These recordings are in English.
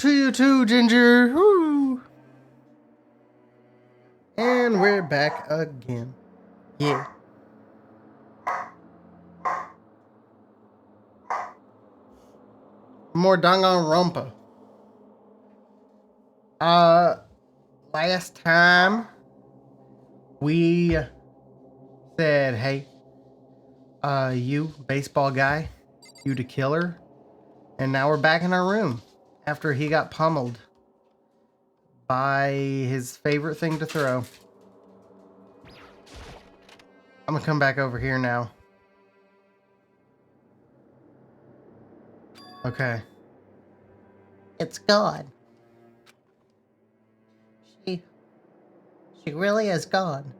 to you too, Ginger. Woo. And we're back again. Yeah. More Danganronpa. Last time we said, hey, you baseball guy, you the killer. And now we're back in our room after he got pummeled by his favorite thing to throw. I'm gonna come back over here now. Okay. It's gone. She really is gone.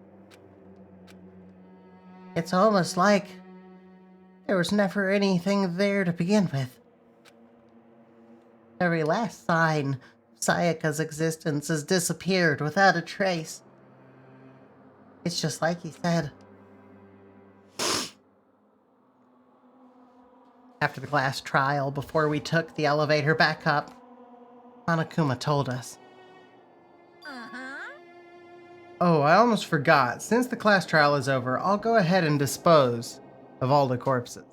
It's almost like there was never anything there to begin with. Every last sign of Sayaka's existence has disappeared without a trace. It's just like he said. After the last trial, before we took the elevator back up, Hanakuma told us. Oh, I almost forgot. Since the class trial is over, I'll go ahead and dispose of all the corpses.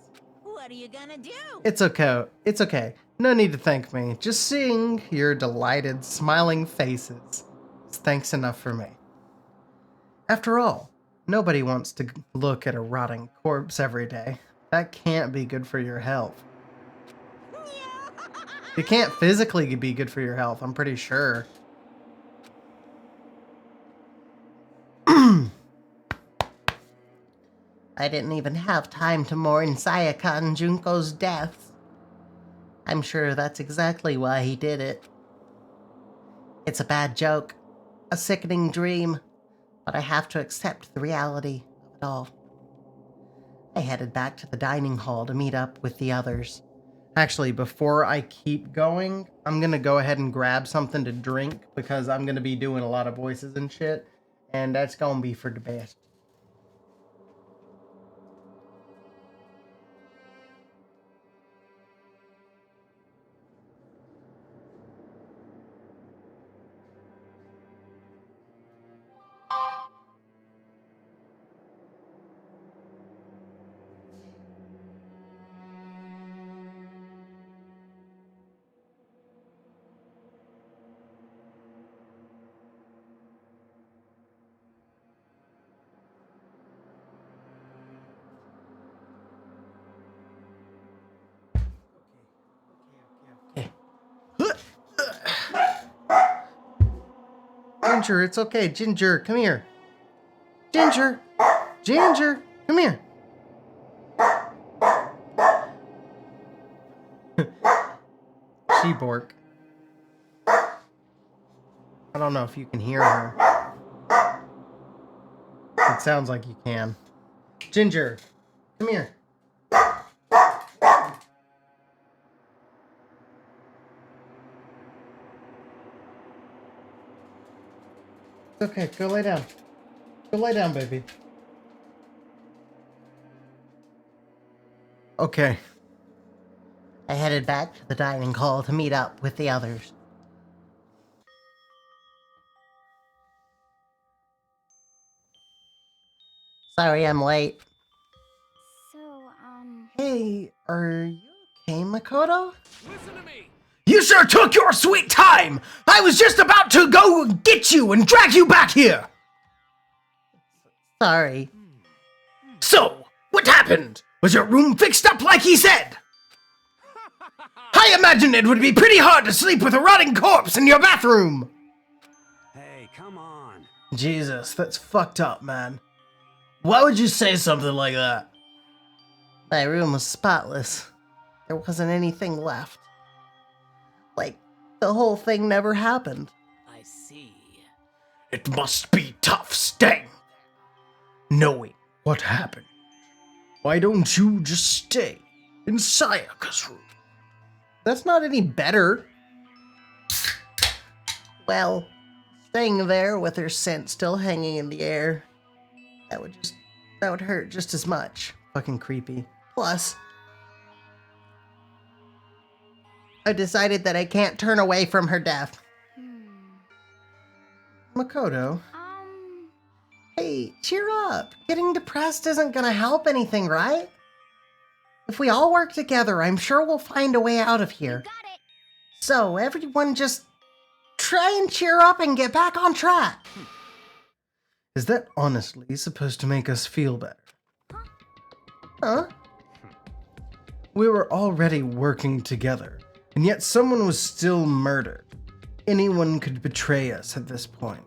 What are you gonna do? It's okay. It's okay. No need to thank me. Just seeing your delighted, smiling faces is thanks enough for me. After all, nobody wants to look at a rotting corpse every day. That can't be good for your health. It can't physically be good for your health, I'm pretty sure. I didn't even have time to mourn Sayaka and Junko's deaths. I'm sure that's exactly why he did it. It's a bad joke, a sickening dream, but I have to accept the reality of it all. I headed back to the dining hall to meet up with the others. Actually, before I keep going, I'm gonna go ahead and grab something to drink because I'm gonna be doing a lot of voices and shit, and that's gonna be for the best. Ginger, it's okay. Ginger, come here. Ginger! Ginger, come here. She bork. I don't know if you can hear her. It sounds like you can. Ginger, come here. It's okay, go lay down. Go lay down, baby. Okay. I headed back to the dining hall to meet up with the others. Sorry I'm late. So, Hey, are you okay, Makoto? Listen to me! You sure took your sweet time! I was just about to go get you and drag you back here! Sorry. So, what happened? Was your room fixed up like he said? I imagine it would be pretty hard to sleep with a rotting corpse in your bathroom! Hey, come on. Jesus, that's fucked up, man. Why would you say something like that? My room was spotless. There wasn't anything left. Like, the whole thing never happened. I see. It must be tough staying, knowing what happened. Why don't you just stay in Sayaka's room? That's not any better. Well, staying there with her scent still hanging in the air, that would hurt just as much. Fucking creepy. Plus, I decided that I can't turn away from her death. Makoto, Hey, cheer up. Getting depressed isn't gonna help anything, right? If we all work together, I'm sure we'll find a way out of here. Got it. So, everyone just try and cheer up and get back on track. is that honestly supposed to make us feel better? Huh? We were already working together, and yet someone was still murdered. Anyone could betray us at this point.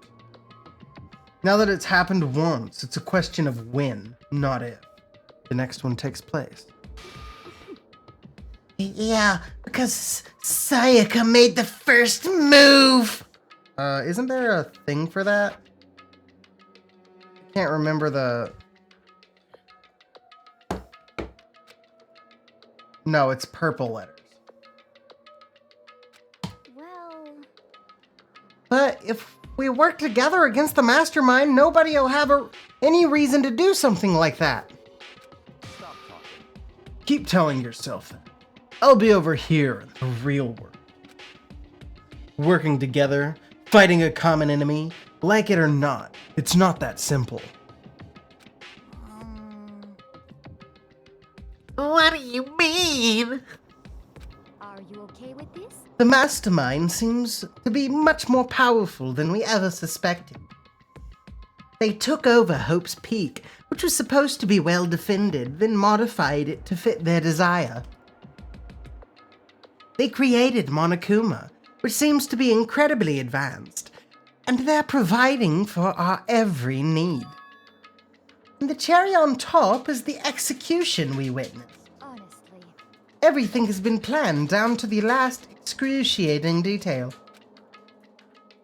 Now that it's happened once, it's a question of when, not if, the next one takes place. Yeah, because Sayaka made the first move. Isn't there a thing for that? I can't remember the... No, it's purple letters. Well, But if we work together against the mastermind, nobody will have any reason to do something like that. Stop talking. Keep telling yourself that. I'll be over here in the real world. Working together, fighting a common enemy, like it or not, it's not that simple. What do you mean? are you okay with this? The mastermind seems to be much more powerful than we ever suspected. They took over Hope's Peak, which was supposed to be well defended, then modified it to fit their desire. They created Monokuma, which seems to be incredibly advanced, and they're providing for our every need. And the cherry on top is the execution we witnessed. Honestly. Everything has been planned down to the last excruciating detail.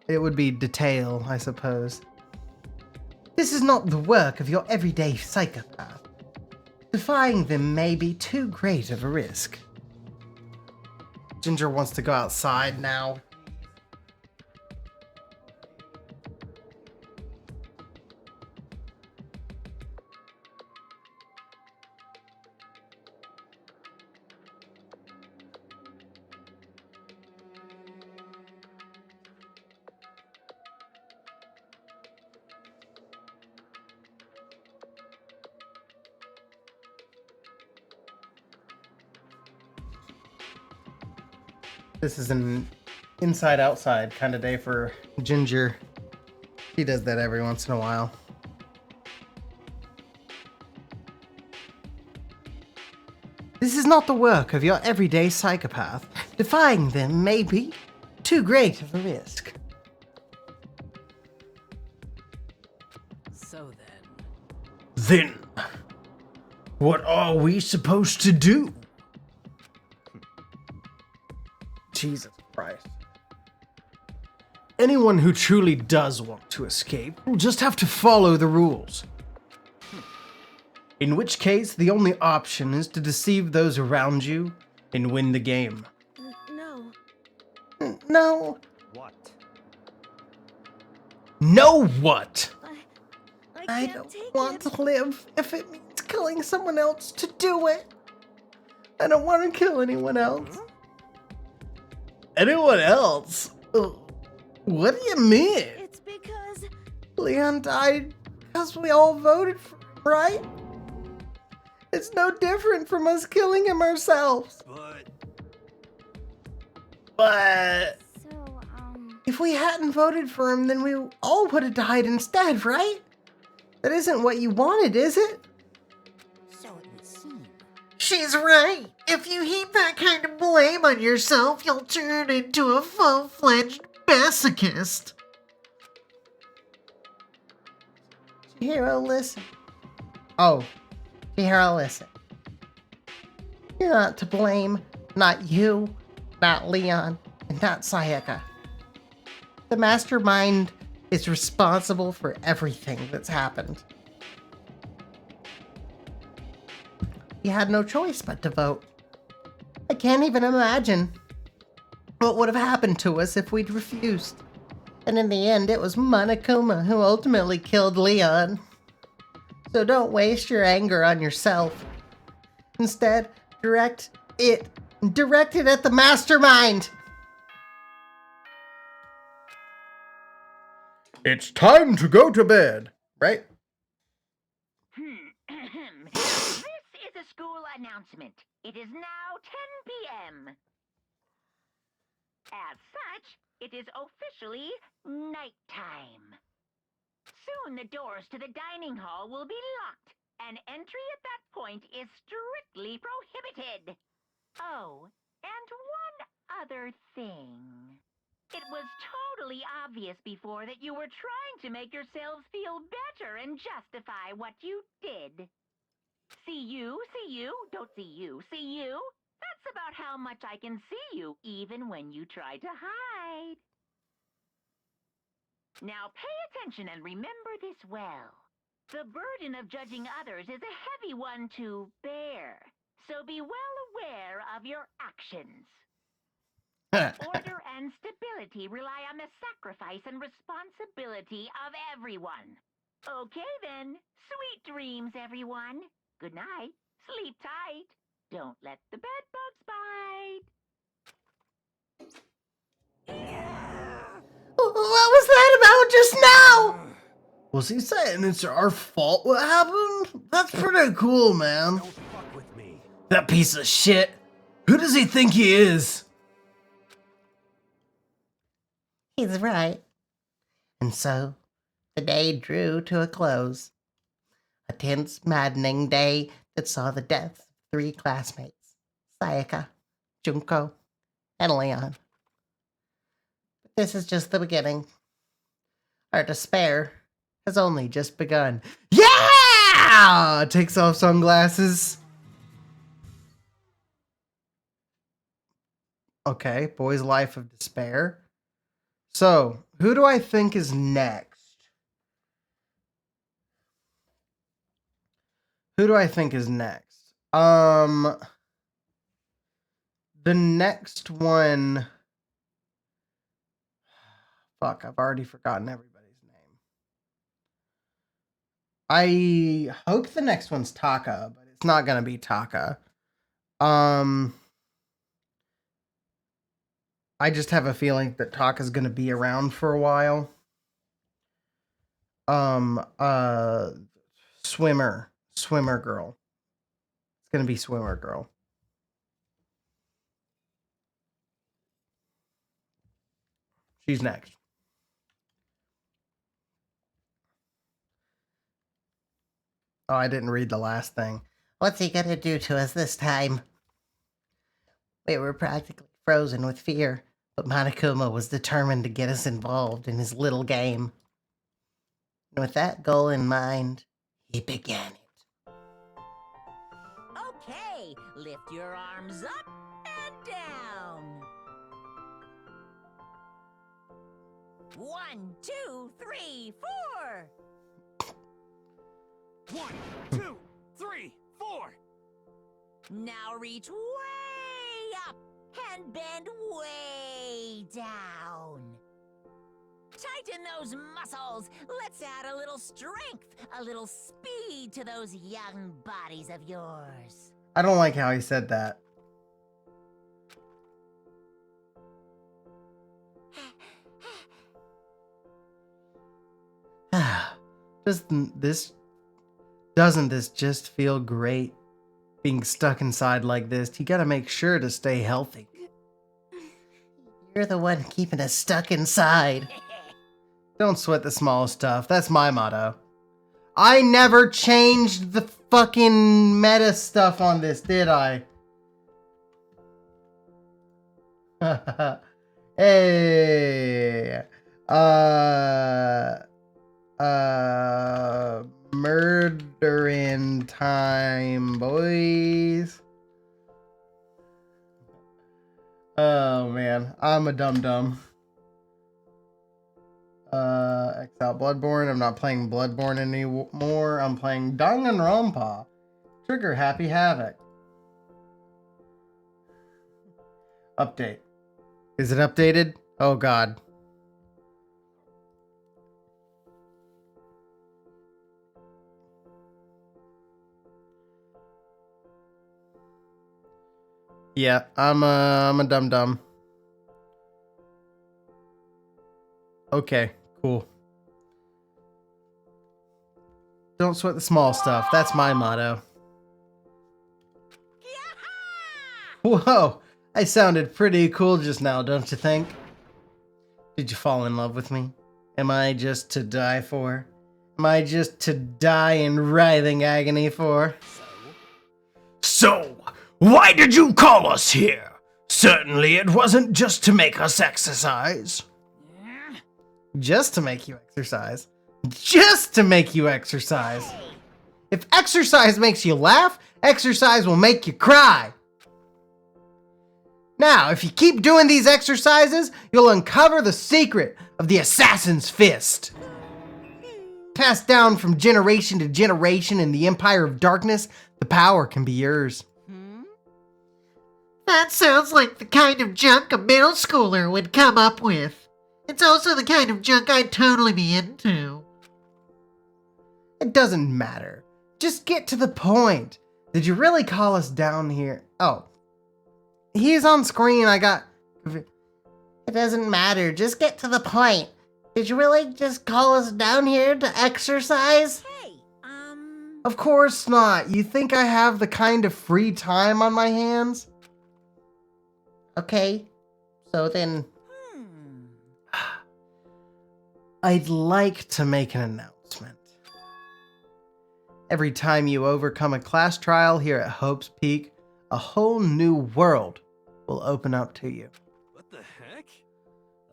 It would be detail, I suppose. This is not the work of your everyday psychopath. Defying them may be too great of a risk. Ginger wants to go outside now. This is an inside-outside kind of day for Ginger. She does that every once in a while. This is not the work of your everyday psychopath. Defying them may be too great of a risk. So then, Then, what are we supposed to do? Jesus Christ. Anyone who truly does want to escape will just have to follow the rules. In which case, the only option is to deceive those around you and win the game. No. No, what? Know what? I don't want to live if it means killing someone else to do it. I don't want to kill anyone else. Anyone else? What do you mean? It's because Leon died because we all voted for him, right? It's no different from us killing him ourselves. But so If we hadn't voted for him, then we all would have died instead, right? That isn't what you wanted, is it? so it would seem. She's right. If you heap that kind of blame on yourself, you'll turn into a full-fledged masochist. Chihiro, listen. Oh, Chihiro, listen. You're not to blame. Not you, not Leon, and not Sayaka. The mastermind is responsible for everything that's happened. You had no choice but to vote. I can't even imagine what would have happened to us if we'd refused. And in the end, it was Monokuma who ultimately killed Leon. So don't waste your anger on yourself. Instead, direct it Directed at the mastermind. It's time to go to bed, right? This is a school announcement. It is now 10 p.m. As such, it is officially nighttime. Soon the doors to the dining hall will be locked, and entry at that point is strictly prohibited. Oh, and one other thing. It was totally obvious before that you were trying to make yourselves feel better and justify what you did. See you, don't see you, see you. That's about how much I can see you, even when you try to hide. Now pay attention and remember this well. The burden of judging others is a heavy one to bear, so be well aware of your actions. Order and stability rely on the sacrifice and responsibility of everyone. Okay then, sweet dreams, everyone. Good night, sleep tight. Don't let the bed bugs bite. What was that about just now? Was he saying it's our fault what happened? That's pretty cool, man. Don't fuck with me. That piece of shit. Who does he think he is? He's right. And so, the day drew to a close. A tense, maddening day that saw the death of 3 classmates, Sayaka, Junko, and Leon. But this is just the beginning. Our despair has only just begun. Yeah! Takes off sunglasses. Okay, Boy's Life of Despair. So, who do I think is next? Who do I think is next? The next one. Fuck, I've already forgotten everybody's name. I hope the next one's Taka, but it's not gonna be Taka. I just have a feeling that Taka's gonna be around for a while. Swimmer girl. It's gonna be Swimmer girl. She's next. Oh, I didn't read the last thing. What's he gonna do to us this time? We were practically frozen with fear, but Monokuma was determined to get us involved in his little game. And with that goal in mind, he began it. Okay, lift your arms up and down. 1, 2, 3, 4. 1, 2, 3, 4. Now reach way up and bend way down. Tighten those muscles. Let's add a little strength, a little speed to those young bodies of yours. I don't like how he said that. Doesn't this just feel great? Being stuck inside like this, you gotta make sure to stay healthy. You're the one keeping us stuck inside. Don't sweat the small stuff. That's my motto. I never changed the fucking meta stuff on this, did I? Hey. Murdering time, boys. Oh man, I'm a dum-dum. X out Bloodborne. I'm not playing Bloodborne anymore. I'm playing Danganronpa. Trigger Happy Havoc. Update. Is it updated? Oh god. Yeah, I'm a dum-dum. Okay, cool. Don't sweat the small stuff. That's my motto. Whoa, I sounded pretty cool just now, don't you think? Did you fall in love with me? Am I just to die for? Am I just to die in writhing agony for? So, why did you call us here? Certainly it wasn't just to make us exercise. Just to make you exercise. Just to make you exercise. If exercise makes you laugh, exercise will make you cry. Now, if you keep doing these exercises, you'll uncover the secret of the assassin's fist. Passed down from generation to generation in the Empire of Darkness, the power can be yours. That sounds like the kind of junk a middle schooler would come up with. It's also the kind of junk I'd totally be into. It doesn't matter. Just get to the point. Did you really call us down here? Oh. He's on screen. It doesn't matter. Just get to the point. Did you really just call us down here to exercise? Hey, Of course not. You think I have the kind of free time on my hands? Okay. So then, I'd like to make an announcement. Every time you overcome a class trial here at Hope's Peak, a whole new world will open up to you. What the heck?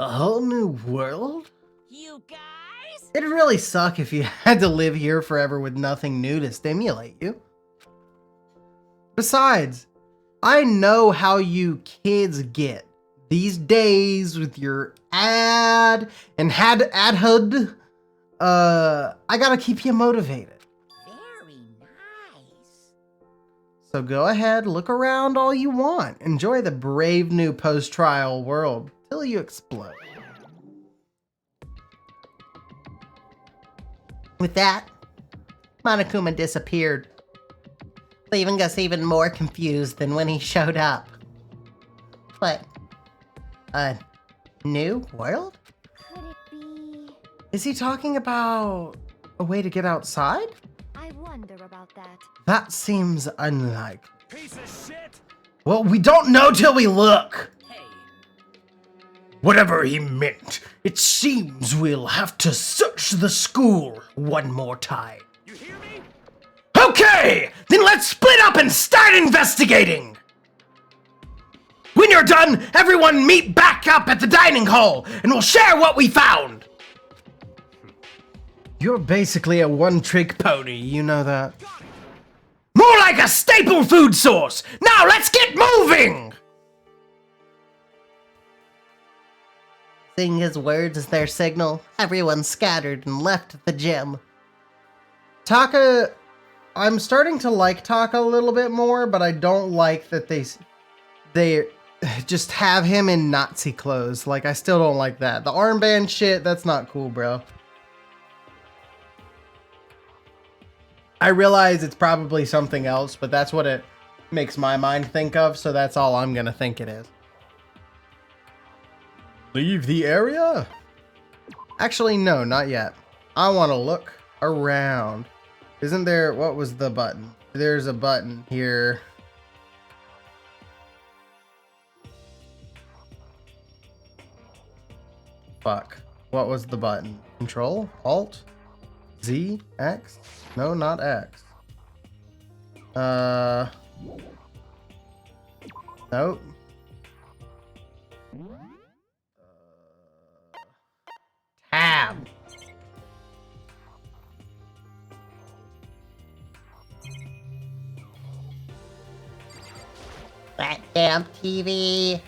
A whole new world? you guys? It'd really suck if you had to live here forever with nothing new to stimulate you. Besides, I know how you kids get these days with your ad and adhud. I gotta keep you motivated. Very nice. So go ahead, look around all you want. Enjoy the brave new post-trial world till you explode. with that, Monokuma disappeared, leaving us even more confused than when he showed up. But, a new world? Could it be? Is he talking about a way to get outside? I wonder about that. That seems unlikely. Piece of shit! Well, we don't know till we look. Hey. Whatever he meant, it seems we'll have to search the school one more time. You hear me? Okay, then let's split up and start investigating! When you're done, everyone meet back up at the dining hall, and we'll share what we found! You're basically a one-trick pony, you know that? More like a staple food source! Now let's get moving! Seeing his words as their signal, everyone scattered and left the gym. Taka, I'm starting to like Taka a little bit more, but I don't like that they just have him in Nazi clothes. Like, I still don't like that. The armband shit, that's not cool, bro. I realize it's probably something else, but that's what it makes my mind think of, so that's all I'm gonna think it is. Leave the area? Actually, no, not yet. I want to look around. Isn't there... what was the button? There's a button here. Fuck. What was the button? Control? Alt? Z? X? No, not X. Nope. Tab. That damn TV.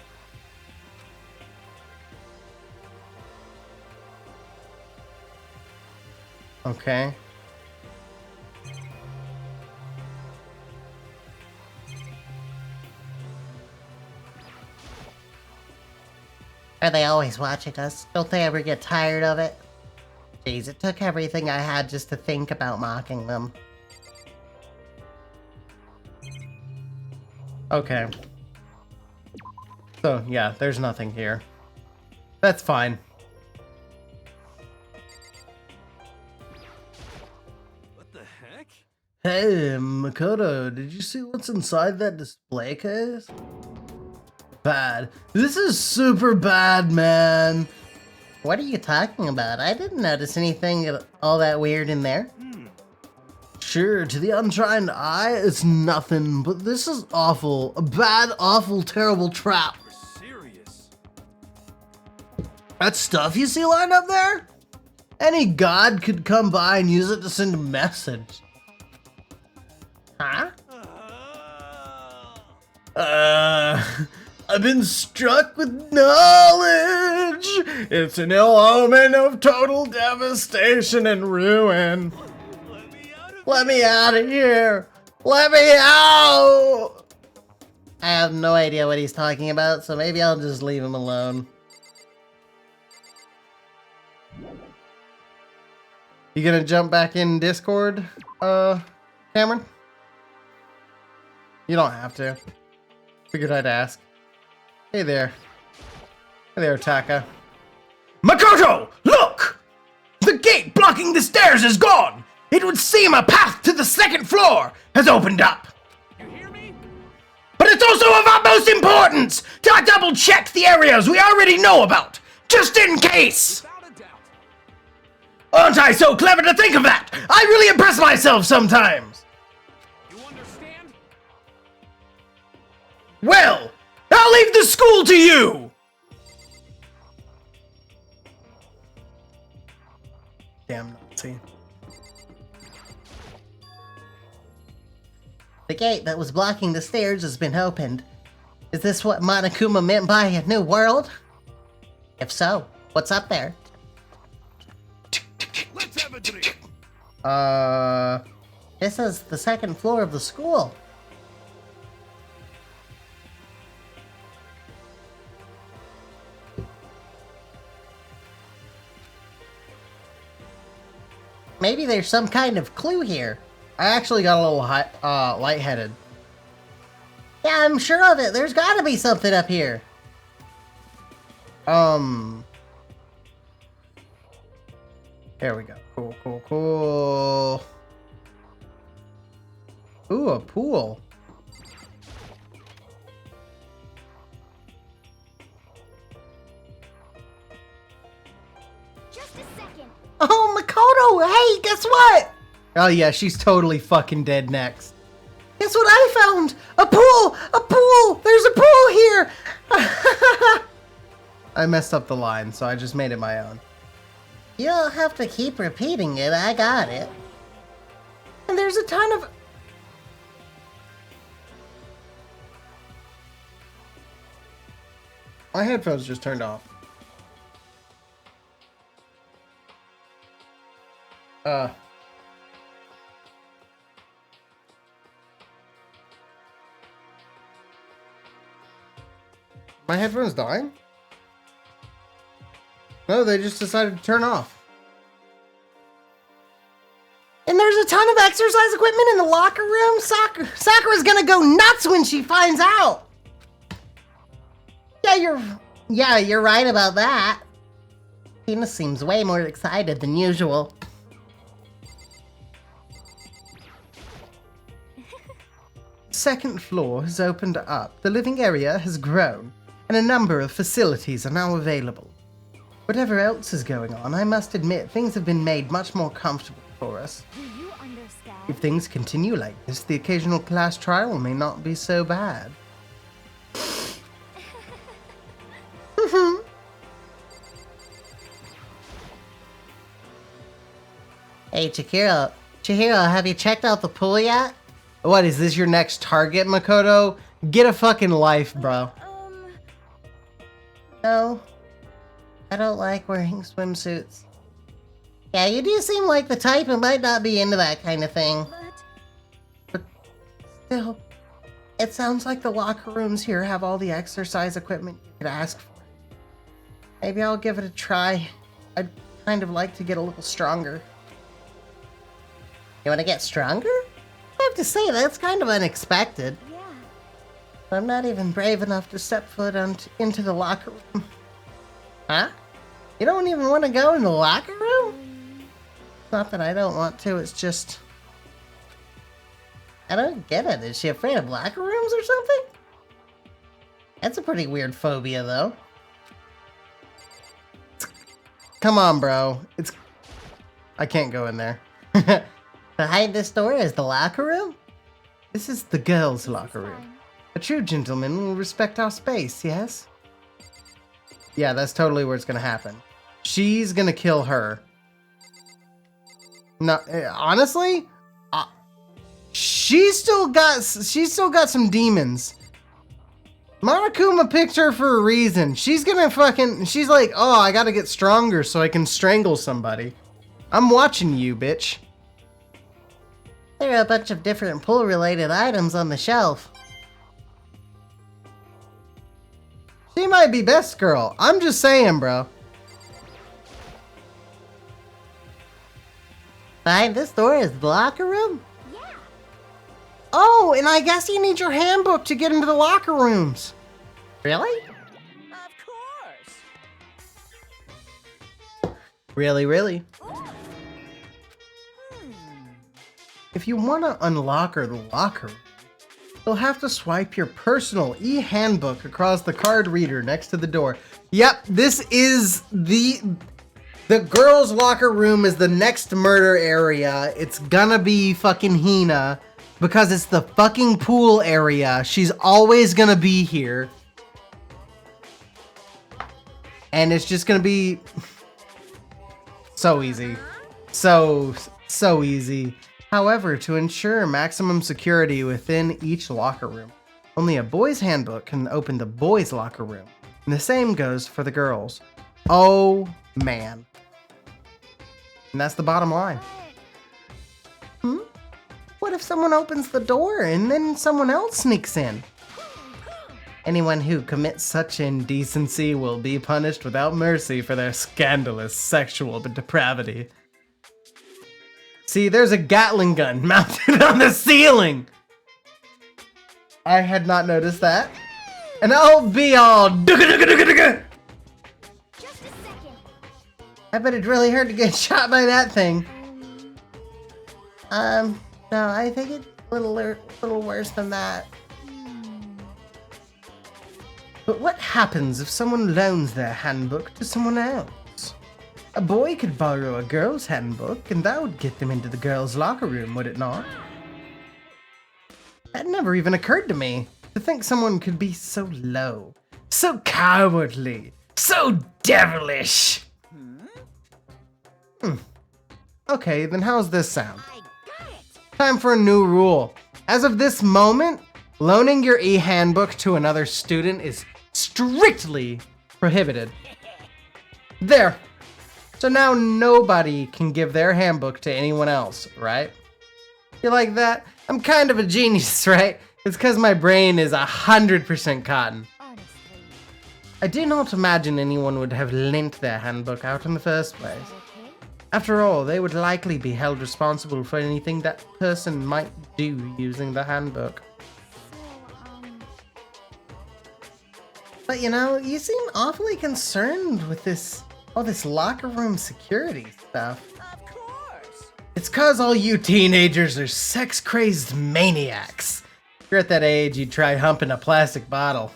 Okay. Are they always watching us? Don't they ever get tired of it? Jeez, it took everything I had just to think about mocking them. Okay. So, yeah, there's nothing here. That's fine. What the heck? Hey, Makoto, did you see what's inside that display case? Bad. This is super bad, man. What are you talking about? I didn't notice anything all that weird in there. Sure, to the untrained eye, it's nothing, but this is awful. A bad, awful, terrible trap. You're serious. That stuff you see lined up there? Any god could come by and use it to send a message. Huh? I've been struck with knowledge. It's an ill omen of total devastation and ruin. Let me out of here. Let me out. I have no idea what he's talking about, so maybe I'll just leave him alone. You gonna jump back in Discord, Cameron? You don't have to. Figured I'd ask. Hey there. Hey there, Taka. Makoto, look! The gate blocking the stairs is gone! It would seem a path to the second floor has opened up. You hear me? But it's also of utmost importance to double check the areas we already know about, just in case! Without a doubt. Aren't I so clever to think of that? I really impress myself sometimes. You understand? Well, I'll leave the school to you! Damn Nazi. The gate that was blocking the stairs has been opened. Is this what Monokuma meant by a new world? If so, what's up there? Let's have a drink. This is the second floor of the school. Maybe there's some kind of clue here. I actually got a little lightheaded. Yeah, I'm sure of it. There's gotta be something up here. There we go. Cool, cool, cool. Ooh, a pool. Just a second. Oh, Makoto! Hey, guess what? Oh yeah, she's totally fucking dead next. Guess what I found? A pool! A pool! There's a pool here! I messed up the line, so I just made it my own. You don't have to keep repeating it. I got it. And there's a ton of... My headphones just turned off. My headphones dying? No, they just decided to turn off. And there's a ton of exercise equipment in the locker room. Sakura's gonna go nuts when she finds out. Yeah, you're right about that. Tina seems way more excited than usual. Second floor has opened up, the living area has grown, and a number of facilities are now available. Whatever else is going on, I must admit things have been made much more comfortable for us. Do you understand? If things continue like this, the occasional class trial may not be so bad. Hey, Chihiro, have you checked out the pool yet? What, is this your next target, Makoto? Get a fucking life, bro. No. I don't like wearing swimsuits. Yeah, you do seem like the type who might not be into that kind of thing. But still, it sounds like the locker rooms here have all the exercise equipment you could ask for. Maybe I'll give it a try. I'd kind of like to get a little stronger. You want to get stronger? I have to say, that's kind of unexpected. Yeah. I'm not even brave enough to step foot into the locker room. Huh? You don't even want to go in the locker room? Not that I don't want to, it's just... I don't get it. Is she afraid of locker rooms or something? That's a pretty weird phobia, though. Come on, bro. I can't go in there. Behind this door is the locker room? This is the girls' locker room. A true gentleman will respect our space, yes? Yeah, that's totally where it's gonna happen. She's gonna kill her. No, honestly, she's still got some demons. Monokuma picked her for a reason. She's like, oh, I gotta get stronger so I can strangle somebody. I'm watching you, bitch. There are a bunch of different pool-related items on the shelf. She might be best girl. I'm just saying, bro. Behind this door is the locker room? Yeah. Oh, and I guess you need your handbook to get into the locker rooms. Really? Of course. Really, really? If you want to unlock the locker room, you'll have to swipe your personal e-handbook across the card reader next to the door. Yep, this is the girls' locker room is the next murder area. It's gonna be fucking Hina because it's the fucking pool area. She's always gonna be here. And it's just gonna be so easy. So easy. However, to ensure maximum security within each locker room, only a boy's handbook can open the boys' locker room. And the same goes for the girls. Oh, man. And that's the bottom line. What if someone opens the door and then someone else sneaks in? Anyone who commits such indecency will be punished without mercy for their scandalous sexual depravity. See, there's a Gatling gun mounted on the ceiling! I had not noticed that. And I'll be all dugga. Just a second. I bet it really hurt to get shot by that thing. No, I think it's a little worse than that. But what happens if someone loans their handbook to someone else? A boy could borrow a girl's handbook, and that would get them into the girls' locker room, would it not? That never even occurred to me. To think someone could be so low, so cowardly, so devilish. Okay, then how's this sound? I got it. Time for a new rule. As of this moment, loaning your e-handbook to another student is strictly prohibited. There. So now nobody can give their handbook to anyone else, right? You like that? I'm kind of a genius, right? It's because my brain is 100% cotton. Honestly. I do not imagine anyone would have lent their handbook out in the first place. Okay. After all, they would likely be held responsible for anything that person might do using the handbook. So, But you know, you seem awfully concerned with all this locker room security stuff. Of course. It's cause all you teenagers are sex-crazed maniacs. If you're at that age, you'd try humping a plastic bottle.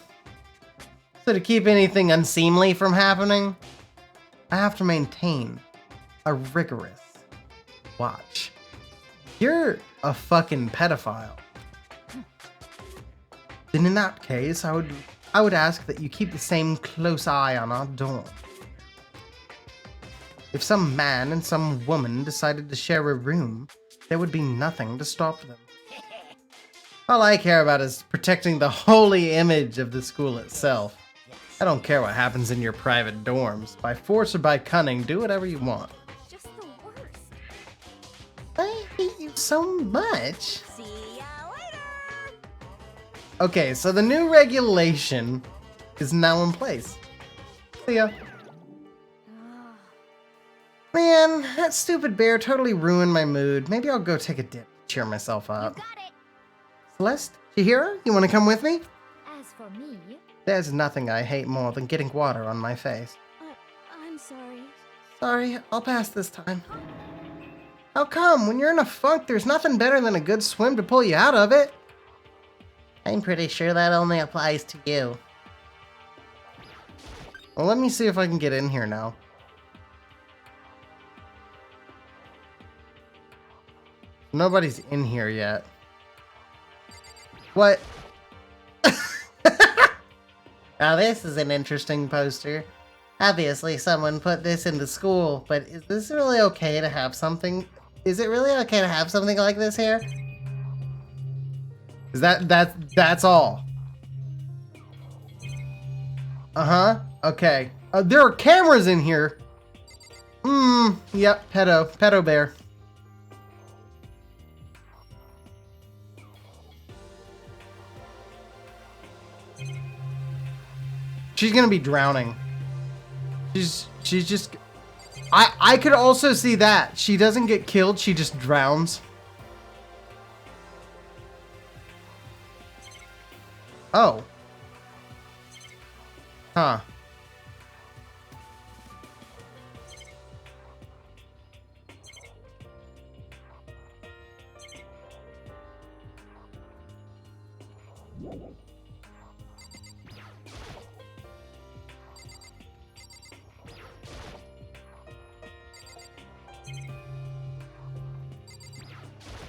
So to keep anything unseemly from happening, I have to maintain a rigorous watch. You're a fucking pedophile. Then in that case, I would ask that you keep the same close eye on our dorm. If some man and some woman decided to share a room, there would be nothing to stop them. All I care about is protecting the holy image of the school itself. I don't care what happens in your private dorms. By force or by cunning, do whatever you want. just the worst. I hate you so much. See ya later. Okay, so the new regulation is now in place. See ya. Man, that stupid bear totally ruined my mood. Maybe I'll go take a dip, cheer myself You up. got it. Celeste, Chihiro, you want to come with me? for me. There's nothing I hate more than getting water on my face. I'm sorry. Sorry, I'll pass this time. How come? When you're in a funk, there's nothing better than a good swim to pull you out of it. I'm pretty sure that only applies to you. Well, let me see if I can get in here now. Nobody's in here yet. What? Now this is an interesting poster. Obviously someone put this into school, but is this really okay to have something? Is it really okay to have something like this here? Is that's all? Uh-huh. Okay. There are cameras in here. Yep, pedo bear. She's gonna be drowning. She's just... I could also see that. She doesn't get killed, she just drowns. Oh. Huh.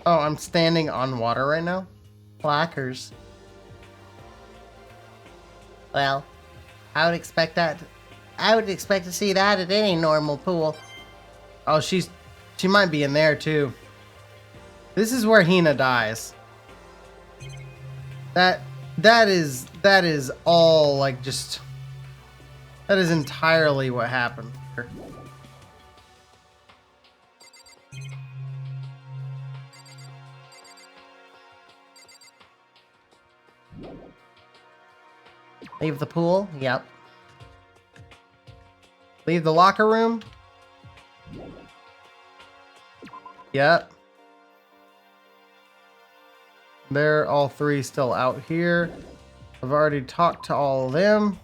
Oh, I'm standing on water right now? Plackers. Well, I would expect that. I would expect to see that at any normal pool. Oh, she might be in there too. This is where Hina dies. That is all like just. That is entirely what happened here. Leave the pool? Yep. Leave the locker room? Yep. They're all three still out here. I've already talked to all of them.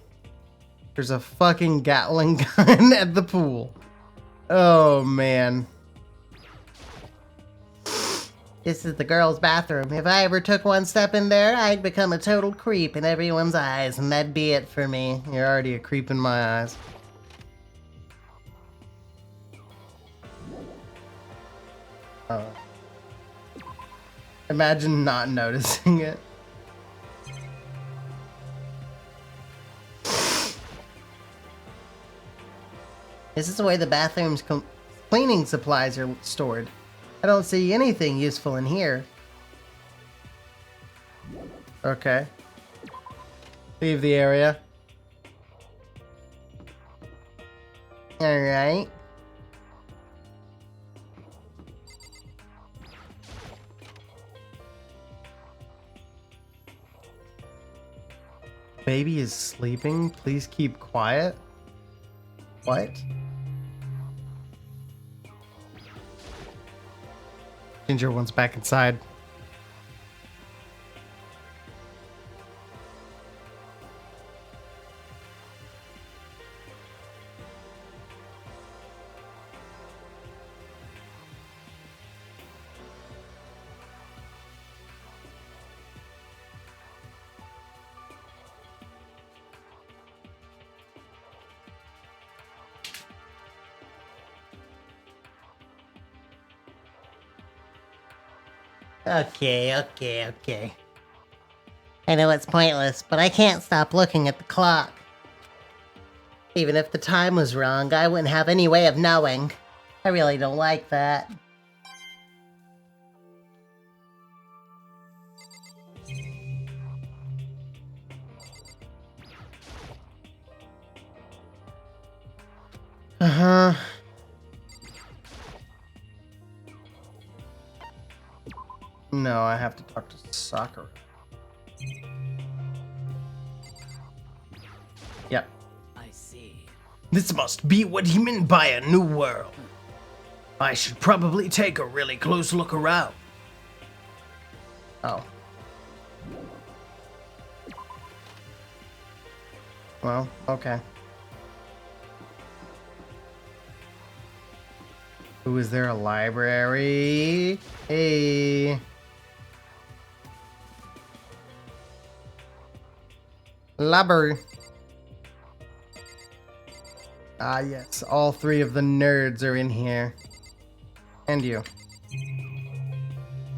There's a fucking Gatling gun at the pool. Oh, man. This is the girls' bathroom. If I ever took one step in there, I'd become a total creep in everyone's eyes, and that'd be it for me. You're already a creep in my eyes. Oh. Imagine not noticing it. This is the way the bathroom's cleaning supplies are stored. I don't see anything useful in here. Okay. Leave the area. Alright. Baby is sleeping. Please keep quiet. What? Ginger wants back inside. Okay. I know it's pointless, but I can't stop looking at the clock. Even if the time was wrong, I wouldn't have any way of knowing. I really don't like that. Uh-huh. No, I have to talk to Sakura. Yep. I see. This must be what he meant by a new world. I should probably take a really close look around. Oh. Well, okay. Ooh, is there a library? Hey. Library. Ah, yes. All three of the nerds are in here. And you.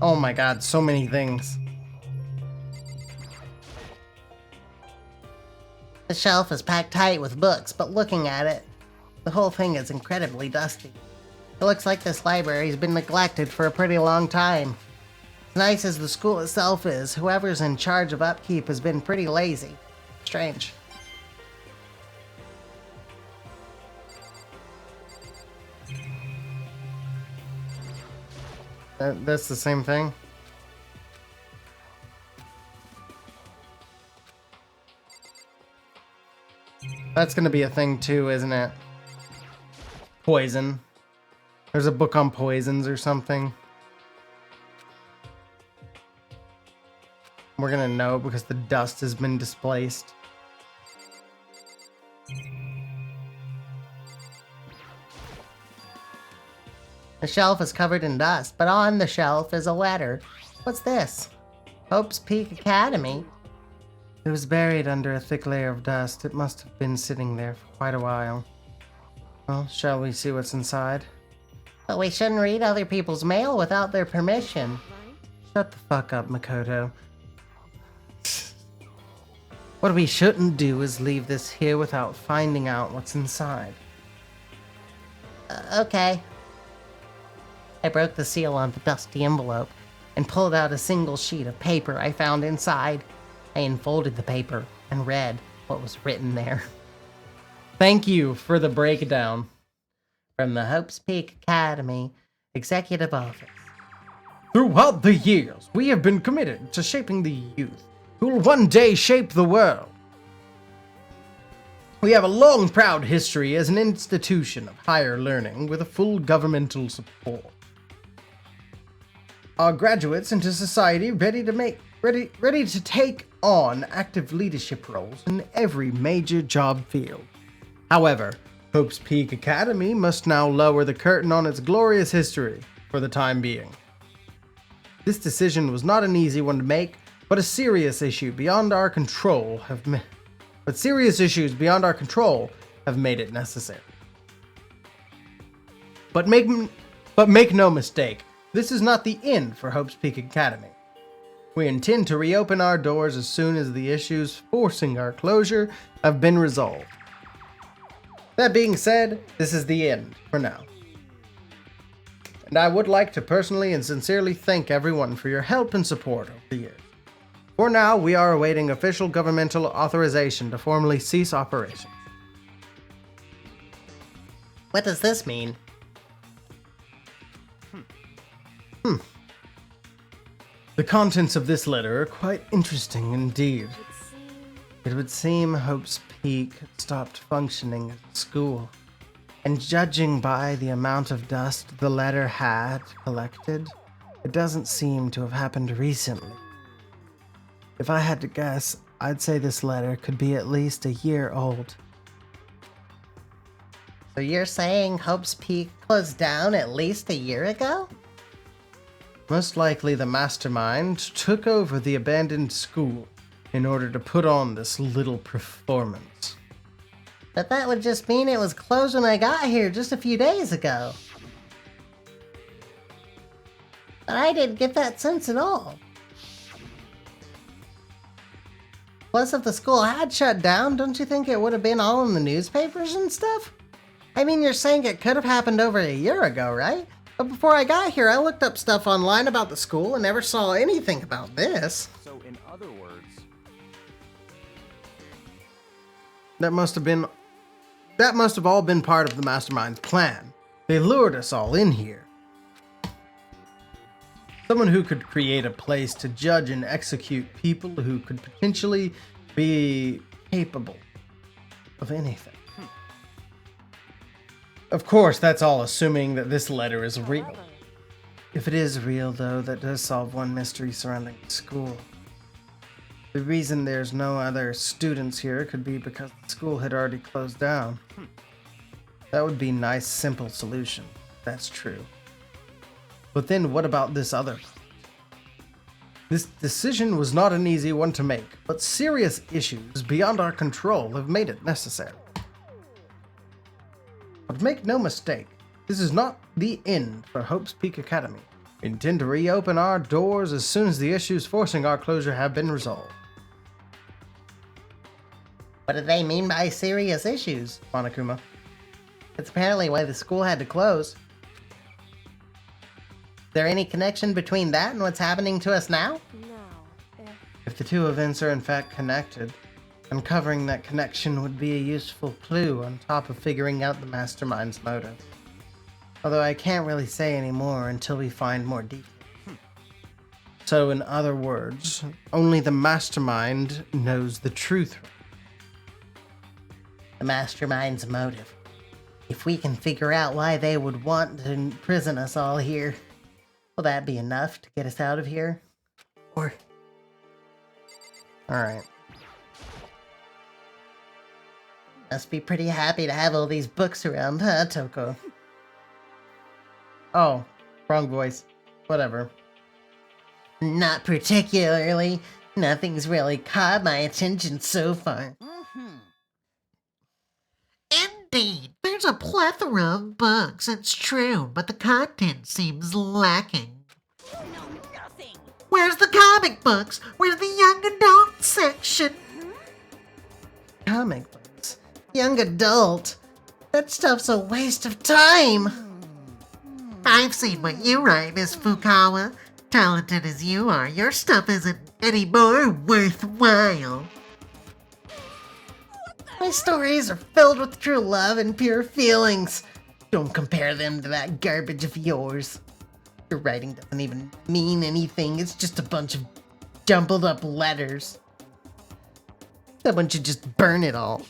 Oh my god, so many things. The shelf is packed tight with books, but looking at it, the whole thing is incredibly dusty. It looks like this library has been neglected for a pretty long time. As nice as the school itself is, whoever's in charge of upkeep has been pretty lazy. Strange. That's the same thing? That's gonna be a thing too, isn't it? Poison. There's a book on poisons or something. We're gonna know because the dust has been displaced. The shelf is covered in dust, but on the shelf is a letter. What's this? Hope's Peak Academy. It was buried under a thick layer of dust. It must have been sitting there for quite a while. Well, shall we see what's inside? But we shouldn't read other people's mail without their permission. Shut the fuck up, Makoto. What we shouldn't do is leave this here without finding out what's inside. Okay. I broke the seal on the dusty envelope and pulled out a single sheet of paper I found inside. I unfolded the paper and read what was written there. Thank you for the breakdown. From the Hope's Peak Academy Executive Office. Throughout the years, we have been committed to shaping the youth who will one day shape the world. We have a long, proud history as an institution of higher learning with a full governmental support. Our graduates into society ready to take on active leadership roles in every major job field. However, Hope's Peak Academy must now lower the curtain on its glorious history for the time being. This decision was not an easy one to make, but serious issues beyond our control have made it necessary. But make no mistake, this is not the end for Hope's Peak Academy. We intend to reopen our doors as soon as the issues forcing our closure have been resolved. That being said, this is the end for now. And I would like to personally and sincerely thank everyone for your help and support over the years. For now, we are awaiting official governmental authorization to formally cease operations. What does this mean? The contents of this letter are quite interesting indeed. It would seem Hope's Peak had stopped functioning as a school, and judging by the amount of dust the letter had collected, it doesn't seem to have happened recently. If I had to guess, I'd say this letter could be at least a year old. So you're saying Hope's Peak closed down at least a year ago? Most likely the mastermind took over the abandoned school in order to put on this little performance. But that would just mean it was closed when I got here just a few days ago. But I didn't get that sense at all. Plus, if the school had shut down, don't you think it would have been all in the newspapers and stuff? I mean, you're saying it could have happened over a year ago, right? But before I got here, I looked up stuff online about the school and never saw anything about this. So, in other words, That must have all been part of the mastermind's plan. They lured us all in here. Someone who could create a place to judge and execute people who could potentially be capable of anything. Of course, that's all assuming that this letter is real. If it is real, though, that does solve one mystery surrounding the school. The reason there's no other students here could be because the school had already closed down. That would be a nice, simple solution. That's true. But then what about this other? This decision was not an easy one to make, but serious issues beyond our control have made it necessary. But make no mistake, this is not the end for Hope's Peak Academy. We intend to reopen our doors as soon as the issues forcing our closure have been resolved. What do they mean by serious issues? Monokuma. It's apparently why the school had to close. Is there any connection between that and what's happening to us now? No. If the two events are in fact connected, uncovering that connection would be a useful clue on top of figuring out the mastermind's motive. Although I can't really say any more until we find more details. So in other words, only the mastermind knows the truth. The mastermind's motive. If we can figure out why they would want to imprison us all here, will that be enough to get us out of here? Or... Alright. Must be pretty happy to have all these books around, huh, Toko? Oh, wrong voice. Whatever. Not particularly. Nothing's really caught my attention so far. Indeed, there's a plethora of books, it's true, but the content seems lacking. You know nothing. Where's the comic books? Where's the young adult section? Comic books. Young adult. That stuff's a waste of time. I've seen what you write, Miss Fukawa. Talented as you are, your stuff isn't any more worthwhile. My stories are filled with true love and pure feelings. Don't compare them to that garbage of yours. Your writing doesn't even mean anything. It's just a bunch of jumbled up letters. Someone should just burn it all.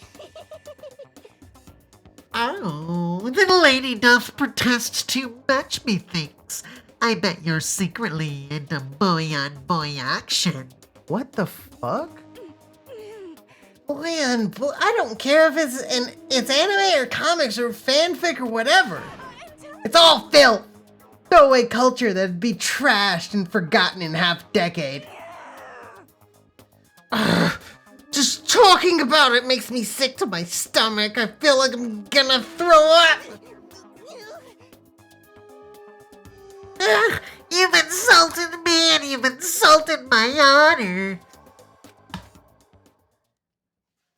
Oh, then Lady Duff protests too much, methinks. I bet you're secretly into boy-on-boy action. What the fuck? Boy, I don't care if it's anime or comics or fanfic or whatever. It's all filth. Throwaway culture that'd be trashed and forgotten in half a decade. Ugh, just talking about it makes me sick to my stomach. I feel like I'm gonna throw up. Ugh, you've insulted me and you've insulted my honor.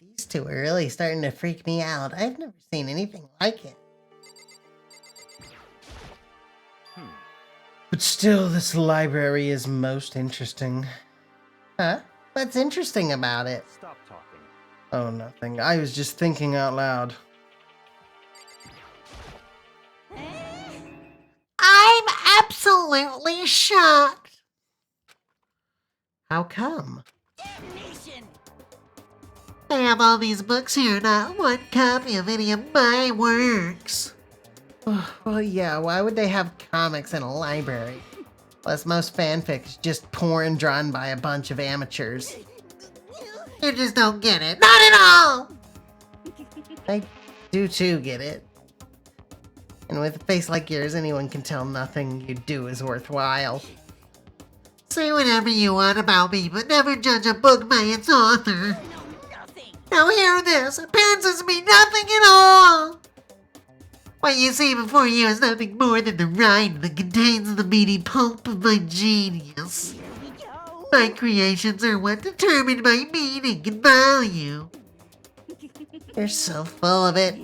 These two are really starting to freak me out. I've never seen anything like it. But still, this library is most interesting. Huh? What's interesting about it? Stop talking. Oh, nothing. I was just thinking out loud. I'm absolutely shocked. How come? I have all these books here, not one copy of any of my works. Well, yeah, why would they have comics in a library? Plus, most fanfic is just porn drawn by a bunch of amateurs. You just don't get it. Not at all! I do too get it. And with a face like yours, anyone can tell nothing you do is worthwhile. Say whatever you want about me, but never judge a book by its author. Now hear this. Appearances mean nothing at all. What you see before you is nothing more than the rind that contains the meaty pulp of my genius. My creations are what determine my meaning and value. You're so full of it.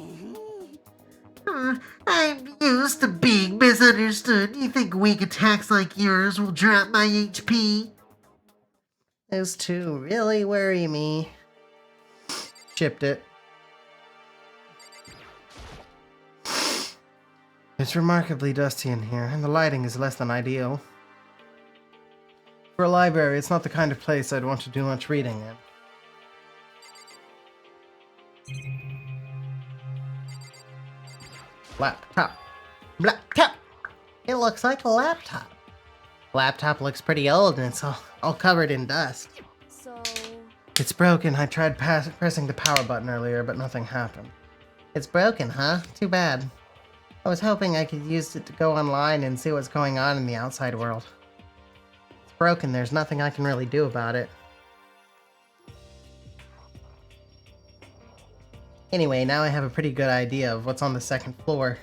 I'm used to being misunderstood. You think weak attacks like yours will drop my HP? Those two really worry me. Shipped it. It's remarkably dusty in here, and the lighting is less than ideal. For a library, it's not the kind of place I'd want to do much reading in. Laptop. Laptop! It looks like a laptop. Laptop looks pretty old and it's all covered in dust. So, It's broken. I tried pressing the power button earlier, but nothing happened. It's broken, huh? Too bad. I was hoping I could use it to go online and see what's going on in the outside world. It's broken. There's nothing I can really do about it. Anyway, now I have a pretty good idea of what's on the second floor.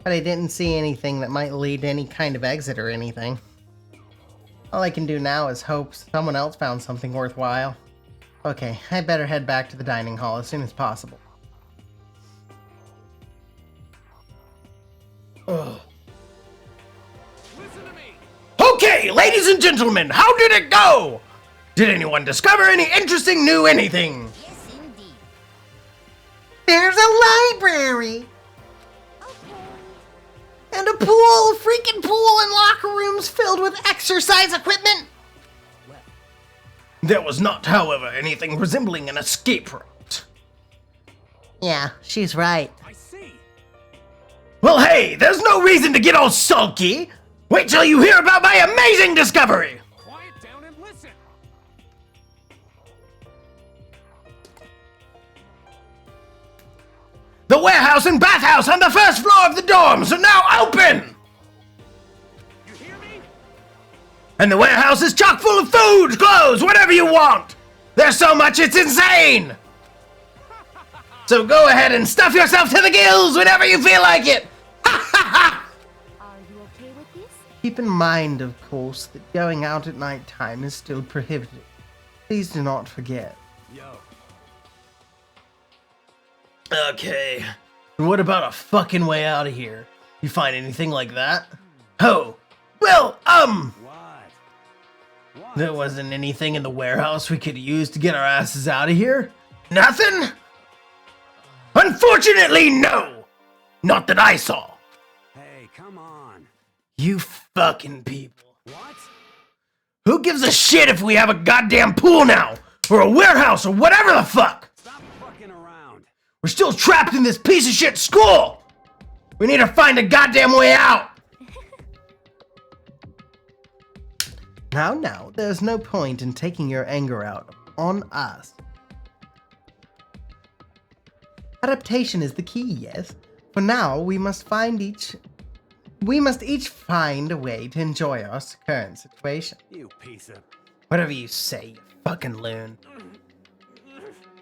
But I didn't see anything that might lead to any kind of exit or anything. All I can do now is hope someone else found something worthwhile. Okay, I better head back to the dining hall as soon as possible. Ugh. Listen to me. Okay, ladies and gentlemen, how did it go? Did anyone discover any interesting new anything? Yes, indeed. There's a library. And a pool, freaking pool and locker rooms filled with exercise equipment. There was not, however, anything resembling an escape route. Yeah, she's right. I see. Well, hey, there's no reason to get all sulky. Wait till you hear about my amazing discovery. Quiet down and listen. The warehouse and bathhouse on the first floor of the dorms are now open. You hear me? And the warehouse is chock full of food, clothes, whatever you want. There's so much it's insane. So go ahead and stuff yourself to the gills whenever you feel like it. Are you okay with this? Keep in mind, of course, that going out at night time is still prohibited. Please do not forget. Yo. Okay. What about a fucking way out of here? You find anything like that? Oh. Well, What? there wasn't anything in the warehouse we could use to get our asses out of here? Nothing? Unfortunately, no! Not that I saw. Hey, come on. You fucking people. What? Who gives a shit if we have a goddamn pool now? Or a warehouse or whatever the fuck? Stop fucking around. We're still trapped in this piece of shit school! We need to find a goddamn way out! Now, there's no point in taking your anger out on us. Adaptation is the key, yes. For now, we must each find a way to enjoy our current situation. You piece of... Whatever you say, you fucking loon.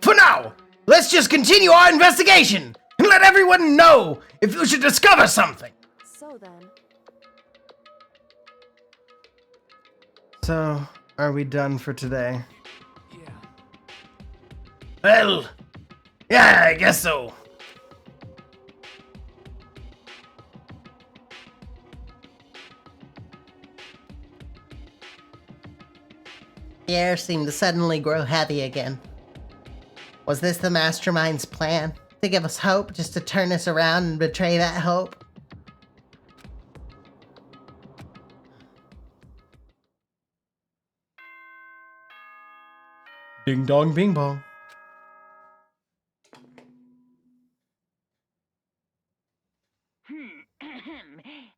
For now, let's just continue our investigation and let everyone know if you should discover something. So then, So, are we done for today? Yeah. Well, yeah, I guess so. The air seemed to suddenly grow heavy again. Was this the mastermind's plan? To give us hope, just to turn us around and betray that hope? Ding dong bing bong.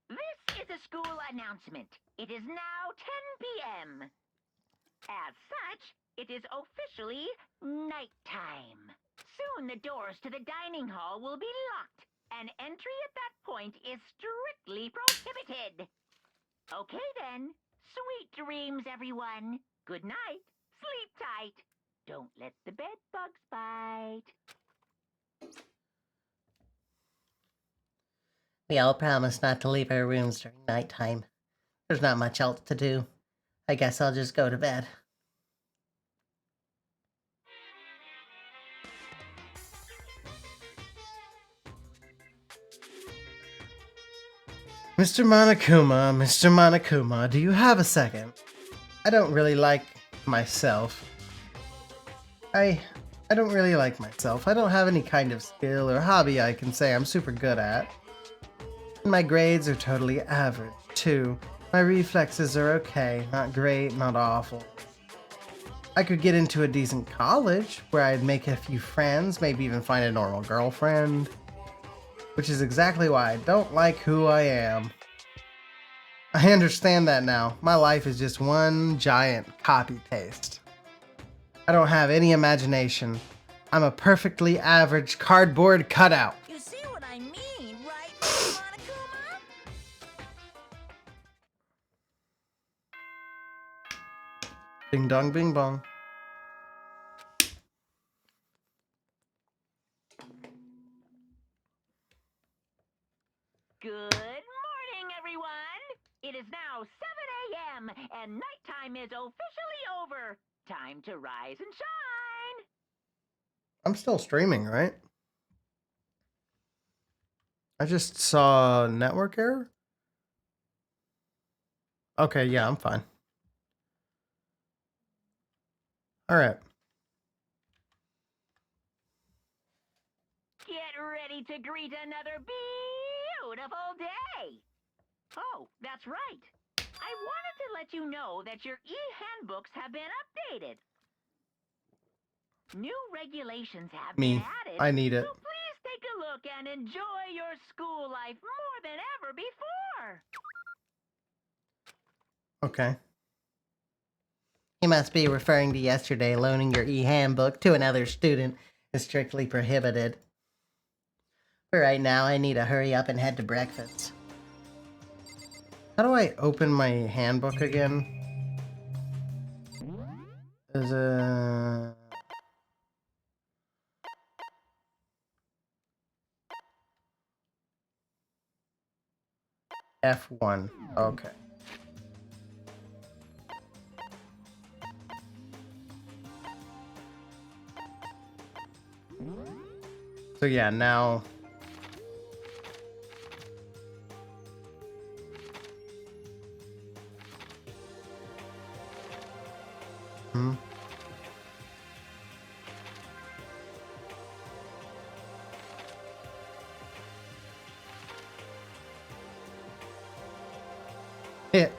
This is a school announcement. It is now 10 p.m. As such, it is officially nighttime. Soon the doors to the dining hall will be locked, and entry at that point is strictly prohibited. Okay then, sweet dreams, everyone. Good night. Sleep tight. Don't let the bed bugs bite. We all promised not to leave our rooms during nighttime. There's not much else to do. I guess I'll just go to bed. Mr. Monokuma, do you have a second? I don't really like myself. I don't really like myself. I don't have any kind of skill or hobby I can say I'm super good at. And my grades are totally average, too. My reflexes are okay, not great, not awful. I could get into a decent college, where I'd make a few friends, maybe even find a normal girlfriend. Which is exactly why I don't like who I am. I understand that now. My life is just one giant copy-paste. I don't have any imagination. I'm a perfectly average cardboard cutout. You see what I mean, right, Monokuma? Ding dong, bing bong. Good morning, everyone! It is now 7 a.m., and nighttime is officially over. Time to rise and shine! I'm still streaming, right? I just saw network error. Okay, yeah, I'm fine. All right. Get ready to greet another beautiful day! Oh, that's right. I wanted to let you know that your e-handbooks have been updated. New regulations have Me. been added. I need it. So please take a look and enjoy your school life more than ever before. Okay. He must be referring to yesterday loaning your e-handbook to another student is strictly prohibited. For right now, I need to hurry up and head to breakfast. How do I open my handbook again? Is a F1. Okay. So yeah, now hit.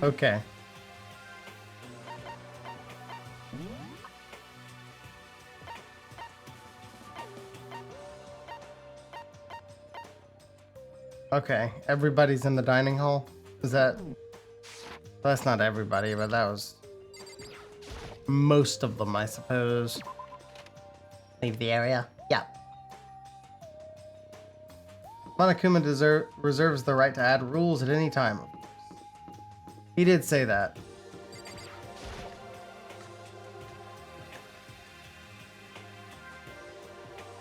Okay. Okay, everybody's in the dining hall? Is that... That's not everybody, but that was... most of them, I suppose. Leave the area? Yeah. Monokuma reserves the right to add rules at any time. He did say that.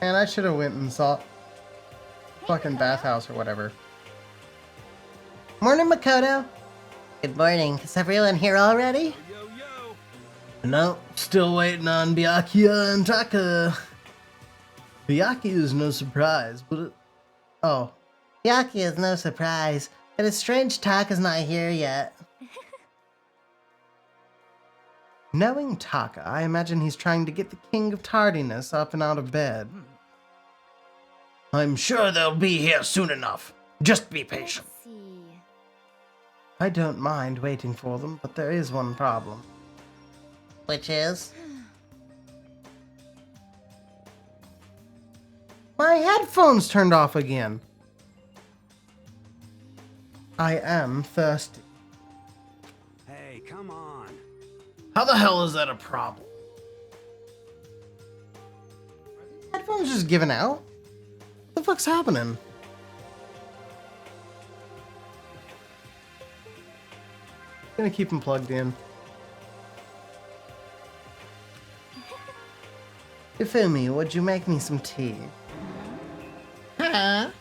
And I should have went and saw fucking bathhouse or whatever. Morning, Makoto. Good morning. Is everyone here already? Yo, yo! No, still waiting on Byakuya and Taka. Byakuya is no surprise, but it... Oh, Yaki is no surprise, but it's strange Taka's not here yet. knowing Taka, I imagine he's trying to get the king of tardiness up and out of bed. I'm sure they'll be here soon enough. Just be patient. Let's see. I don't mind waiting for them, but there is one problem. Which is? My headphones turned off again. I am thirsty. Hey, come on. How the hell is that a problem? Headphones just giving out? What the fuck's happening? Gonna keep them plugged in. Ifumi, would you make me some tea? Huh?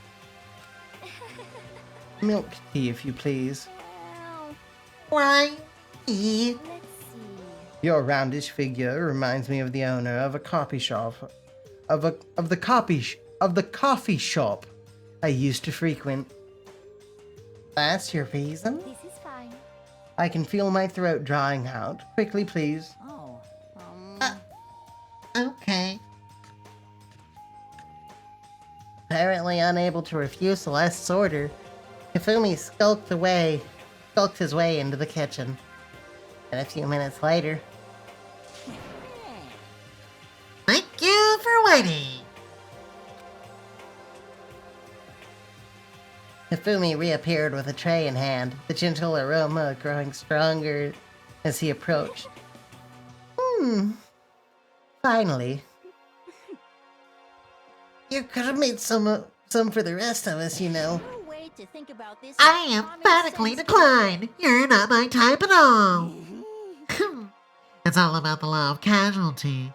Milk tea, if you please. Well, Why? let's see. Your roundish figure reminds me of the owner of a coffee shop, of the coffee shop I used to frequent. That's your reason? This is fine. I can feel my throat drying out. Quickly, please. Oh. Okay. Apparently unable to refuse the last order, Hifumi skulked his way into the kitchen. And a few minutes later, Thank you for waiting. Hifumi reappeared with a tray in hand, the gentle aroma growing stronger as he approached. Finally. You could have made some for the rest of us, you know. No way to think about this I in emphatically common sense. decline. You're not my type at all. It's all about the law of casualty.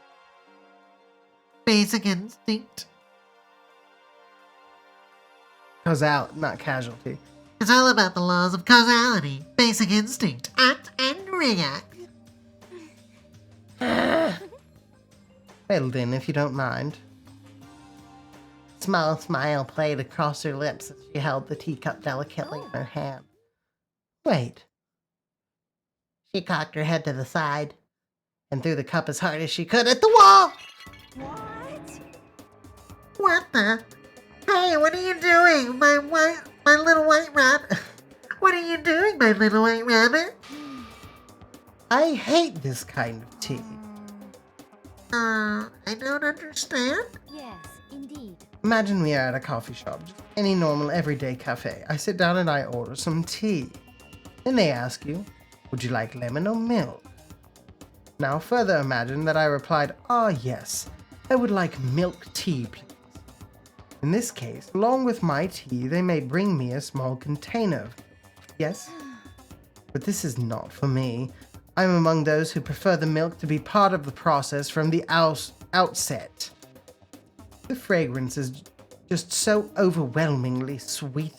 Basic instinct. Cause out, not casualty. It's all about the laws of causality. Basic instinct. Act and react. Well then, if you don't mind. Small smile played across her lips as she held the teacup delicately in her hand. Wait. She cocked her head to the side and threw the cup as hard as she could at the wall. What? What the? Hey, what are you doing? My little white rabbit. What are you doing, my little white rabbit? I hate this kind of tea. I don't understand. Yes, indeed. Imagine we are at a coffee shop, just any normal everyday cafe. I sit down and I order some tea. Then they ask you, would you like lemon or milk? Now further imagine that I replied, yes, I would like milk tea, please. In this case, along with my tea, they may bring me a small container. Yes? But this is not for me. I'm among those who prefer the milk to be part of the process from the outset. The fragrance is just so overwhelmingly sweet.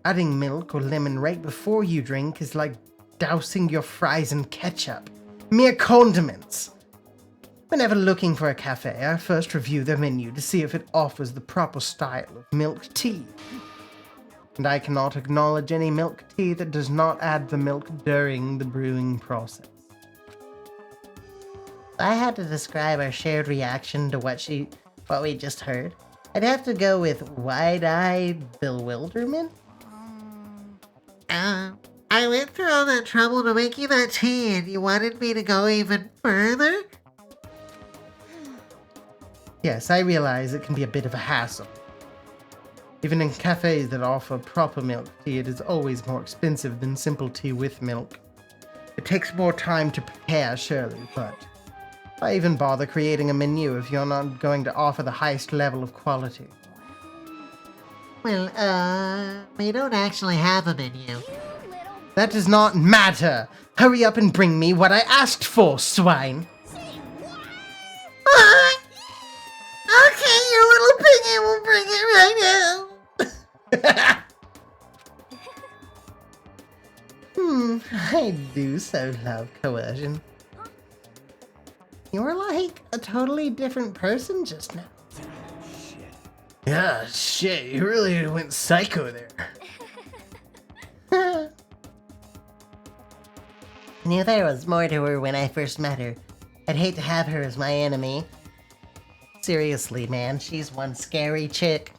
Adding milk or lemon right before you drink is like dousing your fries in ketchup. Mere condiments. Whenever looking for a cafe, I first review the menu to see if it offers the proper style of milk tea. And I cannot acknowledge any milk tea that does not add the milk during the brewing process. If I had to describe our shared reaction to what we just heard, I'd have to go with wide-eyed bewilderment. I went through all that trouble to make you that tea, and you wanted me to go even further? Yes, I realize it can be a bit of a hassle. Even in cafes that offer proper milk tea, it is always more expensive than simple tea with milk. It takes more time to prepare, surely, but why even bother creating a menu if you're not going to offer the highest level of quality? Well, we don't actually have a menu. That does not matter! Hurry up and bring me what I asked for, swine! Okay, you little piggy will bring it right now. I do so love coercion. You're like a totally different person just now. Yeah, shit, you really went psycho there. Knew there was more to her when I first met her. I'd hate to have her as my enemy. Seriously, man, she's one scary chick.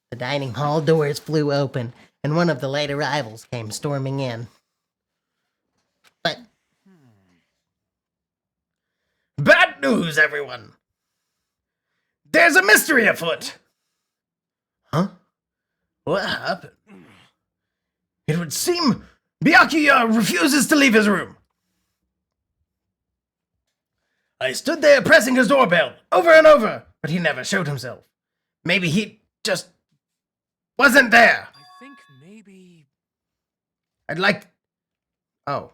The dining hall doors flew open, and one of the late arrivals came storming in. But Bad news, everyone! There's a mystery afoot! Huh? What happened? It would seem Byakuya refuses to leave his room. I stood there pressing his doorbell over and over, but he never showed himself. Maybe he just wasn't there. I think maybe. I'd like... Oh.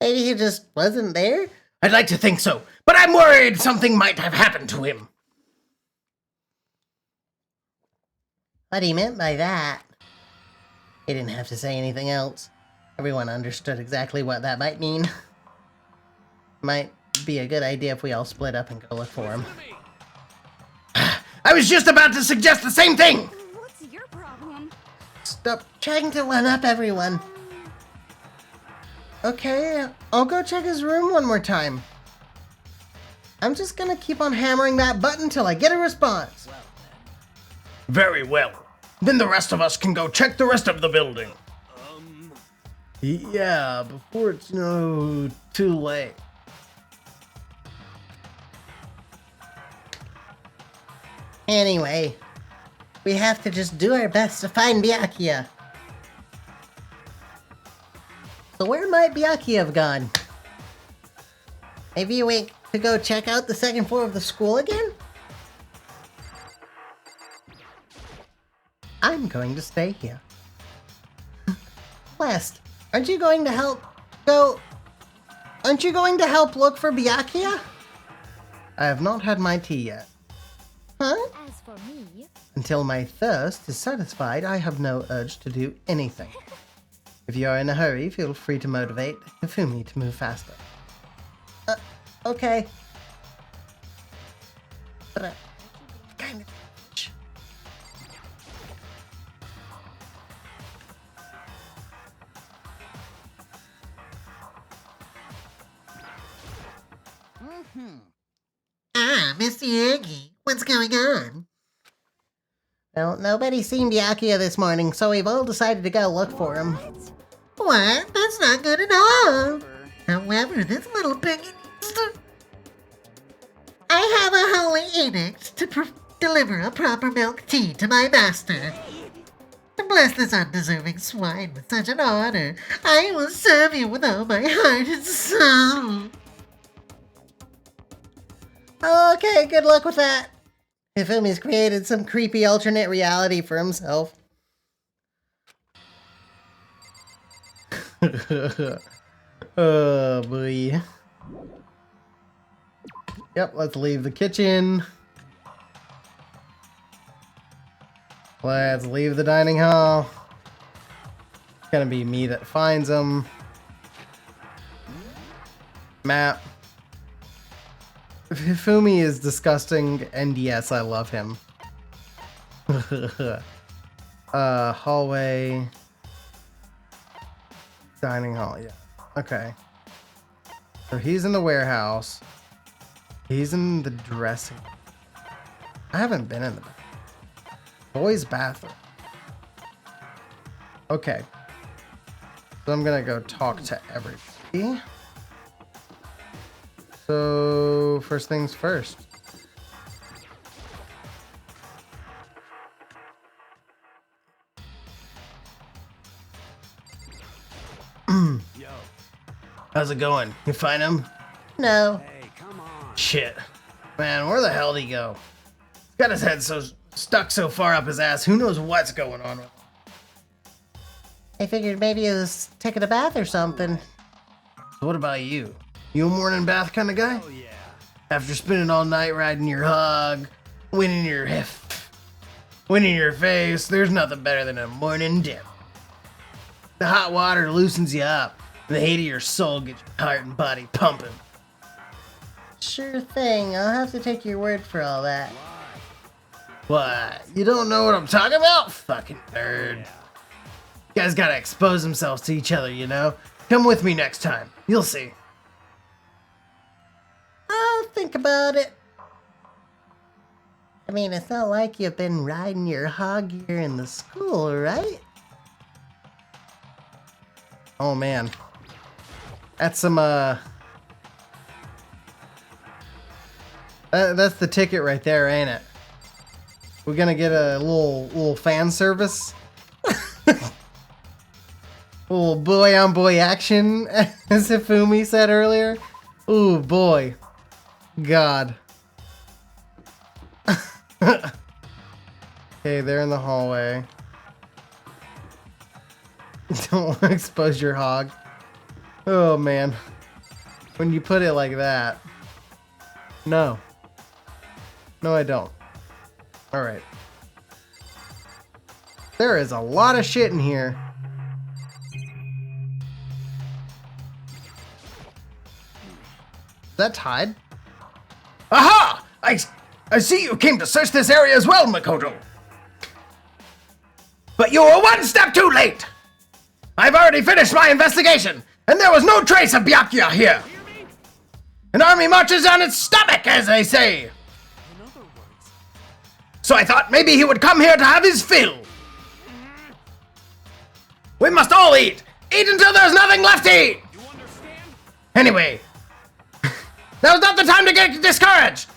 maybe he just wasn't there? I'd like to think so, but I'm worried something might have happened to him. What he meant by that? He didn't have to say anything else. Everyone understood exactly what that might mean. Might be a good idea if we all split up and go look for him. I was just about to suggest the same thing! What's your problem? Stop trying to one-up everyone. Okay, I'll go check his room one more time. I'm just gonna keep on hammering that button till I get a response. Very well. Then the rest of us can go check the rest of the building. Yeah, before it's too late. Anyway, we have to just do our best to find Byakuya. So where might Byakuya have gone? Maybe you went to go check out the second floor of the school again? I'm going to stay here. West, aren't you going to help look for Byakuya? I have not had my tea yet. Huh? As for me, Until my thirst is satisfied, I have no urge to do anything. If you are in a hurry, feel free to motivate Hifumi to move faster. Okay. But I kind of... Ah, Mr. Yogi, what's going on? Well, nobody's seen Byakuya this morning, so we've all decided to go look for him. What? That's not good at all. However, this little piggy needs to... I have a holy edict to deliver a proper milk tea to my master. To bless this undeserving swine with such an honor, I will serve you with all my heart and soul. Okay, good luck with that. Hifumi's created some creepy alternate reality for himself. Oh boy. Yep, let's leave the kitchen. Let's leave the dining hall. It's gonna be me that finds him. Map. Hifumi is disgusting, and yes, I love him. Hallway. Dining hall, yeah. Okay. So he's in the warehouse. He's in the dressing. I haven't been in the boys' bathroom. Okay. So I'm gonna go talk to everybody. So, first things first. Yo. How's it going? You find him? No. Hey, come on. Shit. Man, where the hell did he go? He's got his head so stuck so far up his ass, who knows what's going on with him? I figured maybe he was taking a bath or something. So what about you? You a morning bath kind of guy? Oh, yeah. After spending all night riding your hug, winning your face, there's nothing better than a morning dip. The hot water loosens you up, and the heat of your soul gets your heart and body pumping. Sure thing, I'll have to take your word for all that. What? You don't know what I'm talking about? Fucking nerd. You guys gotta expose themselves to each other, you know? Come with me next time. You'll see. I'll think about it. I mean, it's not like you've been riding your hog here in the school, right? Oh man. That's some, that's the ticket right there, ain't it? We're gonna get a little fan service. Little boy on boy action, as Hifumi said earlier. Ooh, boy. God. Okay, they're in the hallway. Don't want to expose your hog. Oh, man. When you put it like that. No. No, I don't. Alright. There is a lot of shit in here. Is that Tide? Aha! I see you came to search this area as well, Makoto. But you were one step too late! I've already finished my investigation, and there was no trace of Byakuya here! An army marches on its stomach, as they say! So I thought maybe he would come here to have his fill! We must all eat! Eat until there's nothing left to eat! Anyway, now's not the time to get discouraged!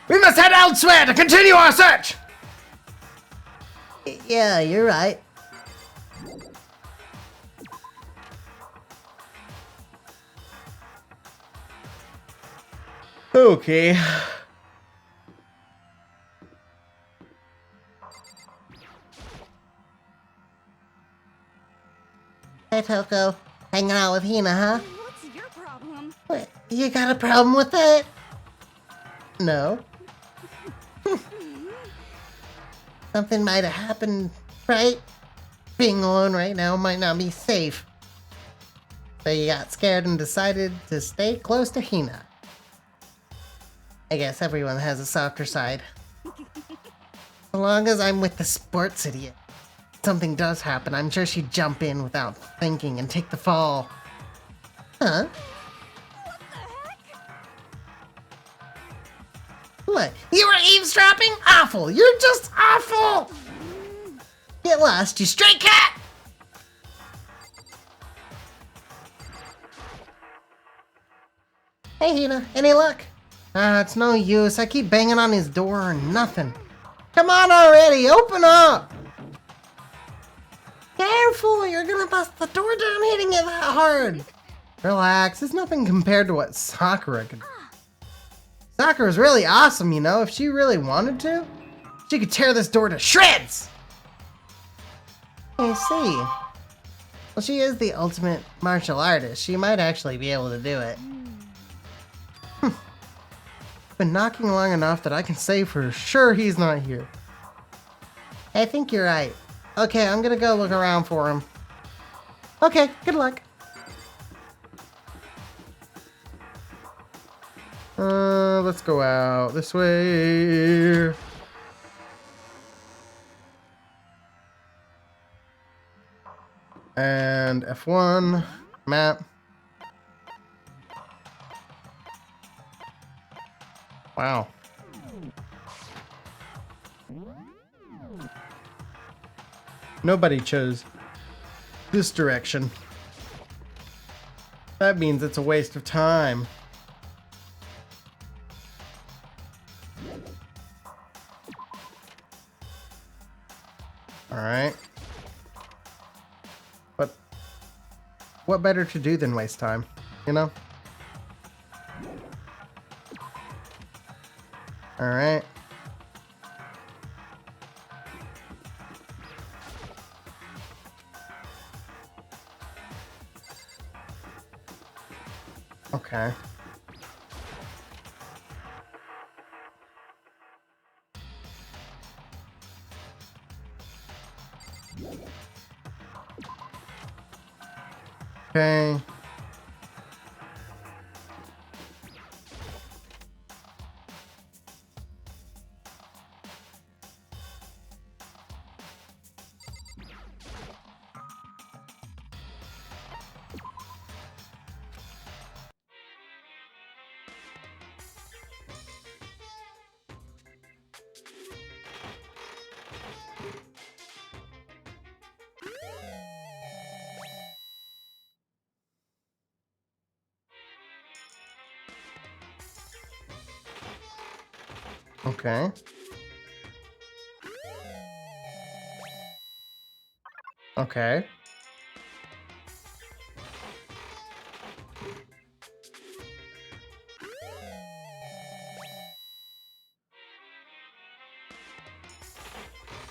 We must head elsewhere to continue our search! Yeah, you're right. Okay. Hey, Toko. Hanging out with Hina, huh? What's your problem? What, you got a problem with that? No. Something might have happened, right? Being alone right now might not be safe. So you got scared and decided to stay close to Hina. I guess everyone has a softer side. As long as I'm with the sports idiot. Something does happen, I'm sure she'd jump in without thinking and take the fall. Huh? What? You were eavesdropping? Awful! You're just awful! Get lost, you stray cat! Hey, Hina, any luck? It's no use. I keep banging on his door and nothing. Come on already, open up! Careful, you're gonna bust the door down hitting it that hard. Relax, it's nothing compared to what Sakura could do. Sakura's really awesome, you know. If she really wanted to, she could tear this door to shreds! I see. Well, she is the ultimate martial artist. She might actually be able to do it. Been knocking long enough that I can say for sure he's not here. I think you're right. Okay, I'm gonna go look around for him. Okay, good luck. Let's go out this way. And F1, map. Wow. Nobody chose this direction. That means it's a waste of time. Alright. But what better to do than waste time, you know? Alright. Okay. Okay. Okay. Okay.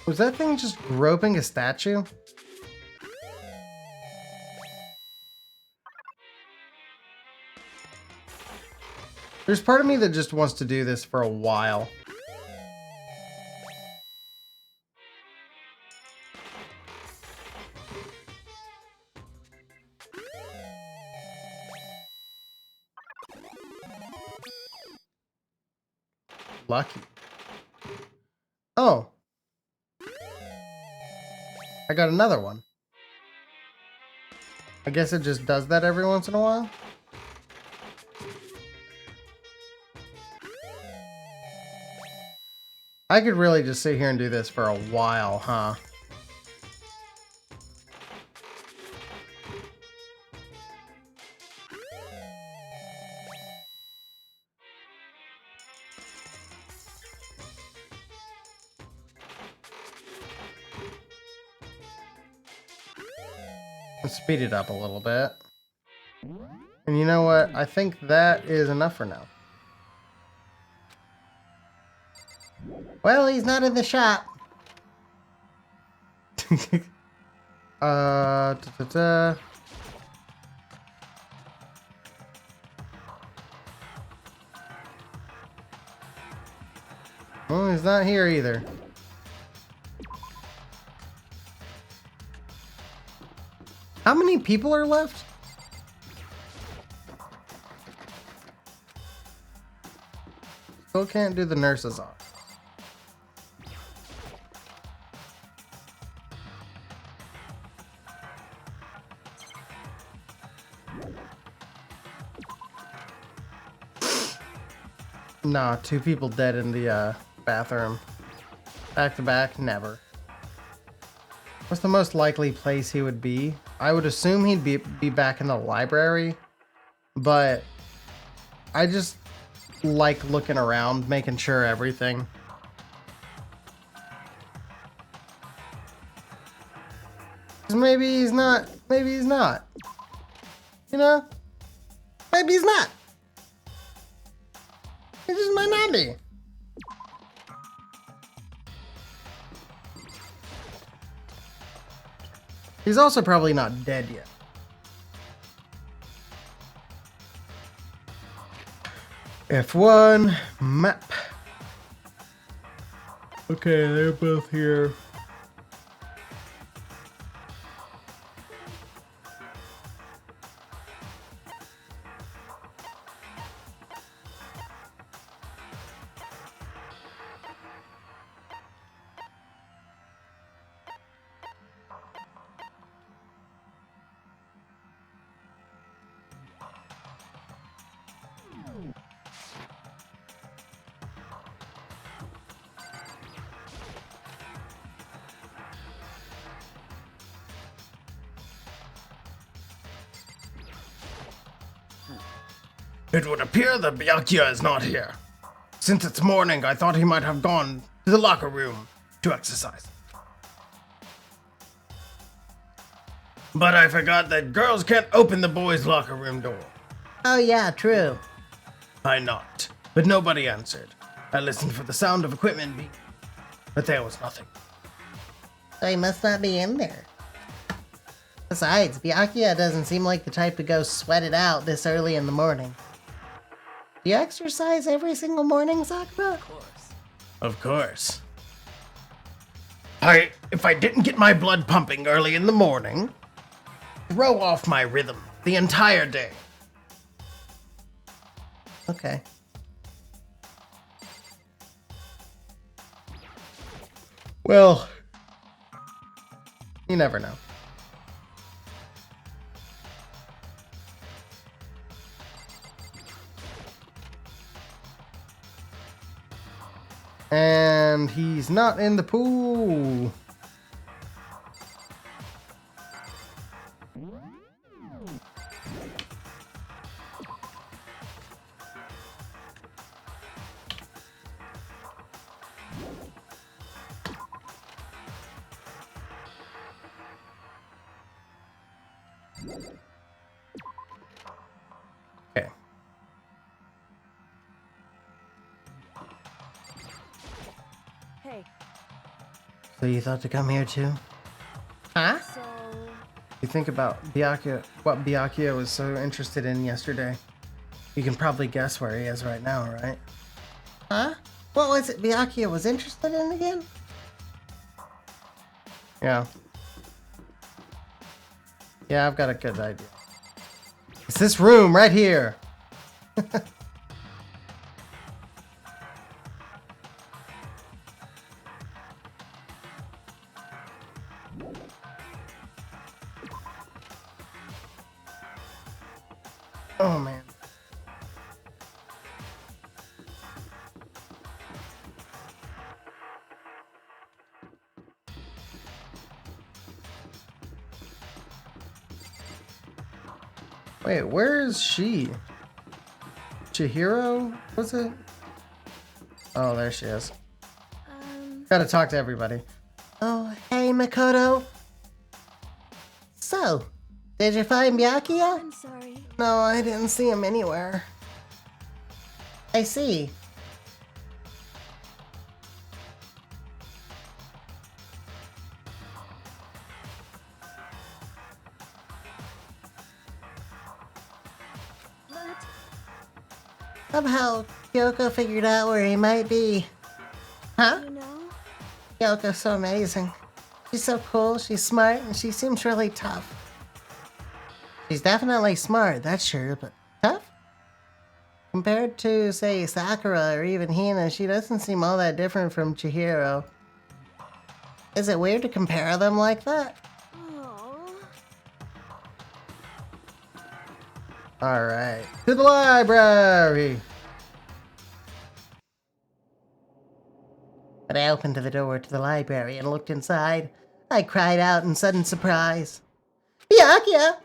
Was that thing just groping a statue? There's part of me that just wants to do this for a while. Lucky. Oh. I got another one. I guess it just does that every once in a while. I could really just sit here and do this for a while, huh? Let's speed it up a little bit. And you know what? I think that is enough for now. Well, he's not in the shop. Da-da-da. Well, he's not here either. How many people are left? Still can't do the nurses off. Nah, 2 people dead in the bathroom. Back to back, never. What's the most likely place he would be? I would assume he'd be back in the library, but I just like looking around, making sure everything. 'Cause maybe he's not. Maybe he's not. You know? Maybe he's not. He just might not be. He's also probably not dead yet. F1 map. Okay, they're both here. It would appear that Byakuya is not here. Since it's morning, I thought he might have gone to the locker room to exercise. But I forgot that girls can't open the boys' locker room door. Oh yeah, true. I knocked, but nobody answered. I listened for the sound of equipment being, but there was nothing. So he must not be in there. Besides, Byakuya doesn't seem like the type to go sweat it out this early in the morning. Do you exercise every single morning, Sakura? Of course. If I didn't get my blood pumping early in the morning, throw off my rhythm the entire day. Okay. Well, you never know. And he's not in the pool. Okay. Hey, So you thought to come here too? Huh? so You think about Byakuya, what Byakuya was so interested in yesterday. You can probably guess where he is right now, right? Huh? What was it Byakuya was interested in again? Yeah. Yeah, I've got a good idea. It's this room right here. Oh man. Wait, where is she? Chihiro? What's it? Oh, there she is. Gotta talk to everybody. Oh, hey, Makoto. So, did you find Byakuya? I'm sorry. No, I didn't see him anywhere. I see. Somehow, Kyoko figured out where he might be. Huh? You know? Kyoko's so amazing. She's so cool, she's smart, and she seems really tough. She's definitely smart, that's sure, but tough? Compared to, say, Sakura or even Hina, she doesn't seem all that different from Chihiro. Is it weird to compare them like that? Oh. Alright. To the library! When I opened the door to the library and looked inside, I cried out in sudden surprise. Byakuya!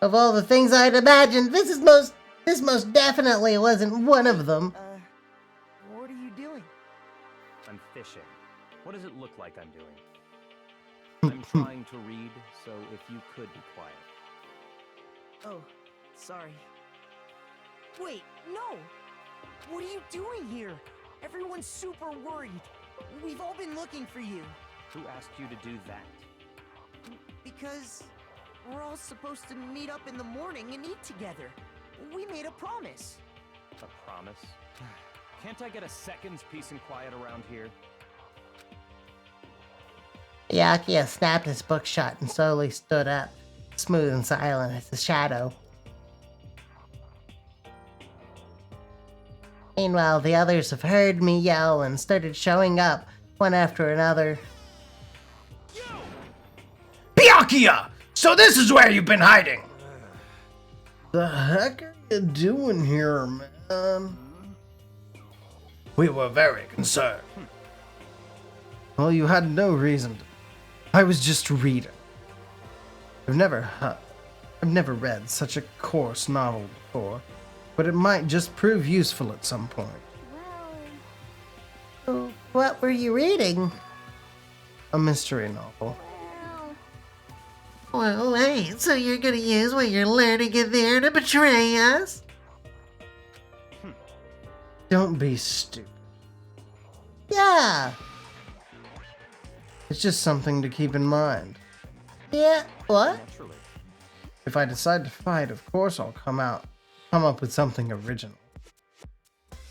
Of all the things I'd imagined, this most definitely wasn't one of them. What are you doing? I'm fishing. What does it look like I'm doing? I'm trying to read, so if you could be quiet. Oh, sorry. Wait, no! What are you doing here? Everyone's super worried. We've all been looking for you. Who asked you to do that? Because we're all supposed to meet up in the morning and eat together. We made a promise. A promise? Can't I get a second's peace and quiet around here? Byakuya snapped his book shut and slowly stood up, smooth and silent as a shadow. Meanwhile, the others have heard me yell and started showing up, one after another. Byakuya! So this is where you've been hiding! The heck are you doing here, man? We were very concerned. Well, you had no reason to. I was just reading. I've never read such a coarse novel before, but it might just prove useful at some point. Oh, what were you reading? A mystery novel. Well, wait, so you're gonna use what you're learning in there to betray us? Don't be stupid. Yeah. It's just something to keep in mind. Yeah, what? Naturally. If I decide to fight, of course I'll come up with something original.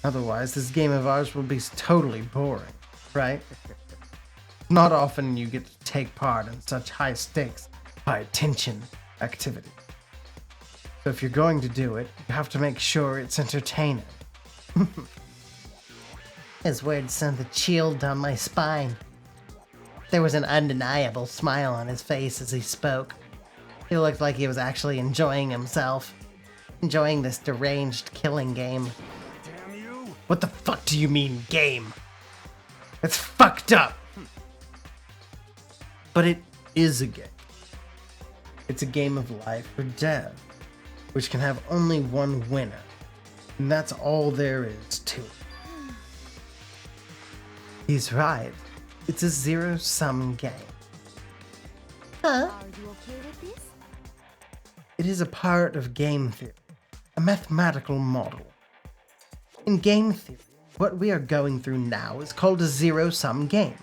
Otherwise, this game of ours will be totally boring, right? Not often you get to take part in such high stakes, high tension activity. So if you're going to do it, you have to make sure it's entertaining. His words sent a chill down my spine. There was an undeniable smile on his face as he spoke. He looked like he was actually enjoying himself. Enjoying this deranged killing game. Damn you! What the fuck do you mean, game? It's fucked up! But it is a game. It's a game of life or death, which can have only one winner. And that's all there is to it. He's right. It's a zero-sum game. Huh? Are you okay with this? It is a part of game theory, a mathematical model. In game theory, what we are going through now is called a zero-sum game.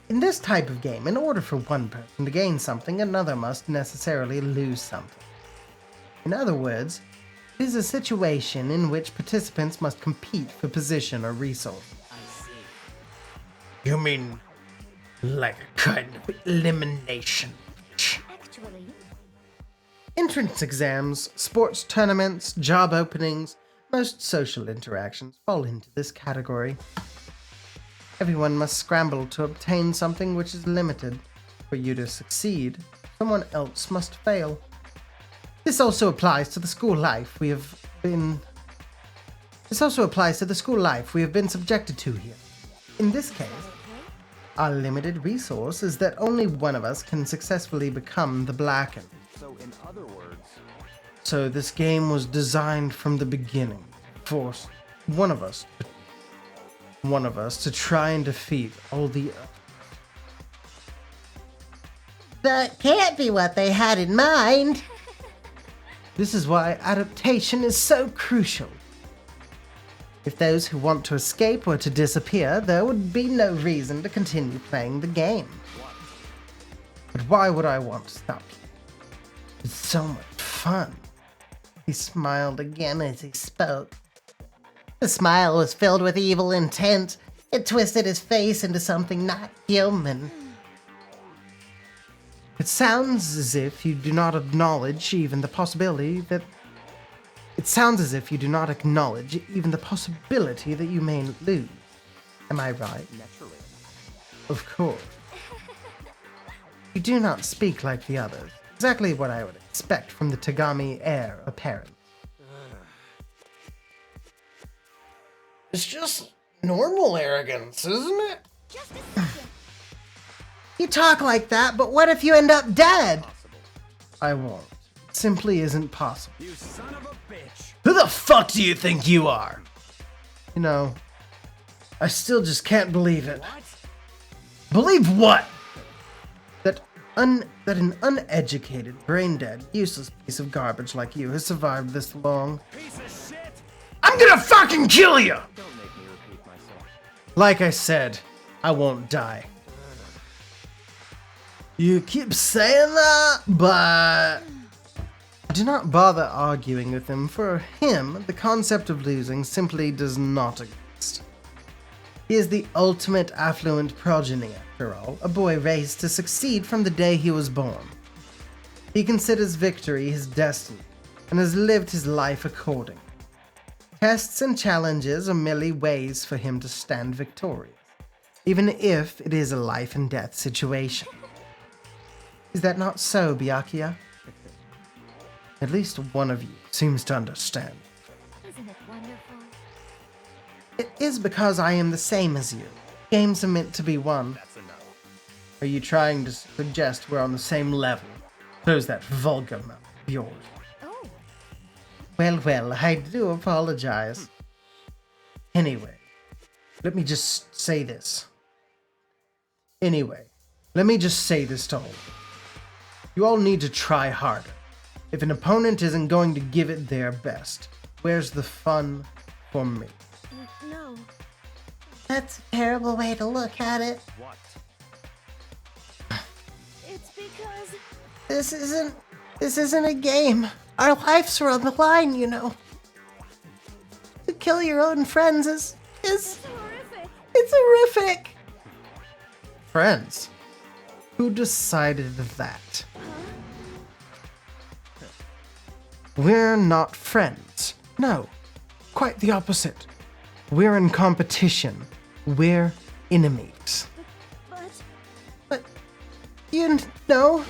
In this type of game, in order for one person to gain something, another must necessarily lose something. In other words, it is a situation in which participants must compete for position or resource. You mean like a kind of elimination? Actually, Entrance exams, sports tournaments, job openings, most social interactions fall into this category. Everyone must scramble to obtain something which is limited. For you to succeed, someone else must fail. This also applies to the school life we have been subjected to here. In this case, our limited resource is that only one of us can successfully become the Blackened. So, in other words, So this game was designed from the beginning, force one of us to try and defeat all the That can't be what they had in mind. This is why adaptation is so crucial. If those who want to escape were to disappear, there would be no reason to continue playing the game. But why would I want to stop? It's so much fun. He smiled again as he spoke. The smile was filled with evil intent. It twisted his face into something not human. It sounds as if you do not acknowledge even the possibility that... It sounds as if you do not acknowledge even the possibility that you may lose. Am I right? Naturally. Of course. You do not speak like the others. Exactly what I would expect from the Tagami heir apparent. It's just normal arrogance, isn't it? Just a second. You talk like that, but what if you end up dead? I won't. It simply isn't possible. You son of a bitch. Who the fuck do you think you are? You know, I still just can't believe it. What? Believe what? That an uneducated, brain-dead, useless piece of garbage like you has survived this long. Piece of shit. I'm gonna fucking kill you! Don't make me repeat myself. Like I said, I won't die. You keep saying that, but... Do not bother arguing with him. For him, the concept of losing simply does not exist. He is the ultimate affluent progeny, after all, a boy raised to succeed from the day he was born. He considers victory his destiny, and has lived his life accordingly. Tests and challenges are merely ways for him to stand victorious, even if it is a life and death situation. Is that not so, Byakuya? At least one of you seems to understand. Isn't it wonderful? It is because I am the same as you. Games are meant to be won. That's enough. Are you trying to suggest we're on the same level? Close that vulgar mouth of yours. Oh, Well, I do apologize. Anyway, let me just say this. To all. You all need to try harder. If an opponent isn't going to give it their best, where's the fun for me? no. That's a terrible way to look at it. What? It's because This isn't a game. Our lives are on the line, you know. To kill your own friends is it's horrific. it's horrific. Friends? Who decided that? We're not friends. No, quite the opposite. We're in competition. We're enemies. But You know,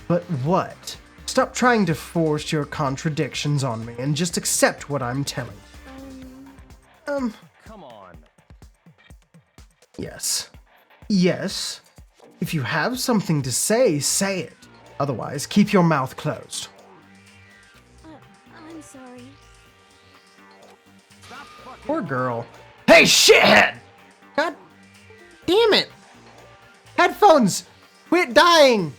But what? Stop trying to force your contradictions on me and just accept what I'm telling you. Come on. Yes. Yes. If you have something to say, say it. Otherwise, keep your mouth closed. I'm sorry. Poor girl. Hey, shithead! God damn it! Headphones! Quit dying!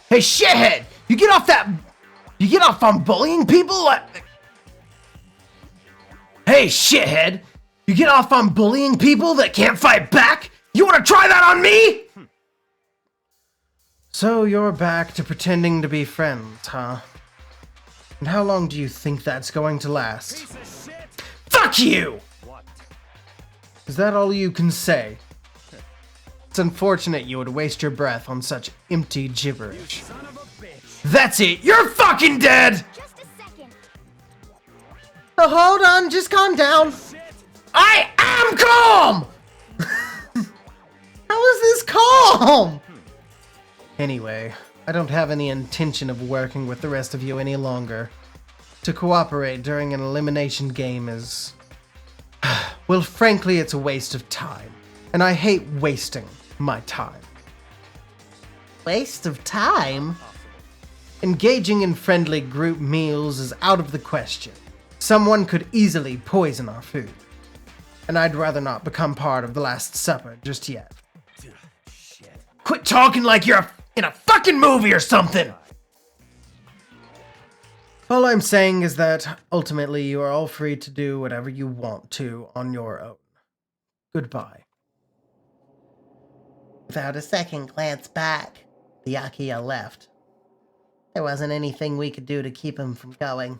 Hey, shithead! You get off on bullying people? Hey, shithead! You get off on bullying people that can't fight back? You wanna try that on me? So you're back to pretending to be friends, huh? And how long do you think that's going to last? Piece of shit. Fuck you! What? Is that all you can say? It's unfortunate you would waste your breath on such empty gibberish. Son of a bitch. That's it! You're fucking dead! Just a second. oh, hold on, just calm down. I am calm! How is this calm? Anyway, I don't have any intention of working with the rest of you any longer. To cooperate during an elimination game is... well, frankly, it's a waste of time. And I hate wasting my time. Waste of time. Engaging in friendly group meals is out of the question. Someone could easily poison our food. And I'd rather not become part of the Last Supper just yet. Quit talking like you're in a fucking movie or something! All I'm saying is that, ultimately, you are all free to do whatever you want to on your own. Goodbye. Without a second glance back, Byakuya left. There wasn't anything we could do to keep him from going.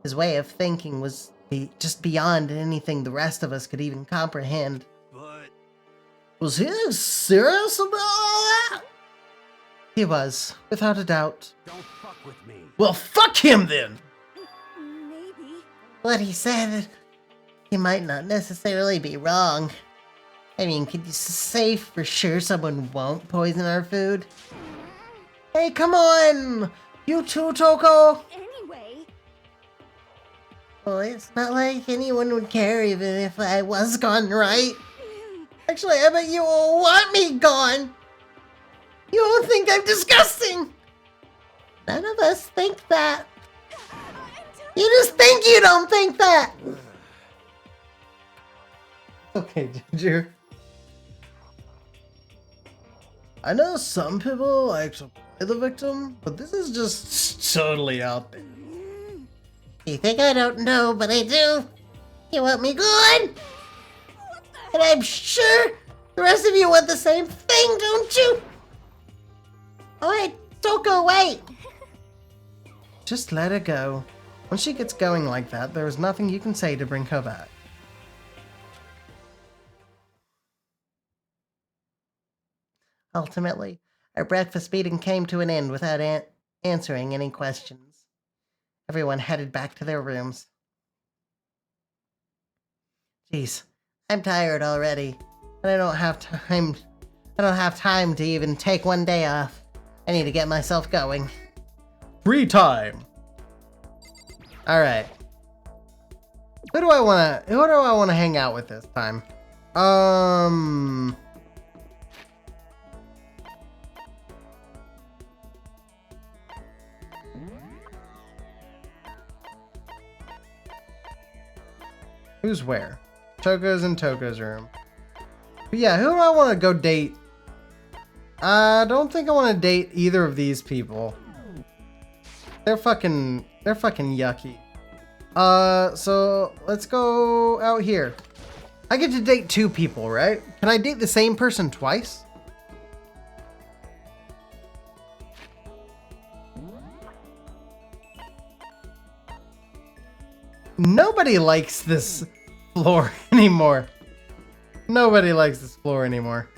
His way of thinking was just beyond anything the rest of us could even comprehend. But Was he serious about all that? He was, without a doubt. don't fuck with me. Well, fuck him then! Maybe. What he said, he might not necessarily be wrong. I mean, could you say for sure someone won't poison our food? Hey, come on! You too, Toko? Anyway, Well, it's not like anyone would care even if I was gone, right? Actually, I bet you all want me gone! You all think I'm disgusting! None of us think that. You just think you don't think that! Okay, Ginger. I know some people like to play the victim, but this is just totally out there. You think I don't know, but I do. You want me gone? And I'm sure the rest of you want the same thing, don't you? Oh, wait, Toko, wait. Just let her go. When she gets going like that, there is nothing you can say to bring her back. Ultimately, our breakfast meeting came to an end without answering any questions. Everyone headed back to their rooms. Jeez, I'm tired already, and I don't have time to even take one day off. I need to get myself going. Free time! Alright. Who do I wanna hang out with this time? Who's where? Toko's in Toko's room. But yeah, who do I want to go date? I don't think I want to date either of these people. They're fucking yucky. So let's go out here. I get to date 2 people, right? Can I date the same person twice? Nobody likes this floor anymore. Nobody likes this floor anymore.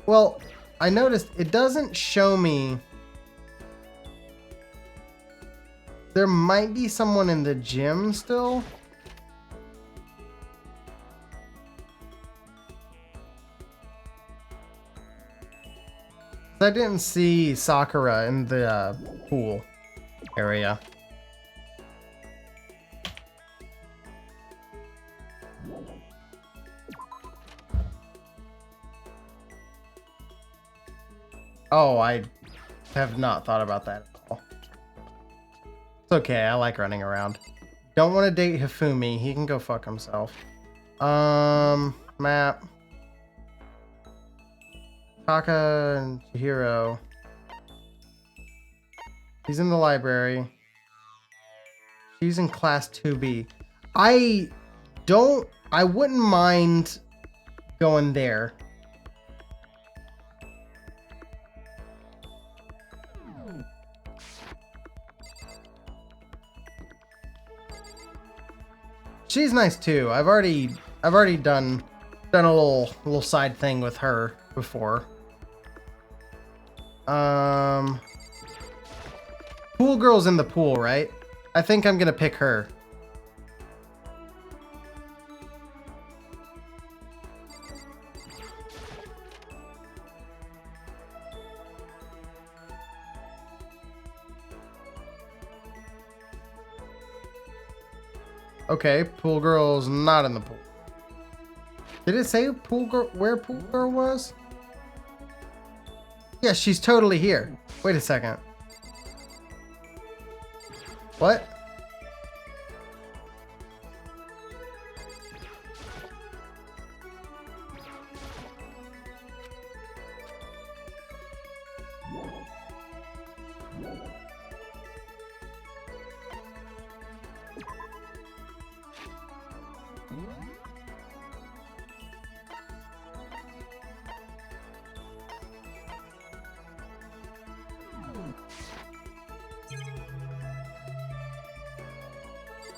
Well, I noticed it doesn't show me. There might be someone in the gym still. I didn't see Sakura in the pool area. Oh, I have not thought about that at all. It's okay, I like running around. Don't want to date Hifumi, he can go fuck himself. Map. Taka and Chihiro. He's in the library. She's in class 2B. I wouldn't mind going there. She's nice too. I've already done a little side thing with her before. Pool girl's in the pool, right? I think I'm gonna pick her. Okay, pool girl's not in the pool. Did it say pool girl where pool girl was? Yeah, she's totally here. Wait a second. What?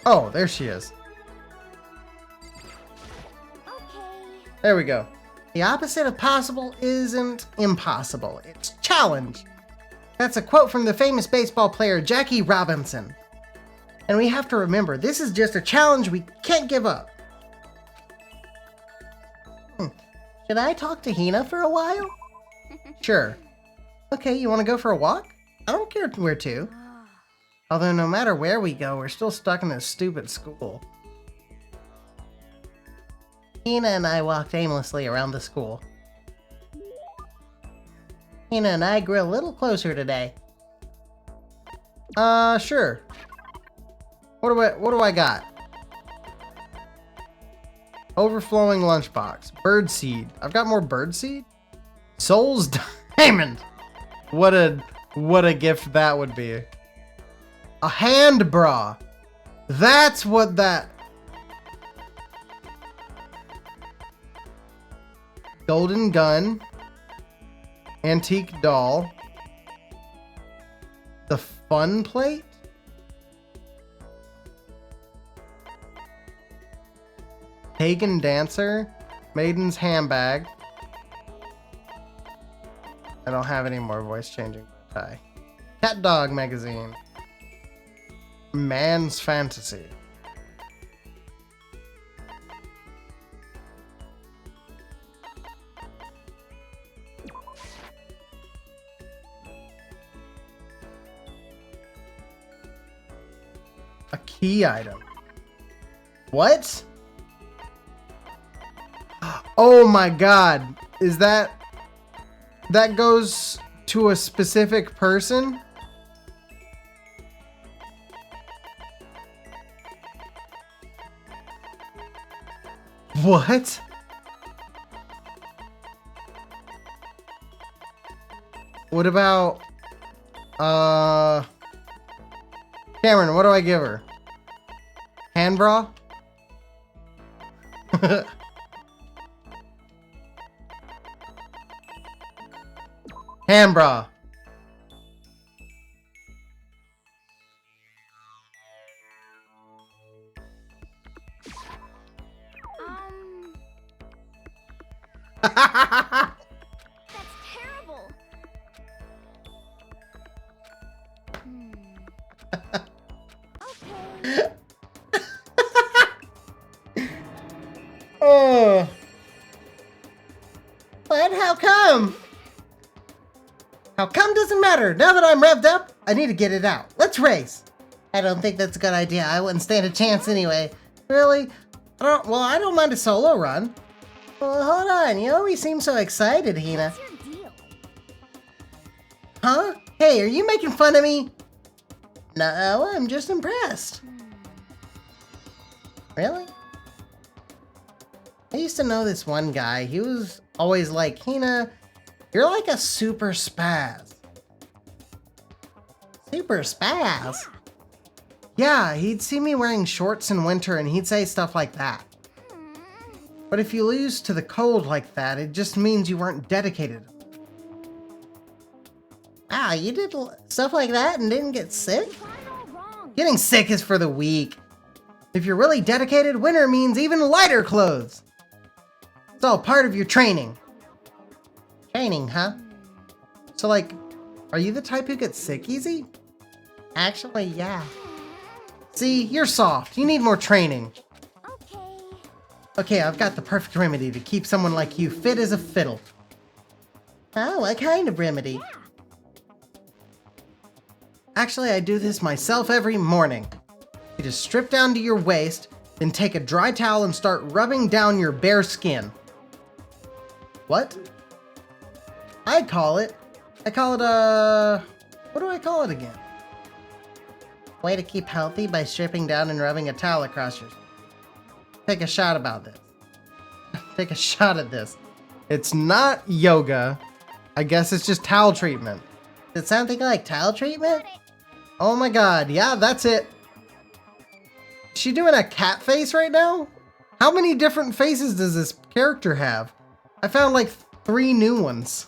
Oh, there she is. Okay. There we go. The opposite of possible isn't impossible. It's challenge. That's a quote from the famous baseball player Jackie Robinson. And we have to remember, this is just a challenge we can't give up. Should I talk to Hina for a while? Sure. Okay, you want to go for a walk? I don't care where to. Although no matter where we go, we're still stuck in this stupid school. Hina and I walked aimlessly around the school. Hina and I grew a little closer today. Sure. What do I got? Overflowing lunchbox. Birdseed. I've got more birdseed? Soul's diamond. What a gift that would be. A hand bra. That's what that. Golden gun. Antique doll. The fun plate. Pagan dancer. Maiden's handbag. I don't have any more voice changing tie. Cat dog magazine. Man's fantasy. A key item. What? Oh my god. Is that goes to a specific person? What? What about Cameron, what do I give her? Hand bra? Hand bra. That's terrible. Okay. Oh. But how come? How come doesn't matter. Now that I'm revved up, I need to get it out. Let's race. I don't think that's a good idea. I wouldn't stand a chance anyway. Really? I don't mind a solo run. Well, hold on. You always seem so excited, Hina. What's your deal? Huh? Hey, are you making fun of me? No, I'm just impressed. Really? I used to know this one guy. He was always like, Hina, you're like a super spaz. Super spaz? Yeah, he'd see me wearing shorts in winter and he'd say stuff like that. But if you lose to the cold like that, it just means you weren't dedicated. Wow, you did stuff like that and didn't get sick? You got it all wrong. Getting sick is for the weak. If you're really dedicated, winter means even lighter clothes. It's all part of your training. Training, huh? So like, are you the type who gets sick easy? Actually, yeah. See, you're soft. You need more training. Okay. Okay, I've got the perfect remedy to keep someone like you fit as a fiddle. Oh, what kind of remedy? Yeah. Actually, I do this myself every morning. You just strip down to your waist, then take a dry towel and start rubbing down your bare skin. What? I call it, what do I call it again? Way to keep healthy by stripping down and rubbing a towel across your... Take a shot about this. Take a shot at this. It's not yoga. I guess it's just towel treatment. Did something like towel treatment? Oh my god, yeah, that's it. Is she doing a cat face right now? How many different faces does this character have? I found like 3 new ones.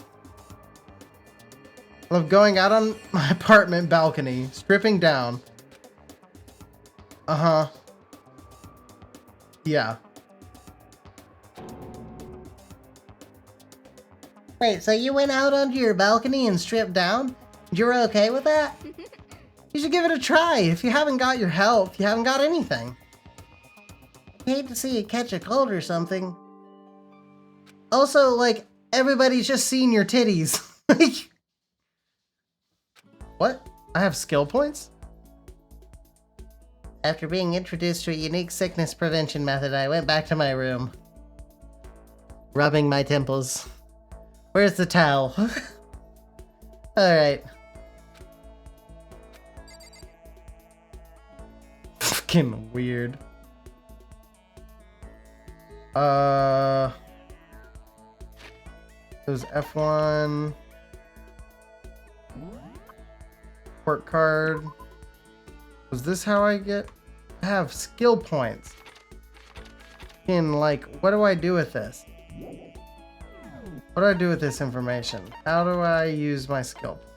I love going out on my apartment balcony, stripping down. Uh-huh. Yeah. Wait, so you went out onto your balcony and stripped down? You're okay with that? You should give it a try. If you haven't got your health, you haven't got anything. I hate to see you catch a cold or something. Also, like, everybody's just seeing your titties. Like, what? I have skill points? After being introduced to a unique sickness prevention method, I went back to my room. Rubbing my temples. Where's the towel? Alright. Fucking weird. There's F1. Port card. Was this how I get? I have skill points. In like, what do I do with this? What do I do with this information? How do I use my skill points?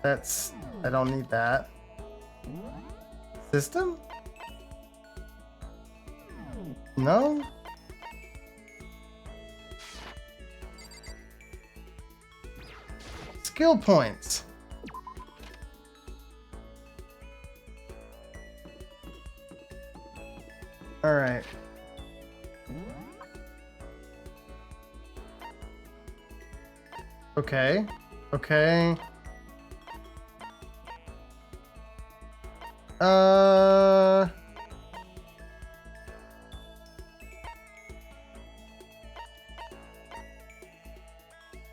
That's, I don't need that. System? No? Skill points. All right. Okay. Okay.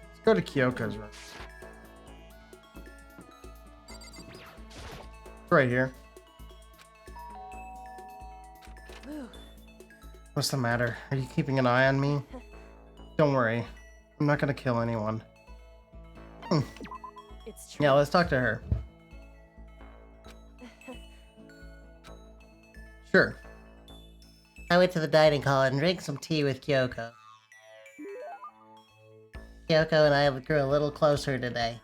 Let's go to Kyoko's room. Right here. What's the matter? Are you keeping an eye on me? Don't worry. I'm not gonna kill anyone. It's true. Yeah, let's talk to her. Sure. I went to the dining hall and drank some tea with Kyoko. Kyoko and I grew a little closer today.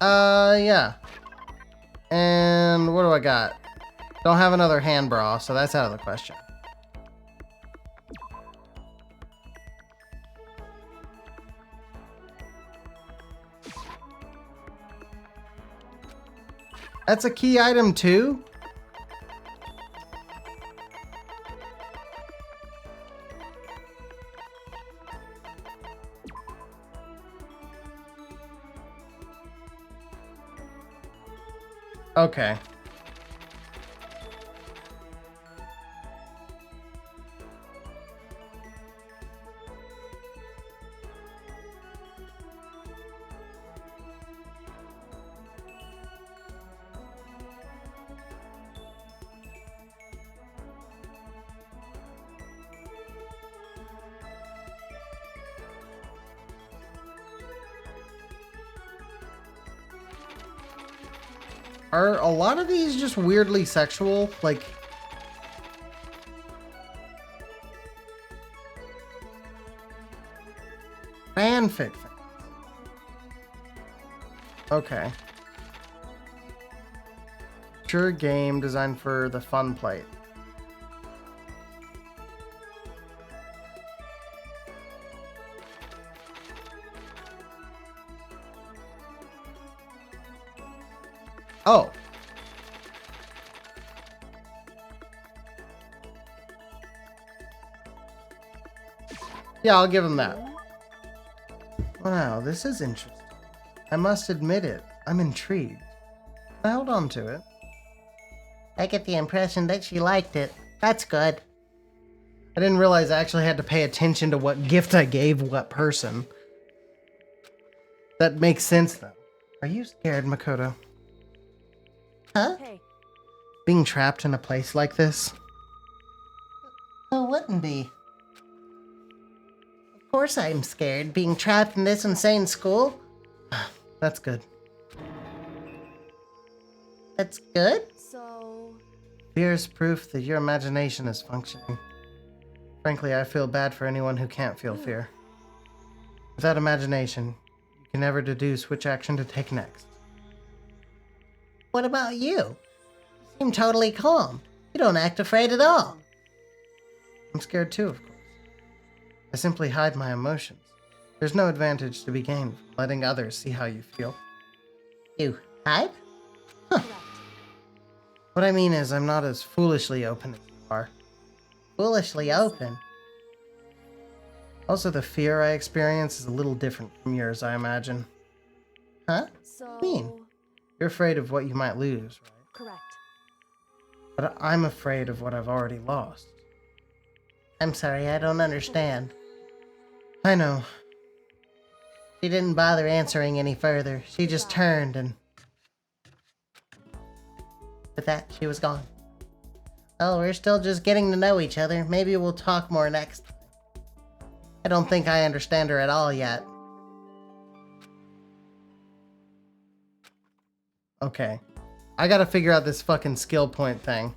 Yeah. And what do I got? Don't have another hand bra, so that's out of the question. That's a key item too? Okay. Are a lot of these just weirdly sexual? Like... fanfic things. Okay. Sure game designed for the fun plate. Oh. Yeah, I'll give him that. Wow, this is interesting. I must admit it. I'm intrigued. I held on to it. I get the impression that she liked it. That's good. I didn't realize I actually had to pay attention to what gift I gave what person. That makes sense, though. Are you scared, Makoto? Huh? Hey, Being trapped in a place like this? Who wouldn't be? Of course I'm scared, being trapped in this insane school. That's good. That's good? so... Fear is proof that your imagination is functioning. Frankly, I feel bad for anyone who can't feel fear. Without imagination, you can never deduce which action to take next. What about you? You seem totally calm. You don't act afraid at all. I'm scared too, of course. I simply hide my emotions. There's no advantage to be gained from letting others see how you feel. You hide? What I mean is, I'm not as foolishly open as you are. Foolishly open. Also, the fear I experience is a little different from yours, I imagine. Huh? So. Mean. You're afraid of what you might lose, right? Correct. But I'm afraid of what I've already lost. I'm sorry, I don't understand. I know. She didn't bother answering any further. She just turned and... With that, she was gone. Well, we're still just getting to know each other. Maybe we'll talk more next time. I don't think I understand her at all yet. Okay. I gotta figure out this fucking skill point thing.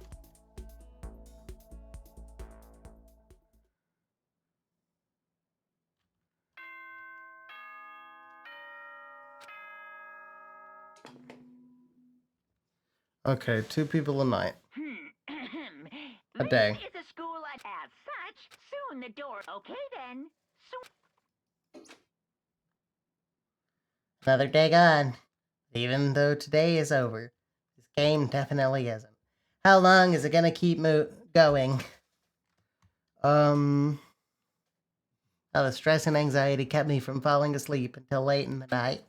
Okay, 2 people a night. A day. This is a school as such. Soon the door. Okay then. Another day gone. Even though today is over, this game definitely isn't. How long is it gonna keep going? Um, All the stress and anxiety kept me from falling asleep until late in the night.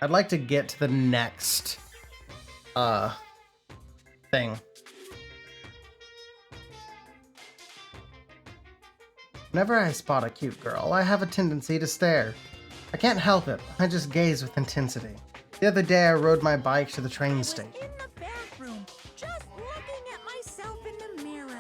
I'd like to get to the next, thing. Whenever I spot a cute girl, I have a tendency to stare. I can't help it, I just gaze with intensity. The other day I rode my bike to the train station. In the bathroom, just looking at myself in the mirror.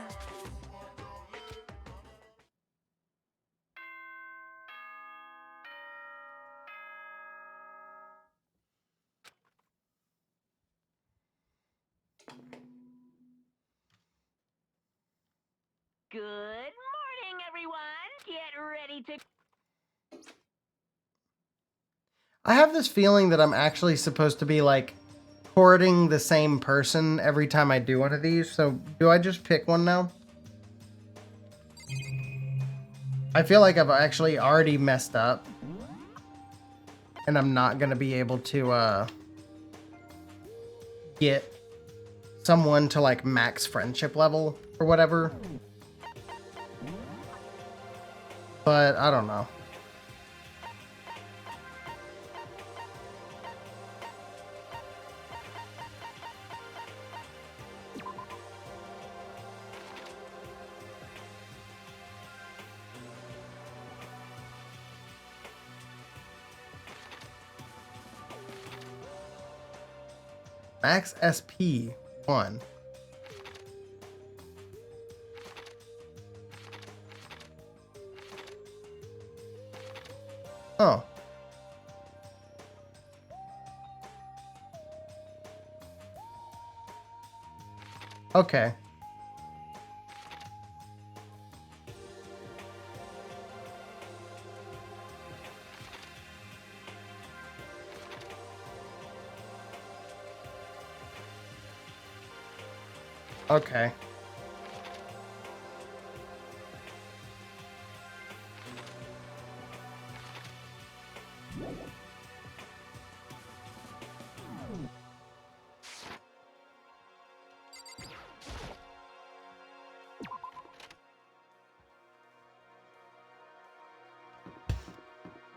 Good morning, everyone. Get ready to. I have this feeling that I'm actually supposed to be, like, courting the same person every time I do one of these, so do I just pick one now? I feel like I've actually already messed up. And I'm not gonna be able to, get someone to, like, max friendship level or whatever. But, I don't know. Max SP 1. Oh. Okay. Okay.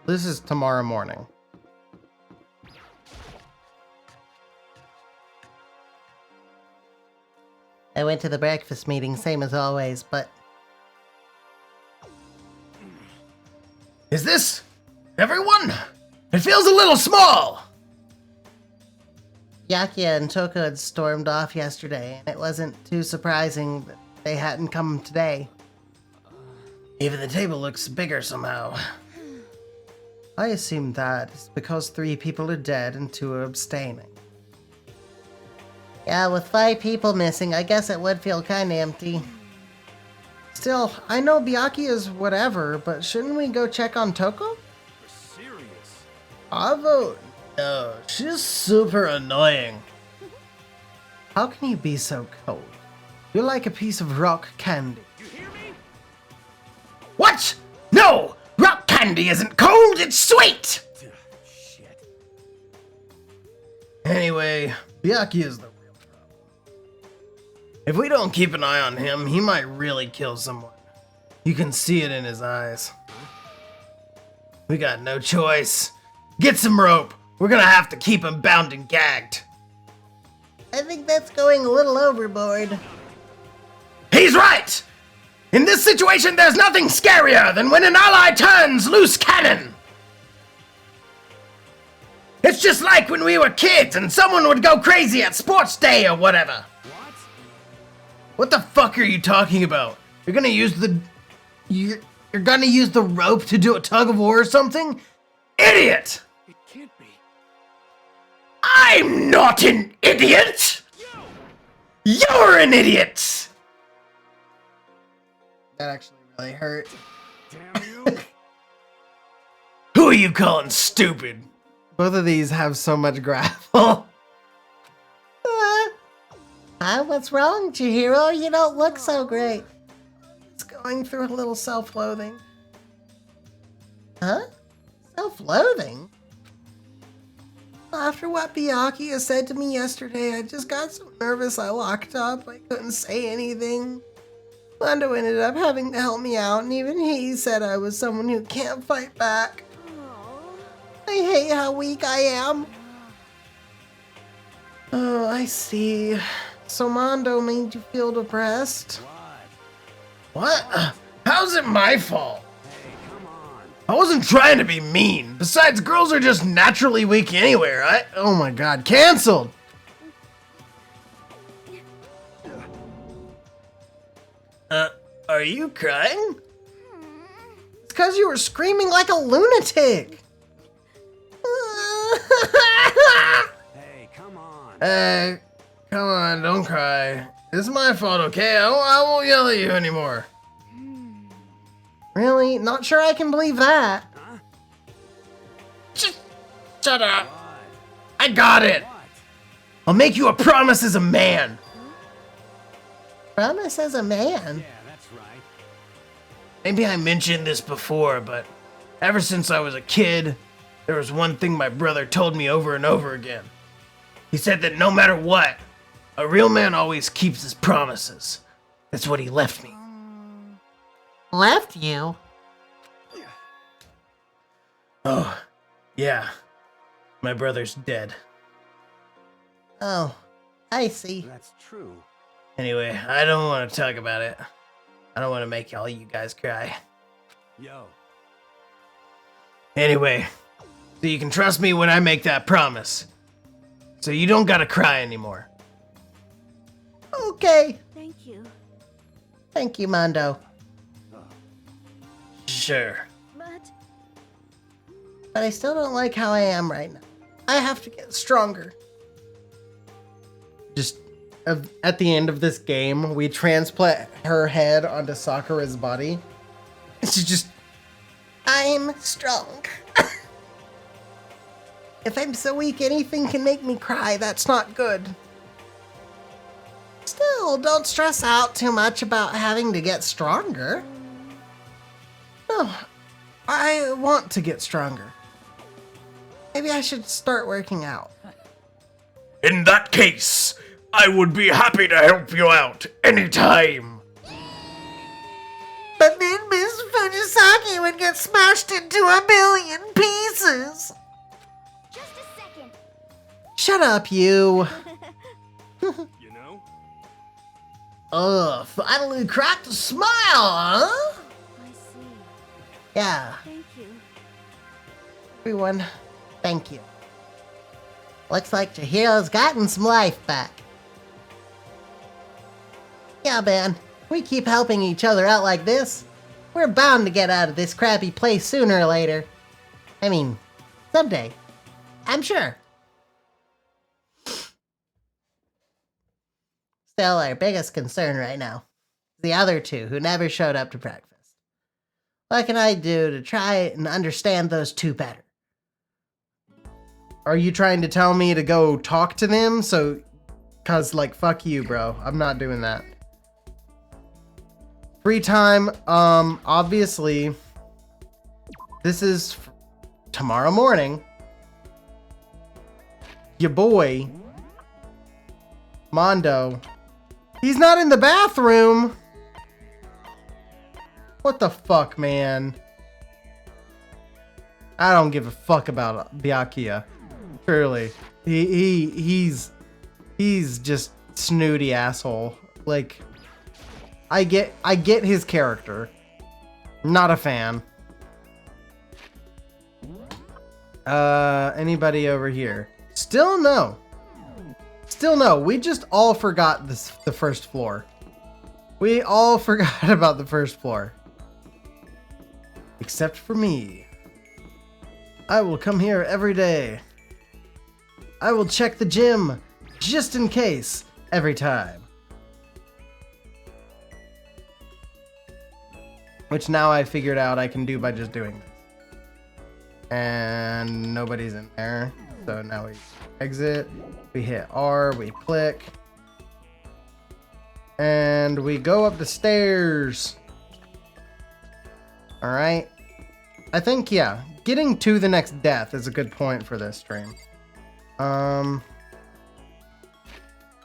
This is tomorrow morning. I went to the breakfast meeting, same as always, but Is this everyone? It feels a little small. Yakia and Toko had stormed off yesterday, and it wasn't too surprising that they hadn't come today. Even the table looks bigger somehow. I assume that is because 3 people are dead and 2 are abstaining. Yeah, with 5 people missing, I guess it would feel kinda empty. Still, I know Byakuya is whatever, but shouldn't we go check on Toko? Serious. I vote Oh, she's super annoying. How can you be so cold? You're like a piece of rock candy. You hear me? What? No! Rock candy isn't cold, it's sweet! Shit. Anyway, Byaki is the real problem. If we don't keep an eye on him, he might really kill someone. You can see it in his eyes. We got no choice. Get some rope. We're gonna have to keep him bound and gagged. I think that's going a little overboard. He's right! In this situation, there's nothing scarier than when an ally turns loose cannon! It's just like when we were kids and someone would go crazy at sports day or whatever. What? What the fuck are you talking about? You're gonna use the... You're gonna use the rope to do a tug of war or something? Idiot! It can't be. I'm not an idiot! You're an idiot! That actually really hurt. Damn you. Who are you calling stupid? Both of these have so much gravel. What's wrong, Chihiro? You don't look so great. It's going through a little self-loathing. Huh? Self-loathing? After what Byaki has said to me yesterday, I just got so nervous I locked up. I couldn't say anything. Mondo ended up having to help me out, and even he said I was someone who can't fight back. I hate how weak I am. Oh, I see. So Mondo made you feel depressed? What? How's it my fault? Hey, come on. I wasn't trying to be mean. Besides, girls are just naturally weak anyway, right? Oh my god, canceled! Are you crying? It's because you were screaming like a lunatic! Hey, come on. Hey, come on, don't cry. It's my fault, okay? I won't yell at you anymore. Really? Not sure I can believe that. Huh? Just shut up. What? I got it. What? I'll make you a promise as a man. Promise as a man. Yeah, that's right. Maybe I mentioned this before, but ever since I was a kid, there was one thing my brother told me over and over again. He said that no matter what, a real man always keeps his promises. That's what he left me. Left you? Oh, yeah. My brother's dead. Oh, I see. That's true. Anyway, I don't want to talk about it. I don't want to make all you guys cry. Yo. Anyway, so you can trust me when I make that promise. So you don't gotta cry anymore. Okay. Thank you. Thank you, Mondo. Sure. But But I still don't like how I am right now. I have to get stronger. Just at the end of this game, we transplant her head onto Sakura's body. She's just, I'm strong. If I'm so weak, anything can make me cry. That's not good. Still, don't stress out too much about having to get stronger. No, I want to get stronger. Maybe I should start working out. In that case, I would be happy to help you out anytime. But then Miss Fujisaki would get smashed into a billion pieces. just a second. Shut up, you. You know? Ugh, finally cracked a smile, huh? I see. Yeah, Thank you. everyone, thank you. Looks like Chihiro's gotten some life back. Yeah, man, if we keep helping each other out like this, we're bound to get out of this crappy place sooner or later. I mean, someday. I'm sure. Still, our biggest concern right now is the other two who never showed up to breakfast. What can I do to try and understand those two better? Are you trying to tell me to go talk to them? So, cause like, fuck you, bro. I'm not doing that. Free time, obviously, this is tomorrow morning. Your boy, Mondo, he's not in the bathroom. What the fuck, man? I don't give a fuck about Byakuya. Truly. He's just snooty asshole. Like, I get his character. Not a fan. Anybody over here? Still no. Still no. We just all forgot the first floor. We all forgot about the first floor. Except for me. I will come here every day. I will check the gym, just in case, every time. Which now I figured out I can do by just doing this. And nobody's in there. So now we exit, we hit R, we click. And we go up the stairs. Alright. I think, yeah, getting to the next death is a good point for this stream.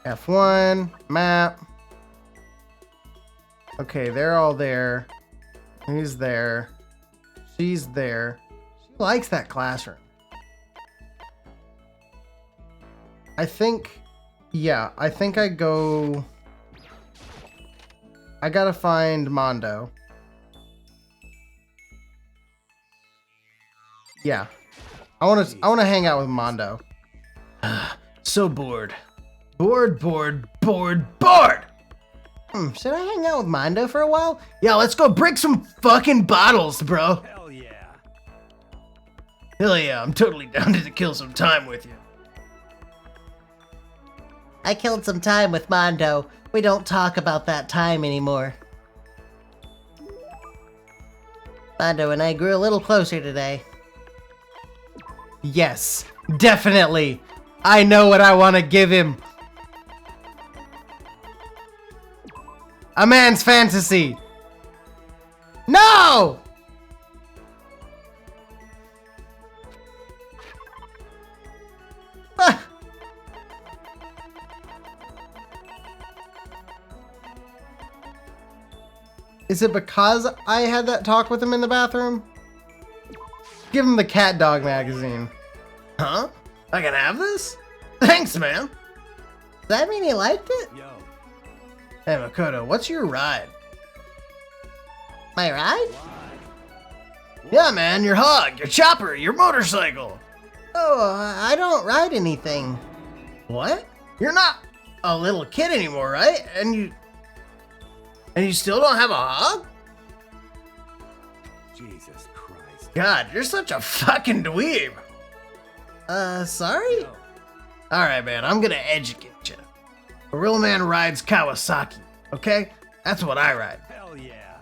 F1, map. Okay, they're all there. He's there. She's there. She likes that classroom. I think, yeah, I think I go... I gotta find Mondo. Yeah. I wanna hang out with Mondo. So bored. Bored. Should I hang out with Mondo for a while? Yeah, let's go break some fucking bottles, bro. Hell yeah. Hell yeah, I'm totally down to kill some time with you. I killed some time with Mondo. We don't talk about that time anymore. Mondo and I grew a little closer today. Yes, definitely. I know what I want to give him. A man's fantasy. No! Ah. Is it because I had that talk with him in the bathroom? Give him the cat dog magazine. Huh? I can have this? Thanks, man. Does that mean he liked it? Yo. Hey, Makoto, what's your ride? My ride? Yeah, man, your hog, your chopper, your motorcycle. Oh, I don't ride anything. What? You're not a little kid anymore, right? And you still don't have a hog? Jesus Christ. God, you're such a fucking dweeb. Sorry? Yo. Alright, man, I'm gonna educate you. A real man rides Kawasaki, okay? That's what I ride. Hell yeah.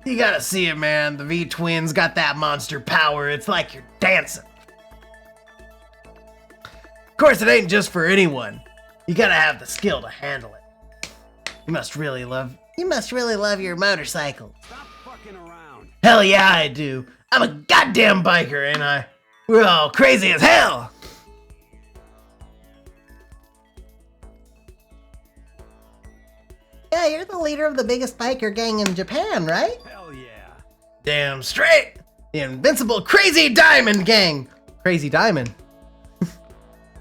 You gotta see it, man. The V-twins got that monster power. It's like you're dancing. Of course, it ain't just for anyone. You gotta have the skill to handle it. You must really love your motorcycle. Stop fucking around. Hell yeah, I do. I'm a goddamn biker, ain't I? We're all crazy as hell. Yeah, you're the leader of the biggest biker gang in Japan, right? Hell yeah. Damn straight. The invincible Crazy Diamond Gang. Crazy Diamond.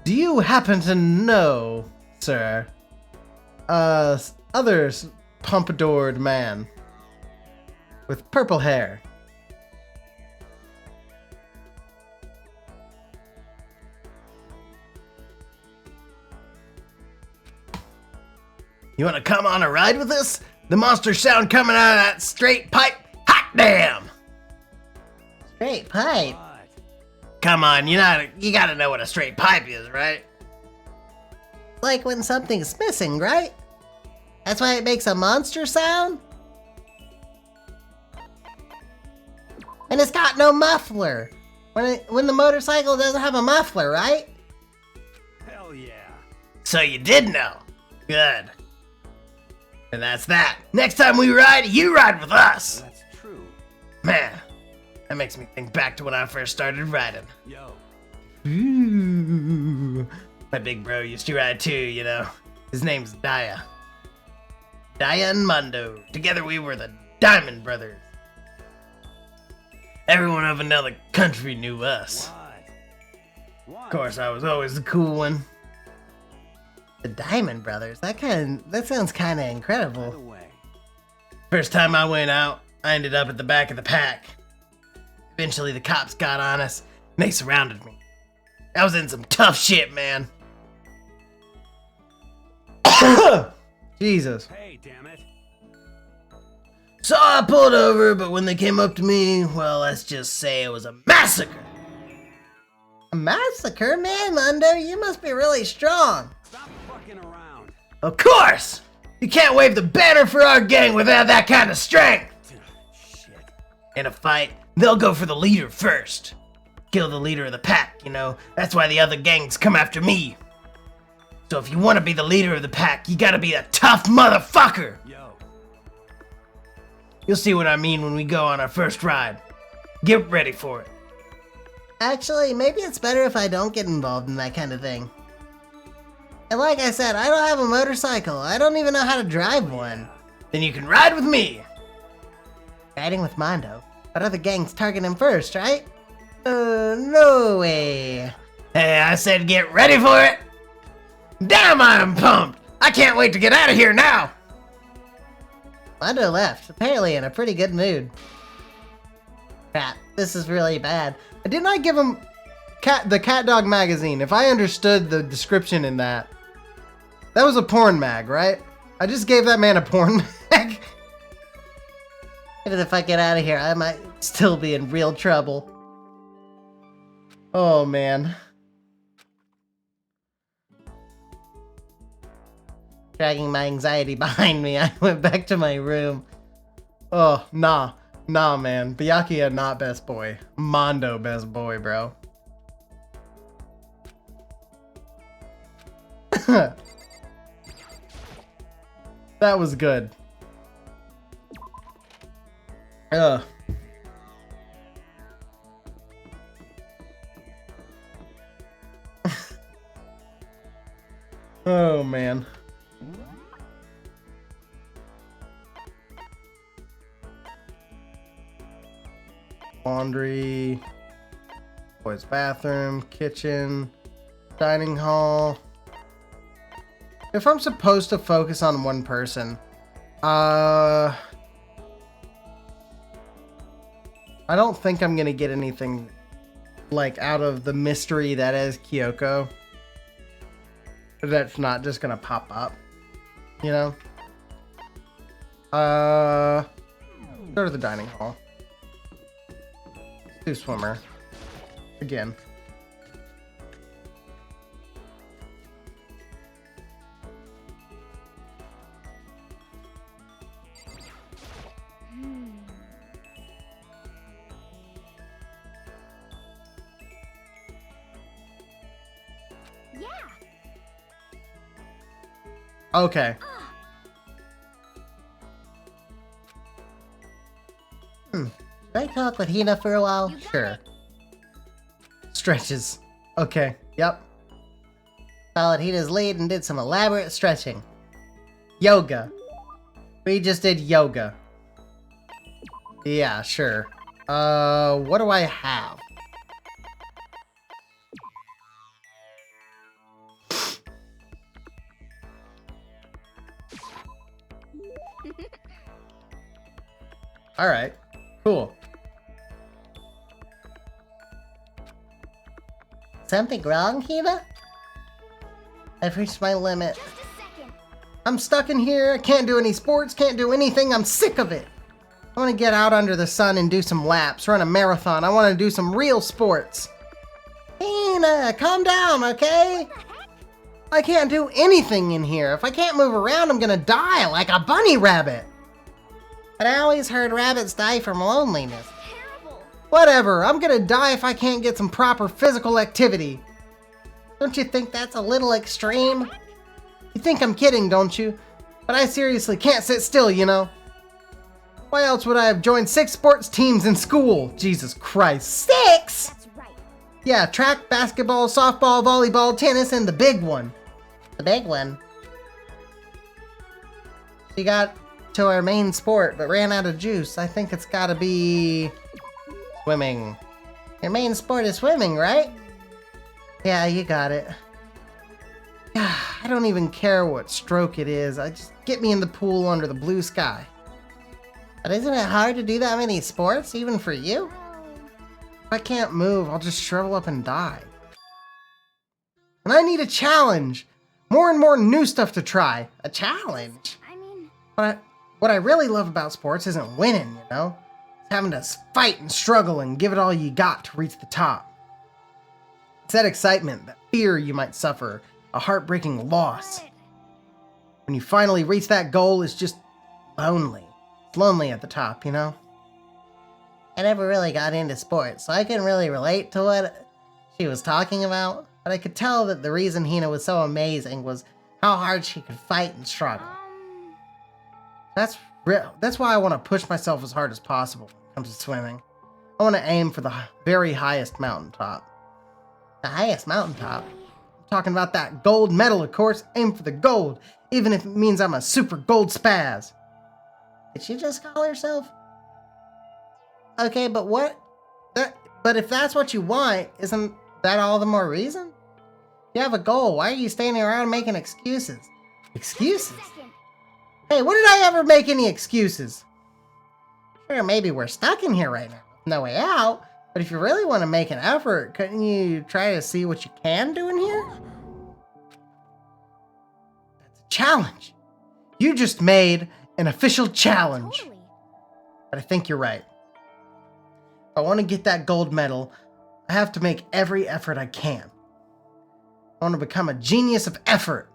Do you happen to know, sir, other pompadoured man with purple hair? You wanna come on a ride with us? The monster sound coming out of that straight pipe? Hot damn! Straight pipe. What? Come on, you gotta know what a straight pipe is, right? Like when something's missing, right? That's why it makes a monster sound? And it's got no muffler. When the motorcycle doesn't have a muffler, right? Hell yeah. So you did know. Good. And that's that. Next time we ride, you ride with us. That's true. Man, that makes me think back to when I first started riding. Yo. Ooh. My big bro used to ride too, you know. His name's Daya. Daya and Mondo. Together we were the Diamond Brothers. Everyone of another country knew us. What? Of course, I was always the cool one. The Diamond Brothers. That sounds kind of By incredible. the way, First time I went out, I ended up at the back of the pack. Eventually the cops got on us, and they surrounded me. I was in some tough shit, man. Jesus. hey, damn it. So I pulled over, but when they came up to me, well, let's just say it was a massacre. A massacre? Man, Mondo, you must be really strong. Stop fucking around. Of course! You can't wave the banner for our gang without that kind of strength! Shit. In a fight, they'll go for the leader first. Kill the leader of the pack, you know? That's why the other gangs come after me. So if you want to be the leader of the pack, you gotta be a tough motherfucker! Yo. You'll see what I mean when we go on our first ride. Get ready for it. Actually, maybe it's better if I don't get involved in that kind of thing. And like I said, I don't have a motorcycle. I don't even know how to drive one. Then you can ride with me. Riding with Mondo. But other gangs target him first, right? No way. Hey, I said get ready for it. Damn, I'm pumped. I can't wait to get out of here now. Mondo left, apparently in a pretty good mood. Crap, this is really bad. Didn't I give him the Cat Dog magazine? If I understood the description in that, that was a porn mag, right? I just gave that man a porn mag. Even if I get out of here, I might still be in real trouble. Oh man. Dragging my anxiety behind me, I went back to my room. Oh, nah, man. Byakuya not best boy. Mondo best boy, bro. That was good. Ugh. Oh man. Laundry, boys' bathroom, kitchen, dining hall. If I'm supposed to focus on one person, I don't think I'm gonna get anything like out of the mystery that is Kyoko. That's not just gonna pop up, you know? Go to the dining hall. Do swimmer. Again. Yeah. Okay. Should I talk with Hina for a while? You got Sure. it. Stretches. Okay. Yep. Followed Hina's lead and did some elaborate stretching. Yoga. We just did yoga. Yeah, sure. What do I have? Alright. Cool. Something wrong, Hina? I've reached my limit. Just a second. I'm stuck in here. I can't do any sports, can't do anything. I'm sick of it. I want to get out under the sun and do some laps, run a marathon. I want to do some real sports. Hina, calm down, okay? I can't do anything in here. If I can't move around, I'm gonna die like a bunny rabbit. But I always heard rabbits die from loneliness. Terrible. Whatever, I'm gonna die if I can't get some proper physical activity. Don't you think that's a little extreme? You think I'm kidding, don't you? But I seriously can't sit still, you know? Why else would I have joined 6 sports teams in school? Jesus Christ. 6?! That's right. Yeah, track, basketball, softball, volleyball, tennis, and the big one. The big one. She got to her main sport, but ran out of juice. I think it's gotta be Swimming. your main sport is swimming, right? Yeah, you got it. I don't even care what stroke it is. I just get me in the pool under the blue sky. But isn't it hard to do that many sports, even for you? If I can't move, I'll just shrivel up and die. And I need a challenge. More and more new stuff to try. A challenge? I mean, What I really love about sports isn't winning, you know? It's having to fight and struggle and give it all you got to reach the top. It's that excitement, that fear you might suffer, a heartbreaking loss. When you finally reach that goal, it's just lonely. It's lonely at the top, you know? I never really got into sports, so I couldn't really relate to what she was talking about. But I could tell that the reason Hina was so amazing was how hard she could fight and struggle. That's why I want to push myself as hard as possible when it comes to swimming. I want to aim for the very highest mountaintop. The highest mountaintop? I'm talking about that gold medal, of course. Aim for the gold, even if it means I'm a super gold spaz. Did she just call herself? Okay, but but if that's what you want, isn't that all the more reason? You have a goal. Why are you standing around making excuses? Excuses? second. Hey, when did I ever make any excuses? Sure, maybe we're stuck in here right now. No way out. But if you really want to make an effort, couldn't you try to see what you can do in here? That's a challenge. You just made an official challenge. Totally. But I think you're right. If I want to get that gold medal, I have to make every effort I can. I want to become a genius of effort.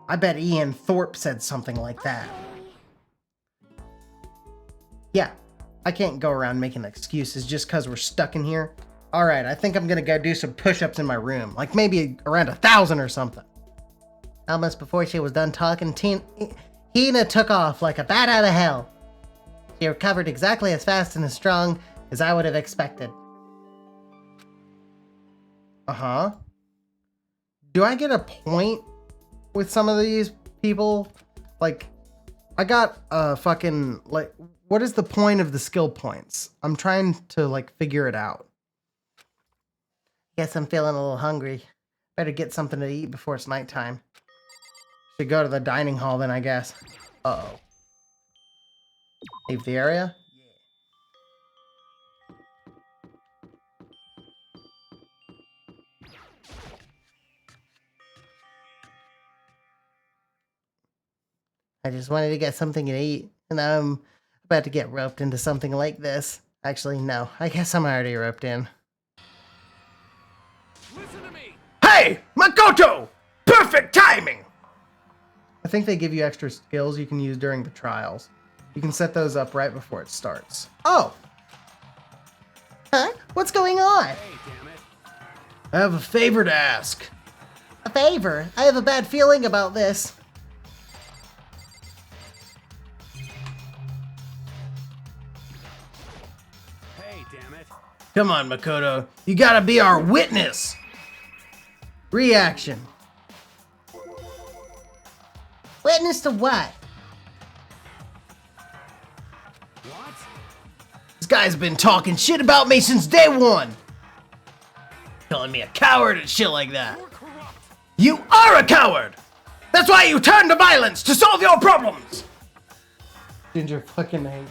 I bet Ian Thorpe said something like that. Yeah, I can't go around making excuses just because we're stuck in here. Alright, I think I'm gonna go do some push-ups in my room. Like maybe around 1,000 or something. Almost before she was done talking, Hina took off like a bat out of hell. She recovered exactly as fast and as strong as I would have expected. Uh-huh. Do I get a point with some of these people? Like, I got a fucking, like, what is the point of the skill points? I'm trying to, like, figure it out. Guess I'm feeling a little hungry. Better get something to eat before it's nighttime. Should go to the dining hall then, I guess. Uh-oh. Leave the area? I just wanted to get something to eat, and now I'm about to get roped into something like this. Actually, no. I guess I'm already roped in. Listen to me! Hey! Makoto! Perfect timing! I think they give you extra skills you can use during the trials. You can set those up right before it starts. Oh! Huh? What's going on? Hey, damn it. I have a favor to ask. A favor. I have a bad feeling about this. Hey, damn it. Come on, Makoto. You gotta be our witness! Reaction. Witness to what? What? This guy's been talking shit about me since day one! Calling me a coward and shit like that. You're corrupt. You are a coward! That's why you turn to violence to solve your problems! Ginger fucking hate.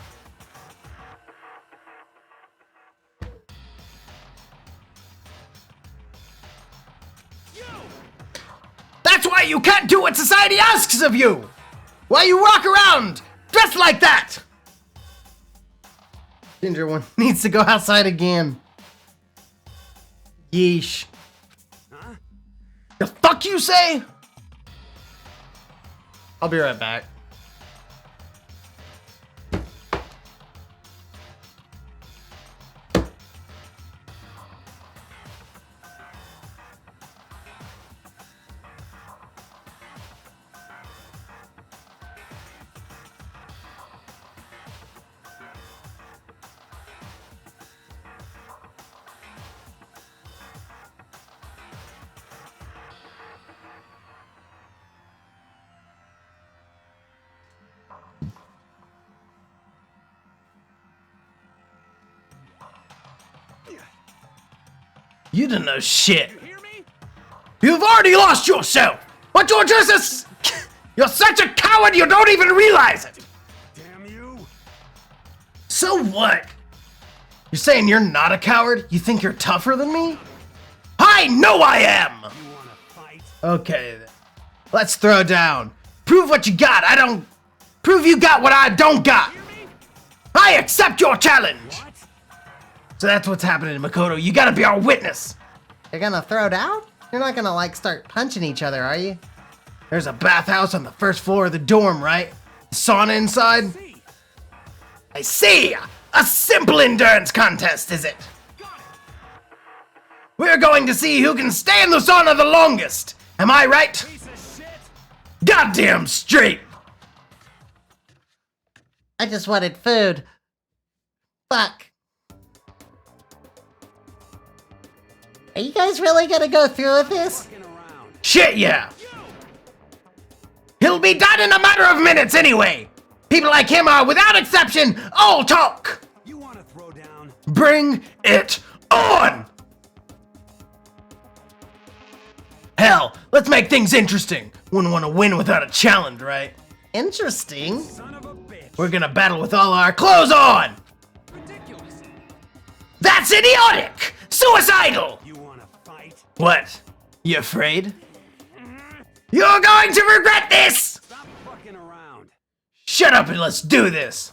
That's why you can't do what society asks of you! Why you walk around dressed like that! Ginger one needs to go outside again. Yeesh. Huh? The fuck you say? I'll be right back. You don't know shit. You've already lost yourself. But you're just you're such a coward you don't even realize it. Damn you! So what? You're saying you're not a coward? You think you're tougher than me? I know I am! You wanna fight? Okay, then. Let's throw down. Prove what you got. Prove you got what I don't got. I accept your challenge. What? So that's what's happening, Makoto. You gotta be our witness. You're gonna throw down? You're not gonna like start punching each other, are you? There's a bathhouse on the first floor of the dorm, right? Sauna inside? I see! A simple endurance contest, is it? We're going to see who can stay in the sauna the longest. Am I right? Piece of shit! Goddamn straight! I just wanted food. Fuck. Are you guys really gonna go through with this? Fucking around. Shit, yeah! He'll be done in a matter of minutes anyway! People like him are, without exception, all talk! You wanna throw down? Bring it on! Hell, let's make things interesting. Wouldn't want to win without a challenge, right? Interesting. Son of a bitch! We're gonna battle with all our clothes on! Ridiculous! That's idiotic! Suicidal! You wanna fight? What? You afraid? You're going to regret this! Stop fucking around! Shut up and let's do this!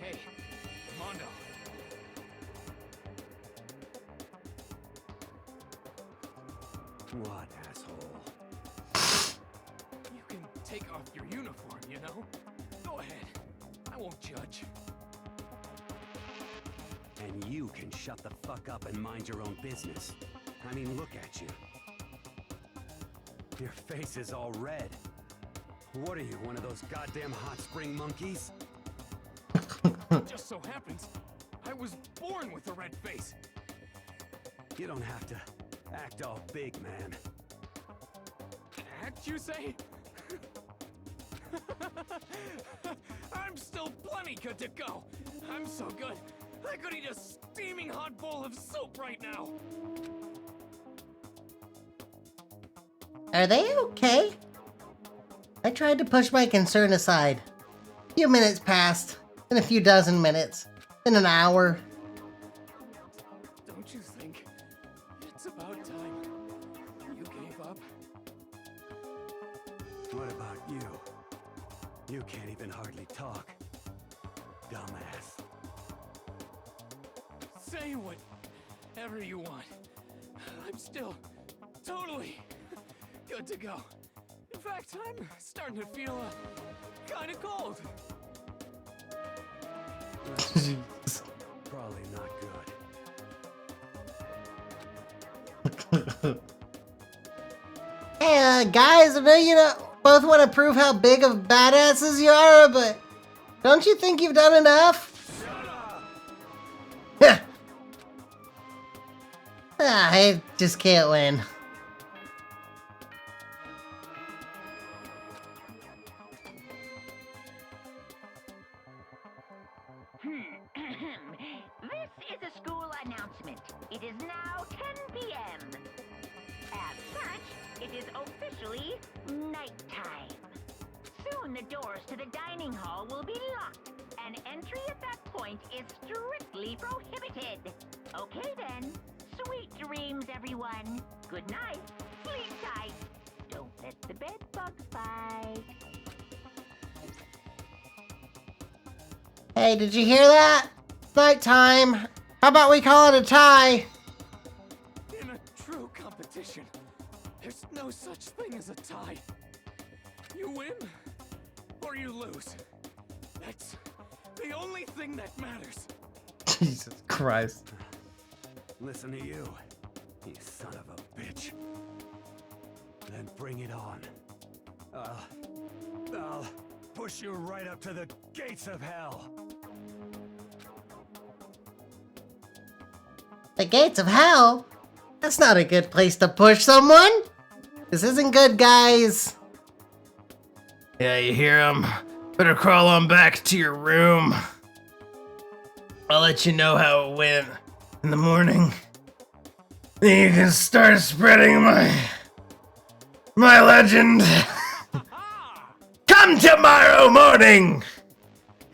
Hey, Mondo. What, asshole? You can take off your uniform, you know? Go ahead. I won't judge. And you can shut the fuck up and mind your own business. I mean, look at you. Your face is all red. What are you, one of those goddamn hot spring monkeys? Just so happens, I was born with a red face. You don't have to act all big, man. Act, you say? I'm still plenty good to go. I'm so good, I could eat a steaming hot bowl of soup right now. Are they okay? I tried to push my concern aside. A few minutes passed, then a few dozen minutes, then an hour. Don't you think it's about time you gave up? What about you? You can't even hardly talk. Dumbass. Say whatever you want. I'm still totally good to go. In fact, I'm starting to feel kind of cold. Probably not good. Hey, guys, I know you both want to prove how big of badasses you are, but don't you think you've done enough? Heh. I just can't win. This is a school announcement. It is now 10 p.m. As such, it is officially nighttime. Soon the doors to the dining hall will be locked, and entry at that point is strictly prohibited. Okay then. Sweet dreams, everyone. Good night. Sleep tight. Don't let the bed bugs bite. Hey, did you hear that? It's nighttime. How about we call it a tie? In a true competition, there's no such thing as a tie. You win or you lose. That's the only thing that matters. Jesus Christ. Listen to you, you son of a bitch. Then bring it on. I'll push you right up to the gates of hell. The gates of hell? That's not a good place to push someone. This isn't good, guys. Yeah, you hear him? Better crawl on back to your room. I'll let you know how it went. in the morning, then you can start spreading my legend. Come tomorrow morning,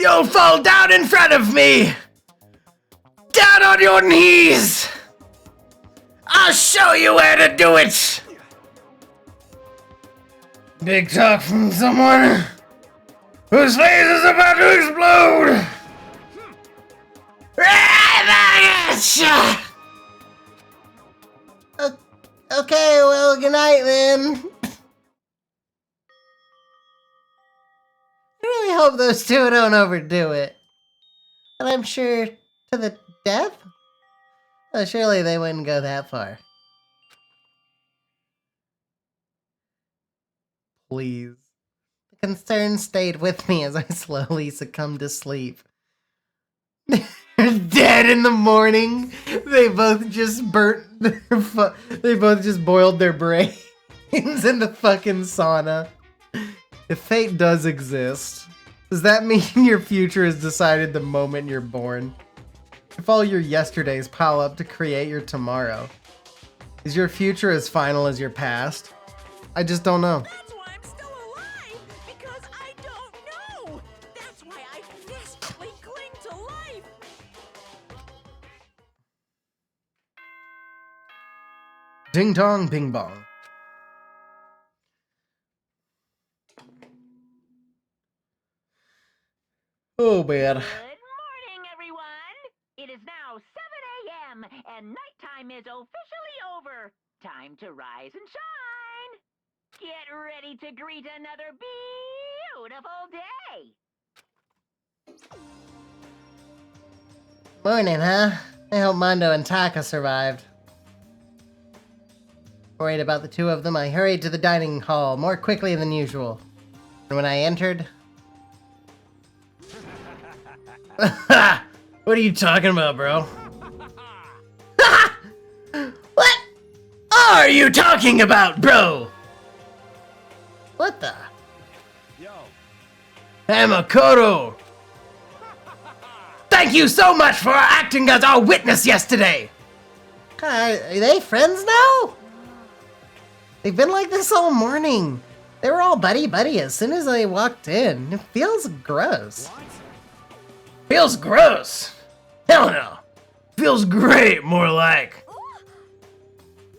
you'll fall down in front of me, down on your knees. I'll show you where to do it. Big talk from someone whose face is about to explode. Okay, well, good night then. I really hope those two don't overdo it. But I'm sure to the death? Oh, surely they wouldn't go that far. Please. The concern stayed with me as I slowly succumbed to sleep. They're dead in the morning. They both just burnt their they both just boiled their brains in the fucking sauna. If fate does exist, does that mean your future is decided the moment you're born? If all your yesterdays pile up to create your tomorrow, is your future as final as your past? I just don't know. That's why I'm still alive, because I don't know. That's why I desperately cling to life. Ding dong, ping bong. Oh, man. Good morning, everyone. It is now 7 a.m. and nighttime is officially over. Time to rise and shine. Get ready to greet another beautiful day. Morning, huh? I hope Mondo and Taka survived. Worried about the two of them, I hurried to the dining hall more quickly than usual. And when I entered... What are you talking about, bro? What? Are you talking about, bro? What the? Hamakoto! Thank you so much for acting as our witness yesterday! Are they friends now? They've been like this all morning. They were all buddy-buddy as soon as I walked in. It feels gross. Feels gross. Hell no. Feels great, more like.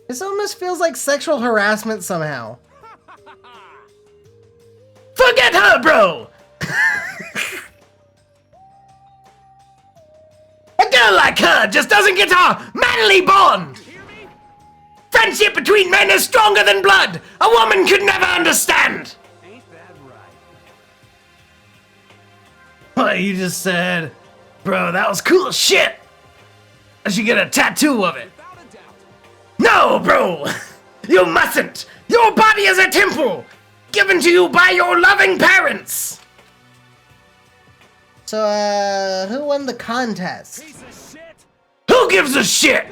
This almost feels like sexual harassment somehow. Forget her, bro! A girl like her just doesn't get our manly bond! Friendship between men is stronger than blood! A woman could never understand! Ain't that right? What you just said? Bro, that was cool as shit! I should get a tattoo of it. Without a doubt. No, bro! You mustn't! Your body is a temple! Given to you by your loving parents! So, who won the contest? Piece of shit. Who gives a shit?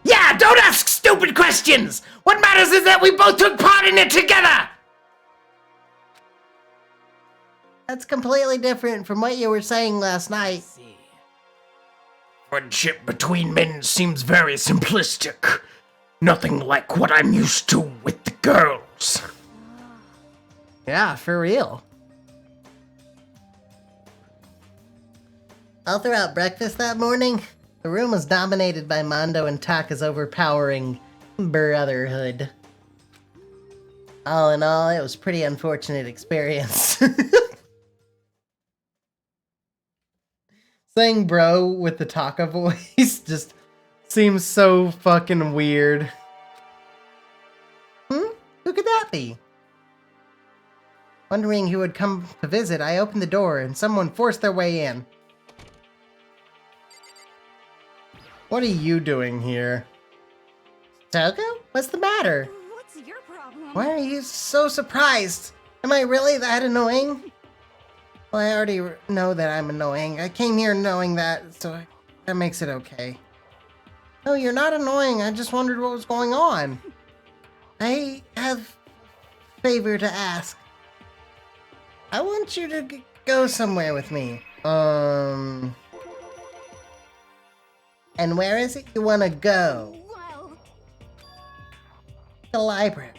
Yeah, don't ask stupid questions! What matters is that we both took part in it together! That's completely different from what you were saying last night. Friendship between men seems very simplistic. Nothing like what I'm used to with the girls. Yeah, for real. All throughout breakfast that morning, the room was dominated by Mondo and Taka's overpowering brotherhood. All in all, it was a pretty unfortunate experience. Saying bro with the Taka voice just seems so fucking weird. Who could that be? Wondering who would come to visit, I opened the door and someone forced their way in. What are you doing here? Toko? What's the matter? What's your problem? Why are you so surprised? Am I really that annoying? Well, I already know that I'm annoying. I came here knowing that, so that makes it okay. No, you're not annoying. I just wondered what was going on. I have a favor to ask. I want you to go somewhere with me. And where is it you want to go? Well, The library.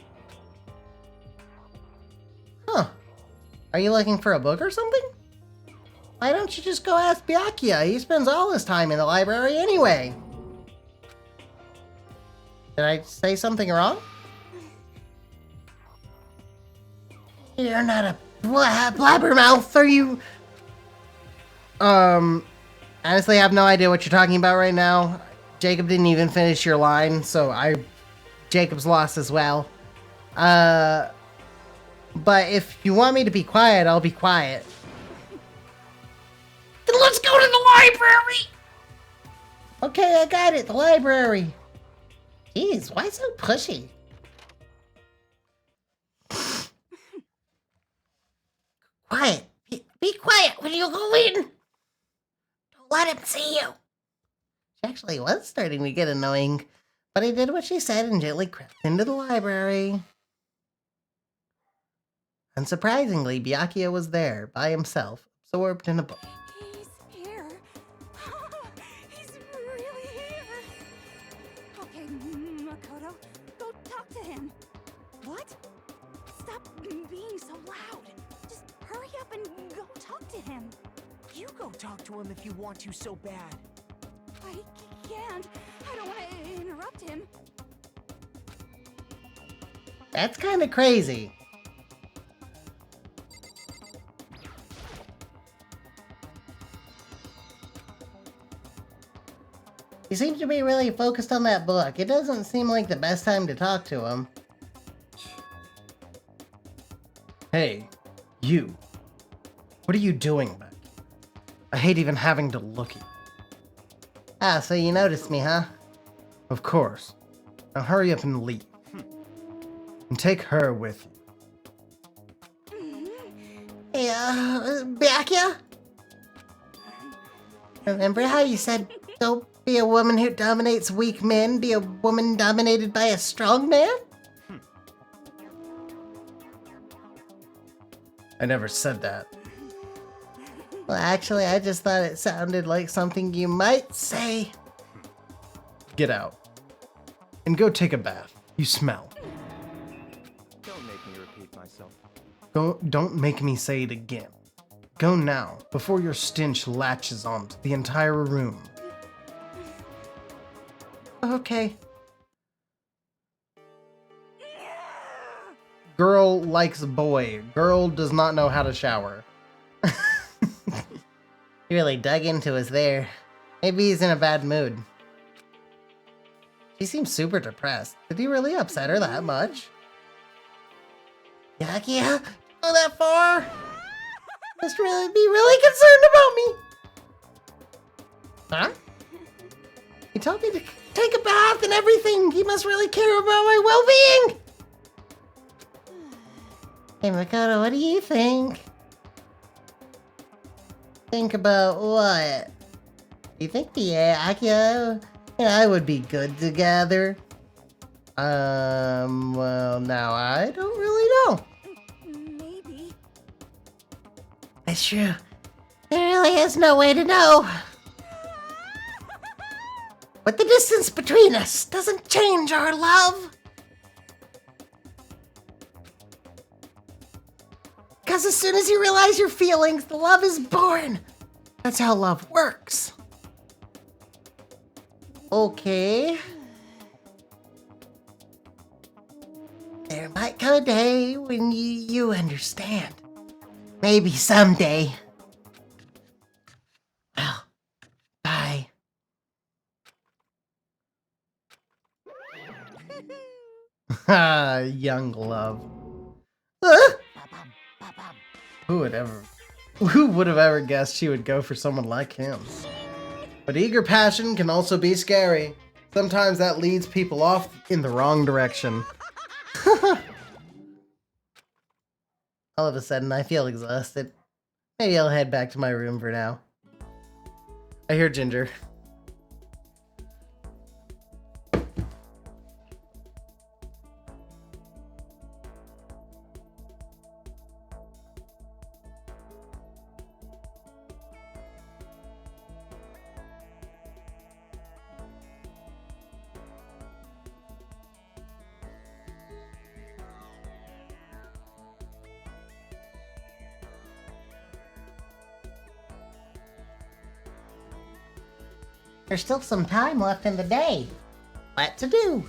Huh. Are you looking for a book or something? Why don't you just go ask Byakuya? He spends all his time in the library anyway. Did I say something wrong? You're not a blabbermouth, are you? Honestly, I have no idea what you're talking about right now. Jacob didn't even finish your line, so Jacob's lost as well. But if you want me to be quiet, I'll be quiet. Then let's go to the library! Okay, I got it, the library. Jeez, why so pushy? Quiet. Be quiet when you go in. Don't let him see you. She actually was starting to get annoying, but I did what she said and gently crept into the library. Unsurprisingly, Byakuya was there, by himself, absorbed in a book. he's here. He's really here. Okay, Makoto, go talk to him. What? Stop being so loud. Just hurry up and go talk to him. You go talk to him if you want to so bad. I can't. I don't want to interrupt him. That's kind of crazy. He seems to be really focused on that book. It doesn't seem like the best time to talk to him. Hey, you. What are you doing back here? I hate even having to look at you. Ah, so you noticed me, huh? Of course. Now hurry up and leave. And take her with you. Hey, Byakuya? Remember how you said, don't be a woman who dominates weak men, be a woman dominated by a strong man? I never said that. Well, actually, I just thought it sounded like something you might say. Get out. And go take a bath. You smell. Don't make me repeat myself. Don't make me say it again. Go now, before your stench latches onto the entire room. Okay. Girl likes boy. Girl does not know how to shower. He really dug into us there. Maybe he's in a bad mood. She seems super depressed. Did he really upset her that much? Byakuya, go that far? Must really be really concerned about me. Huh? He told me to take a bath and everything. He must really care about my well-being. Hey, Makoto, what do you think? Think about what? You think Byakuya and I would be good together? Well, now I don't really know. Maybe. That's true. There really is no way to know. But the distance between us doesn't change our love. Because as soon as you realize your feelings, the love is born. That's how love works. Okay. There might come a day when you understand. Maybe someday. Well, bye. Ha, young love. Who would have ever guessed she would go for someone like him? But eager passion can also be scary. Sometimes that leads people off in the wrong direction. All of a sudden, I feel exhausted. Maybe I'll head back to my room for now. I hear Ginger. There's still some time left in the day. What to do?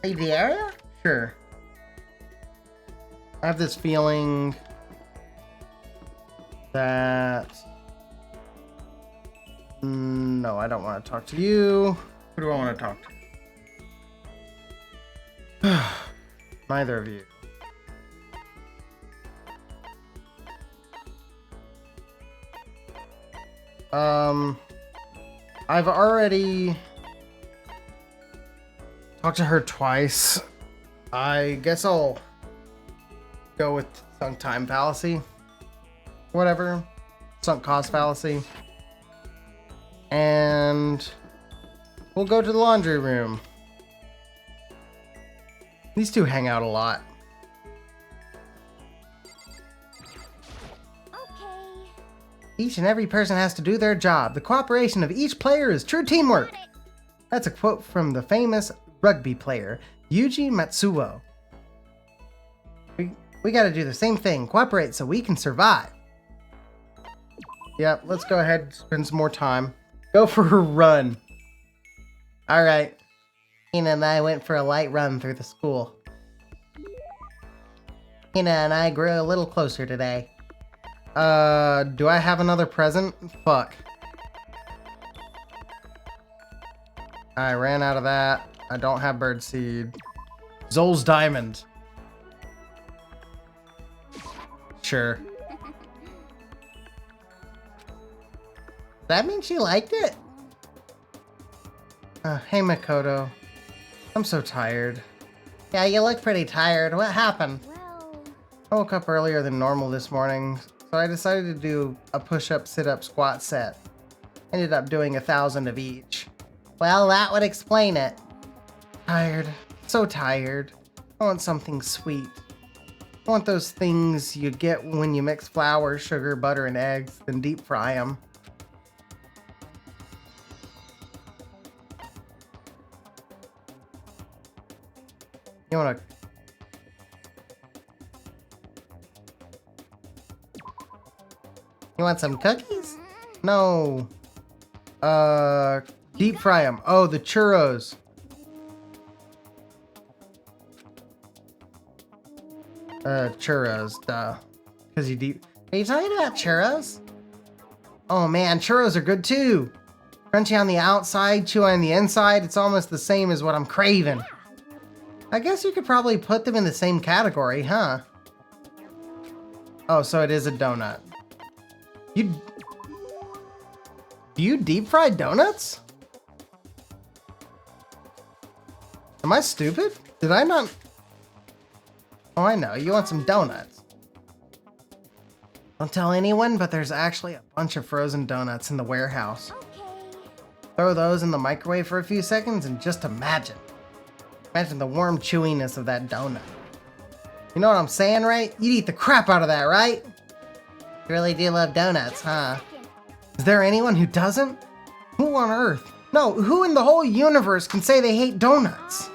Leave the area? Sure. I have this feeling that... No, I don't want to talk to you. Who do I want to talk to? Neither of you. I've already talked to her twice. I guess I'll go with sunk time fallacy. Whatever. Sunk cost fallacy. And we'll go to the laundry room. These two hang out a lot. Okay. Each and every person has to do their job. The cooperation of each player is true teamwork. That's a quote from the famous rugby player, Yuji Matsuo. We gotta do the same thing. Cooperate so we can survive. Yep, let's go ahead and spend some more time. Go for a run. Alright. Hina and I went for a light run through the school. Hina and I grew a little closer today. Do I have another present? Fuck. I ran out of that. I don't have birdseed. Zol's diamond. Sure. That means she liked it? Hey Makoto. I'm so tired. Yeah, you look pretty tired. What happened? Well, I woke up earlier than normal this morning, so I decided to do a push-up, sit-up, squat set. Ended up doing 1,000 of each. Well, that would explain it. Tired. So tired. I want something sweet. I want those things you get when you mix flour, sugar, butter, and eggs, then deep fry them. You wanna... You want some cookies? No. Deep fry them. Oh, the churros. Churros, duh. Cause you deep... Are you talking about churros? Oh man, churros are good too. Crunchy on the outside, chewy on the inside. It's almost the same as what I'm craving. I guess you could probably put them in the same category, huh? Oh, so it is a donut. Do you deep fry donuts? Am I stupid? Did I not? Oh, I know. You want some donuts. Don't tell anyone, but there's actually a bunch of frozen donuts in the warehouse. okay. Throw those in the microwave for a few seconds and just imagine. Imagine the warm chewiness of that donut. You know what I'm saying, right? You'd eat the crap out of that, right? You really do love donuts, huh? Is there anyone who doesn't? Who on earth? No, who in the whole universe can say they hate donuts?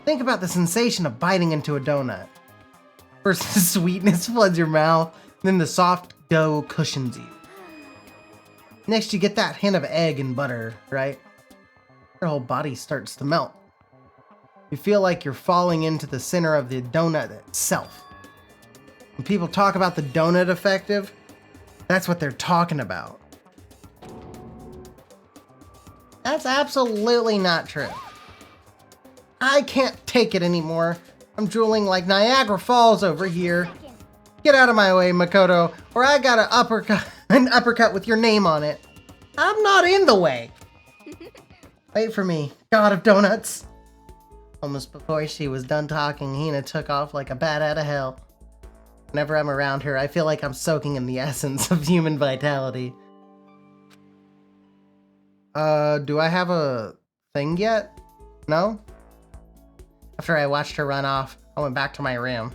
Think about the sensation of biting into a donut. First, the sweetness floods your mouth, then the soft dough cushions you. Next, you get that hint of egg and butter, right? Your whole body starts to melt. You feel like you're falling into the center of the donut itself. When people talk about the donut effective, that's what they're talking about. That's absolutely not true. I can't take it anymore. I'm drooling like Niagara Falls over here. Get out of my way, Makoto, or I got an uppercut with your name on it. I'm not in the way. Wait for me, God of Donuts. Almost before she was done talking, Hina took off like a bat out of hell. Whenever I'm around her, I feel like I'm soaking in the essence of human vitality. Do I have a thing yet? No? After I watched her run off, I went back to my room.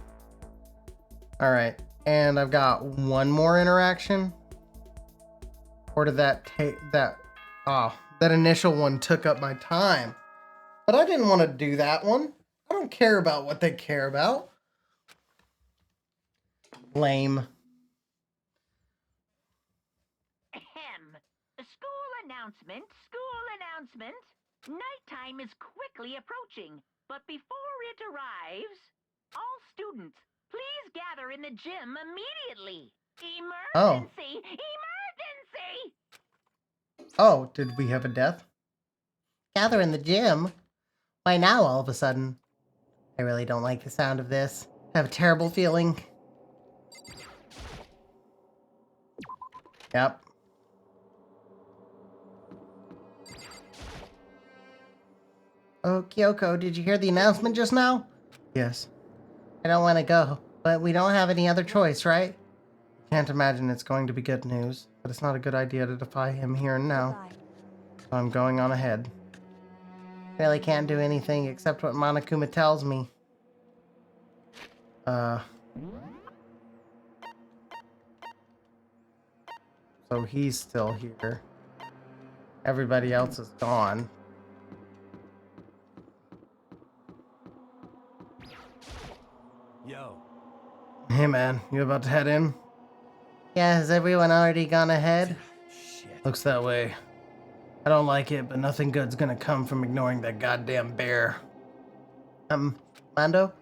Alright, and I've got one more interaction? Or did that take that... Oh, that initial one took up my time. But I didn't want to do that one. I don't care about what they care about. Lame. Ahem. School announcement, school announcement. Nighttime is quickly approaching, but before it arrives, all students, please gather in the gym immediately. Emergency! Emergency! Oh, did we have a death? Gather in the gym? Why now, all of a sudden? I really don't like the sound of this. I have a terrible feeling. Yep. Oh, Kyoko, did you hear the announcement just now? Yes. I don't want to go, but we don't have any other choice, right? Can't imagine it's going to be good news, but it's not a good idea to defy him here and now. So I'm going on ahead. Really can't do anything except what Monokuma tells me. So he's still here. Everybody else is gone. Yo. Hey man, you about to head in? Yeah, has everyone already gone ahead? Shit. Looks that way. I don't like it, but nothing good's gonna come from ignoring that goddamn bear. Mondo?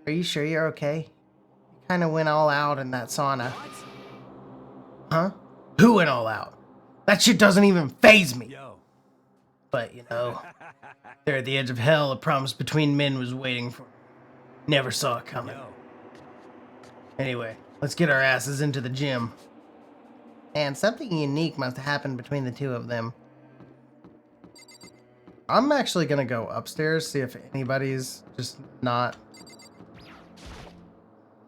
Are you sure you're okay? You kinda went all out in that sauna. Huh? Who went all out? That shit doesn't even faze me. Yo. But, you know, there at the edge of hell, a promise between men was waiting for me. Never saw it coming. Yo. Anyway, let's get our asses into the gym. And something unique must have happened between the two of them. I'm actually gonna go upstairs, see if anybody's just not...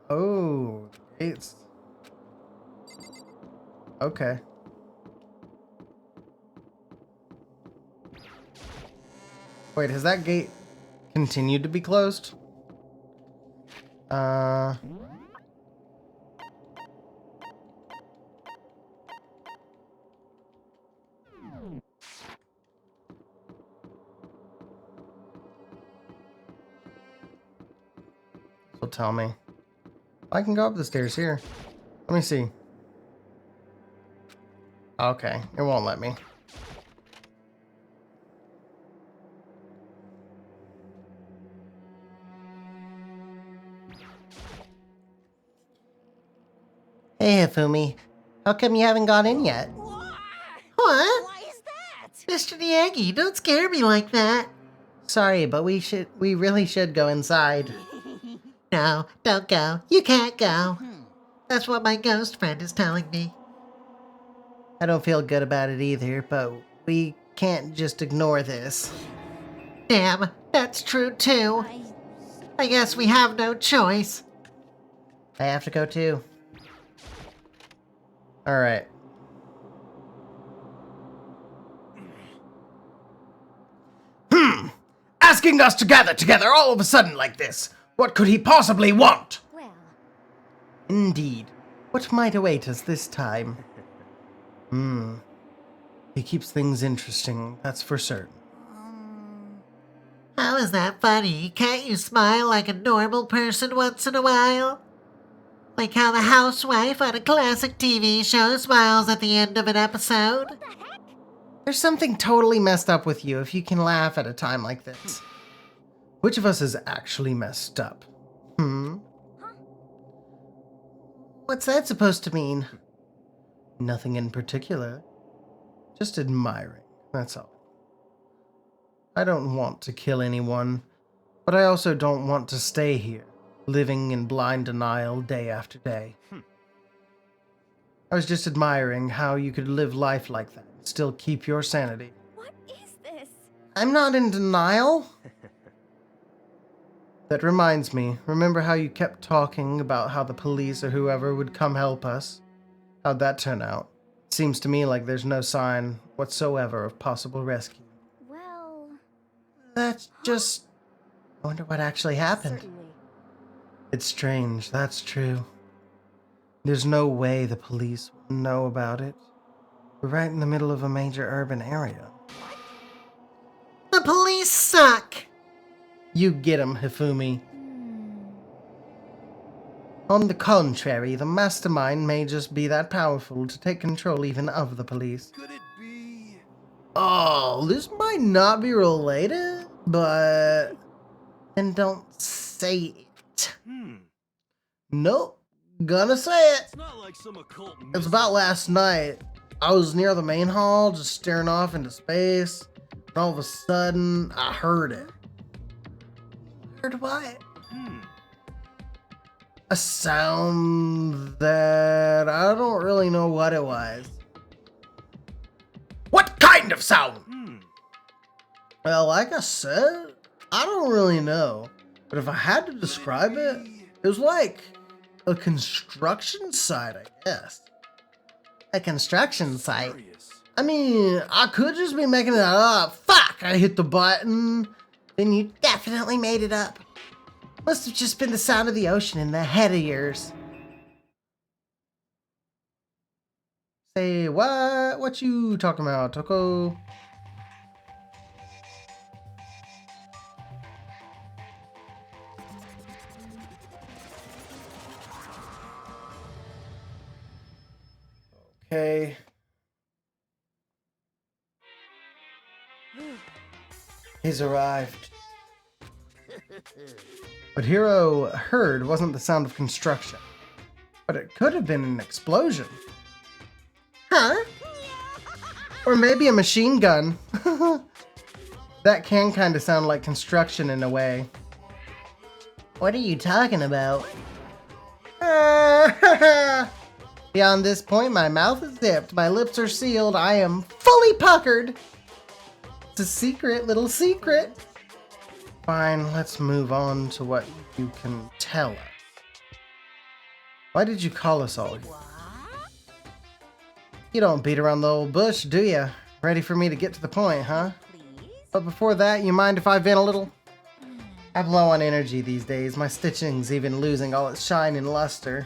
Oh, it's... Okay. Wait, has that gate continued to be closed? So tell me. I can go up the stairs here. Let me see. Okay, it won't let me. Hey, Hifumi. How come you haven't gone in yet? What? Why is that? Mr. Miyagi, don't scare me like that. Sorry, but we really should go inside. No, don't go. You can't go. That's what my ghost friend is telling me. I don't feel good about it either, but we can't just ignore this. Damn, that's true too. I guess we have no choice. I have to go too. Alright. Asking us to gather together all of a sudden like this. What could he possibly want? Well, Indeed. What might await us this time? He keeps things interesting, that's for certain. How is that funny? Can't you smile like a normal person once in a while? Like how the housewife on a classic TV show smiles at the end of an episode? There's something totally messed up with you if you can laugh at a time like this. Which of us is actually messed up? What's that supposed to mean? Nothing in particular. Just admiring, that's all. I don't want to kill anyone, but I also don't want to stay here, living in blind denial day after day. I was just admiring how you could live life like that and still keep your sanity. what is this? I'm not in denial. That reminds me, remember how you kept talking about how the police or whoever would come help us? How'd that turn out? Seems to me like there's no sign whatsoever of possible rescue. Well, That's just... I wonder what actually happened. certainly. It's strange, that's true. There's no way the police will know about it. We're right in the middle of a major urban area. The police suck! You get 'em, Hifumi. On the contrary, the mastermind may just be that powerful to take control even of the police. Could it be? Oh, this might not be related, but Then don't say it. nope, gonna say it. It's not like some occult It's about last night. I was near the main hall, just staring off into space, and all of a sudden, I heard it. Heard what? A sound that I don't really know what it was. What kind of sound? Well, like I said, I don't really know. But if I had to describe it, it was like a construction site, I guess. A construction site. I mean, I could just be making it up. Fuck, I hit the button. Then you definitely made it up. Must have just been the sound of the ocean in that head of yours. Say, what? What you talking about, Toko? Okay. He's arrived. What Hiro heard wasn't the sound of construction, but it could have been an explosion. Huh? Or maybe a machine gun. That can kind of sound like construction in a way. What are you talking about? Beyond this point, my mouth is zipped, my lips are sealed, I am fully puckered. It's a secret, little secret. Fine, let's move on to what you can tell us. Why did you call us all here? You don't beat around the old bush, do ya? Ready for me to get to the point, huh? But before that, you mind if I vent a little? I'm low on energy these days. My stitching's even losing all its shine and luster.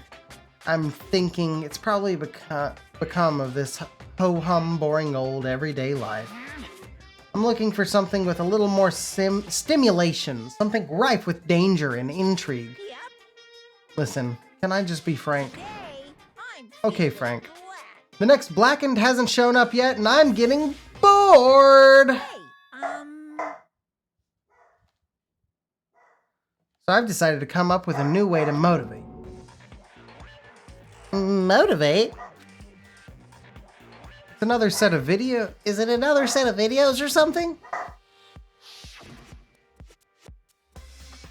I'm thinking it's probably become of this ho-hum, boring old everyday life. I'm looking for something with a little more stimulation, something rife with danger and intrigue. Listen, can I just be frank? Okay, Frank. The next Blackened hasn't shown up yet, and I'm getting bored! So I've decided to come up with a new way to motivate. Motivate? It's another set of video. Is it another set of videos or something?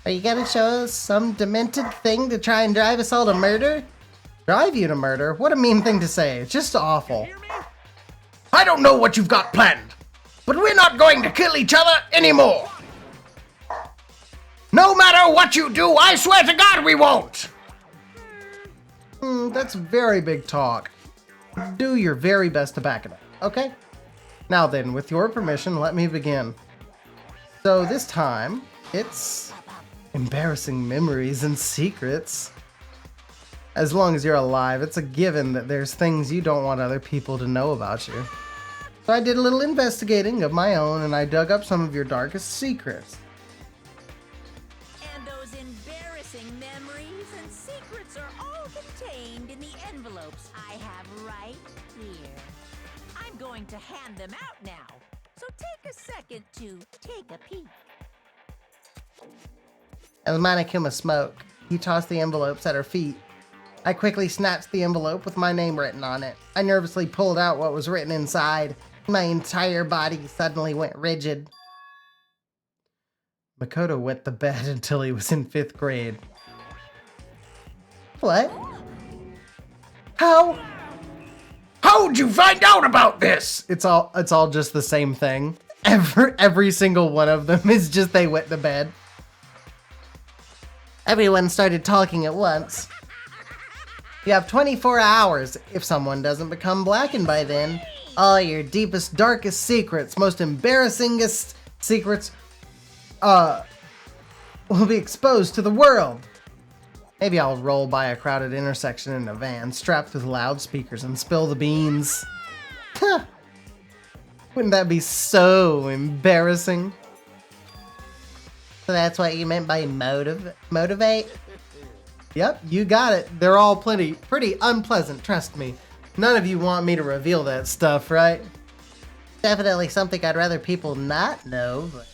Are you gonna show us some demented thing to try and drive us all to murder? Drive you to murder? What a mean thing to say. It's just awful. I don't know what you've got planned, but we're not going to kill each other anymore. No matter what you do, I swear to God we won't. That's very big talk. Do your very best to back it up, okay? Now then, with your permission, let me begin. So this time, it's embarrassing memories and secrets. As long as you're alive, it's a given that there's things you don't want other people to know about you. So I did a little investigating of my own, and I dug up some of your darkest secrets. And those embarrassing memories and secrets are all contained in the envelopes I have right here. I'm going to hand them out now, so take a second to take a peek. As Monokuma smoked, he tossed the envelopes at her feet. I quickly snatched the envelope with my name written on it. I nervously pulled out what was written inside. My entire body suddenly went rigid. Makoto wet the bed until he was in 5th grade. What? How'd you find out about this? It's all just the same thing. Every single one of them is just they wet the bed. Everyone started talking at once. You have 24 hours. If someone doesn't become blackened by then, all your deepest, darkest secrets, most embarrassingest secrets, will be exposed to the world. Maybe I'll roll by a crowded intersection in a van, strapped with loudspeakers, and spill the beans. Huh. Wouldn't that be so embarrassing? So that's what you meant by motivate? Yep, you got it. They're all pretty unpleasant, trust me. None of you want me to reveal that stuff, right? Definitely something I'd rather people not know, but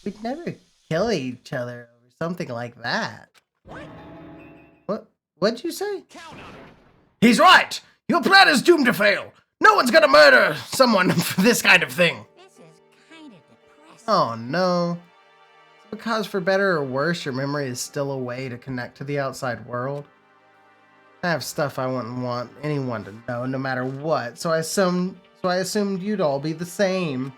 we'd never kill each other over something like that. What'd you say? He's right! Your plan is doomed to fail! No one's gonna murder someone for this kind of thing! This is kind of depressing. Oh no. It's because for better or worse, your memory is still a way to connect to the outside world. I have stuff I wouldn't want anyone to know, no matter what, so I assumed you'd all be the same.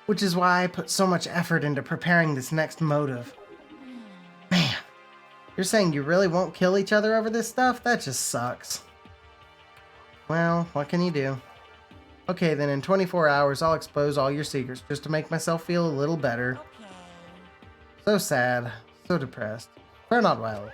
Which is why I put so much effort into preparing this next motive. Man, you're saying you really won't kill each other over this stuff? That just sucks. Well, what can you do? Okay, then in 24 hours, I'll expose all your secrets just to make myself feel a little better. Okay. So sad, so depressed. We're not well.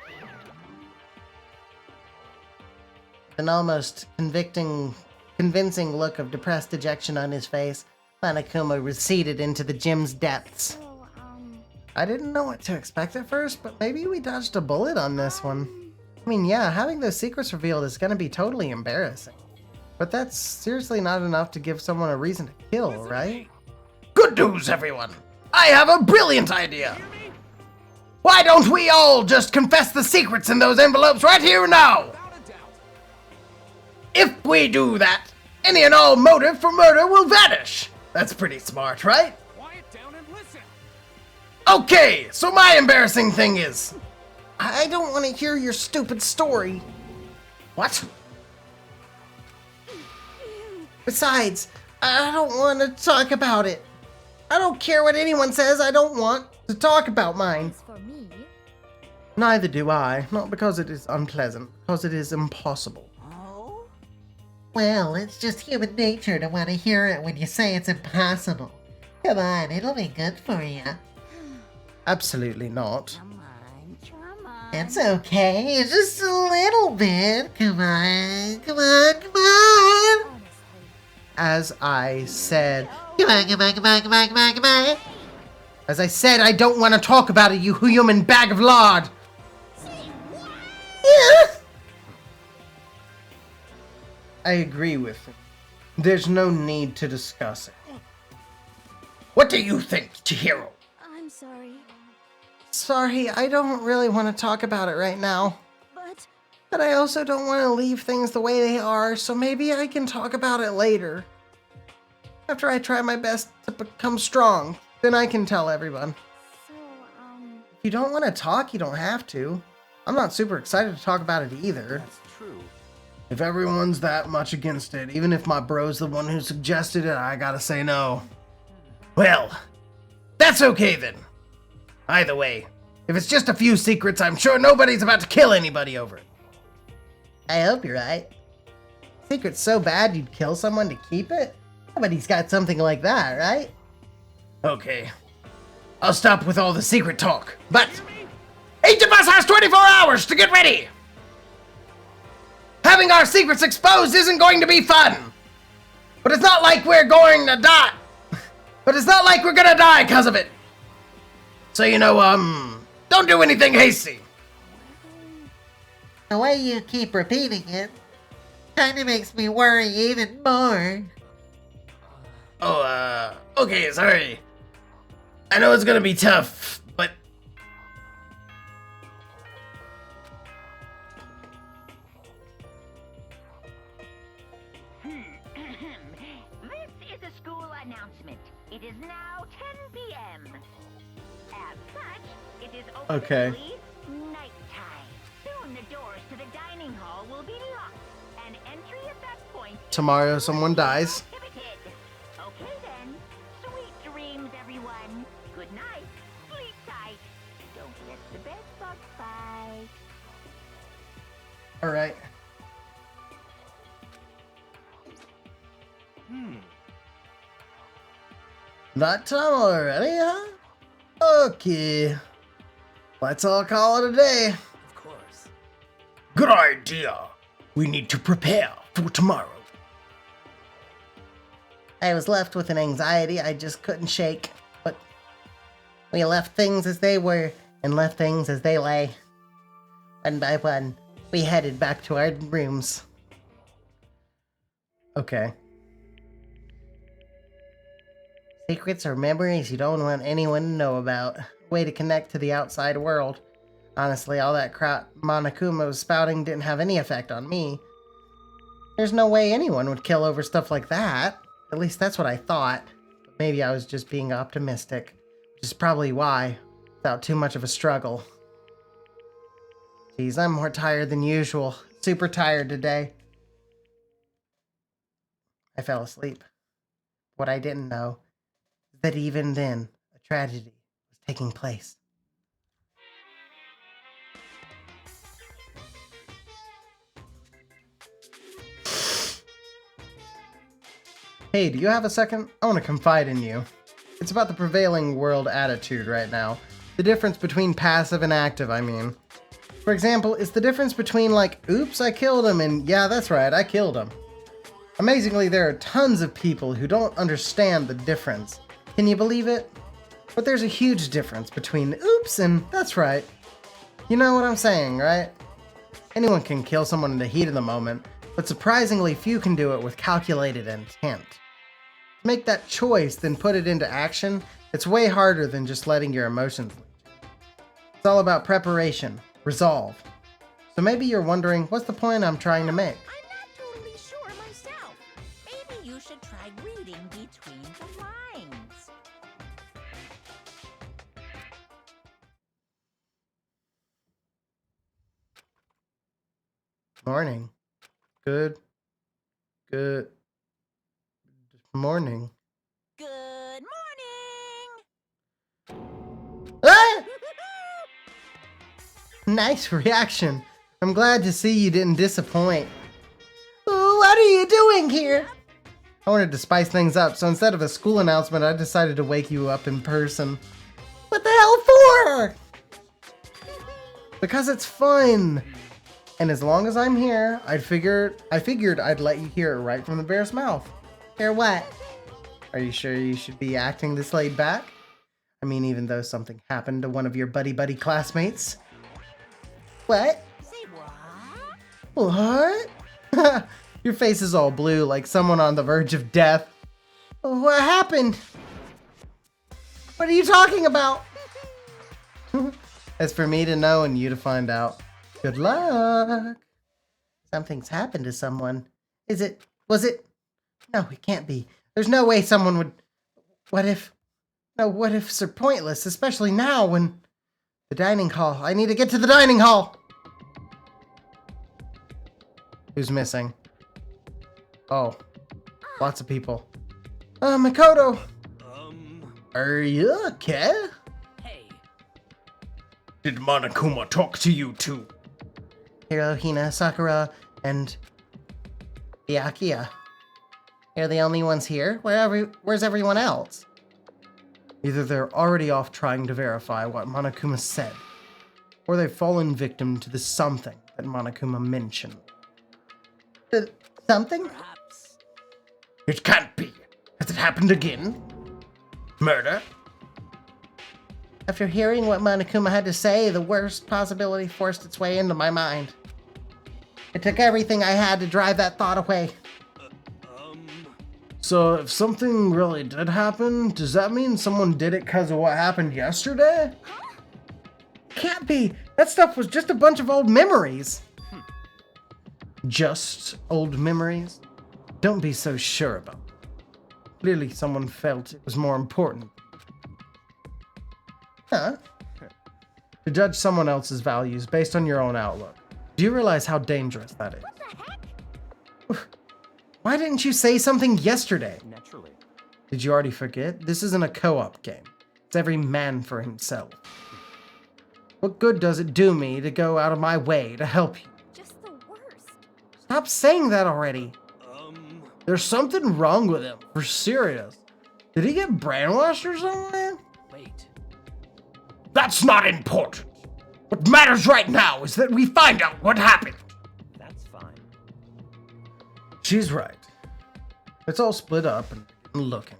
An almost convincing look of depressed dejection on his face, Monokuma receded into the gym's depths. So, I didn't know what to expect at first, but maybe we dodged a bullet on this one. I mean, yeah, having those secrets revealed is gonna be totally embarrassing. But that's seriously not enough to give someone a reason to kill, right? Good news, everyone! I have a brilliant idea! Why don't we all just confess the secrets in those envelopes right here and now? If we do that, any and all motive for murder will vanish. That's pretty smart, right? Quiet down and listen. Okay, so my embarrassing thing is... I don't want to hear your stupid story. What? Besides, I don't want to talk about it. I don't care what anyone says, I don't want to talk about mine. as for me, Neither do I. Not because it is unpleasant, because it is impossible. Well, it's just human nature to want to hear it when you say it's impossible. Come on, it'll be good for you. Absolutely not. come on. It's okay, it's just a little bit. Come on, come on, come on. Honestly, As I said, Come on, come on, come on, come on, come on, come on. as I said, I don't want to talk about it, you human bag of lard. I agree with him. There's no need to discuss it. What do you think, Chihiro? I'm sorry, Sorry, I don't really want to talk about it right now. But I also don't want to leave things the way they are, so maybe I can talk about it later. After I try my best to become strong, then I can tell everyone. so, If you don't want to talk, you don't have to. I'm not super excited to talk about it either. That's true. If everyone's that much against it, even if my bro's the one who suggested it, I gotta say no. Well, that's okay then. Either way, if it's just a few secrets, I'm sure nobody's about to kill anybody over it. I hope you're right. Secret's so bad you'd kill someone to keep it? Nobody's got something like that, right? Okay, I'll stop with all the secret talk, but each of us has 24 hours to get ready! Having our secrets exposed isn't going to be fun! But it's not like we're going to die! But it's not like we're gonna die because of it! So, don't do anything hasty! The way you keep repeating it kinda makes me worry even more. Oh, okay, sorry. I know it's gonna be tough, but... This is a school announcement. It is now 10 p.m. As such, it is Okay. officially nighttime. Soon the doors to the dining hall will be locked, and entry at that point is Tomorrow someone dies. prohibited. Okay then. Sweet dreams, everyone. Good night. Sleep tight. Don't let the bed bug bite. Alright. That time already, huh? Okay. Let's all call it a day. Of course. Good idea. We need to prepare for tomorrow. I was left with an anxiety I just couldn't shake. But we left things as they were and left things as they lay. One by one, we headed back to our rooms. Okay. Secrets are memories you don't want anyone to know about. Way to connect to the outside world. Honestly, all that crap Monokuma was spouting didn't have any effect on me. There's no way anyone would kill over stuff like that. At least that's what I thought. But maybe I was just being optimistic. Which is probably why, without too much of a struggle. Geez, I'm more tired than usual. Super tired today. I fell asleep. What I didn't know is that even then, a tragedy was taking place. Hey, do you have a second? I want to confide in you. It's about the prevailing world attitude right now. The difference between passive and active, I mean. For example, it's the difference between like, oops, I killed him, and yeah, that's right, I killed him. Amazingly, there are tons of people who don't understand the difference. Can you believe it? But there's a huge difference between oops and that's right. You know what I'm saying, right? Anyone can kill someone in the heat of the moment, but surprisingly few can do it with calculated intent. To make that choice, then put it into action, it's way harder than just letting your emotions lead. It's all about preparation, resolve. So maybe you're wondering, what's the point I'm trying to make? I'm not totally sure myself. Maybe you should try reading between the lines. Morning. Good morning. Good morning! Ah! Nice reaction. I'm glad to see you didn't disappoint. What are you doing here? I wanted to spice things up, so instead of a school announcement, I decided to wake you up in person. What the hell for? Because it's fun. And as long as I'm here, I figured I'd let you hear it right from the bear's mouth. Hear what? Are you sure you should be acting this laid back? I mean, even though something happened to one of your buddy classmates. What? Say what? What? Your face is all blue like someone on the verge of death. What happened? What are you talking about? As for me to know and you to find out. Good luck. Something's happened to someone. Was it? No, it can't be. There's no way someone would... What ifs are pointless, especially now when... The dining hall. I need to get to the dining hall! Who's missing? Oh, lots of people. Makoto! Are you okay? Hey. Did Monokuma talk to you too? Hirohina, Sakura, and Byakuya. You're the only ones here? Where's everyone else? Either they're already off trying to verify what Monokuma said, or they've fallen victim to the something that Monokuma mentioned. Something? Perhaps. It can't be. Has it happened again? Murder? After hearing what Monokuma had to say, the worst possibility forced its way into my mind. It took everything I had to drive that thought away. So if something really did happen, does that mean someone did it because of what happened yesterday? Can't be. That stuff was just a bunch of old memories. Just old memories? Don't be so sure about it. Clearly someone felt it was more important. Huh? To judge someone else's values based on your own outlook. Do you realize how dangerous that is? Why didn't you say something yesterday? Naturally. Did you already forget? This isn't a co-op game. It's every man for himself. What good does it do me to go out of my way to help you? Just the worst. Stop saying that already. There's something wrong with him, for serious. Did he get brainwashed or something? Wait. That's not important. What matters right now is that we find out what happened. That's fine. She's right. Let's all split up and looking.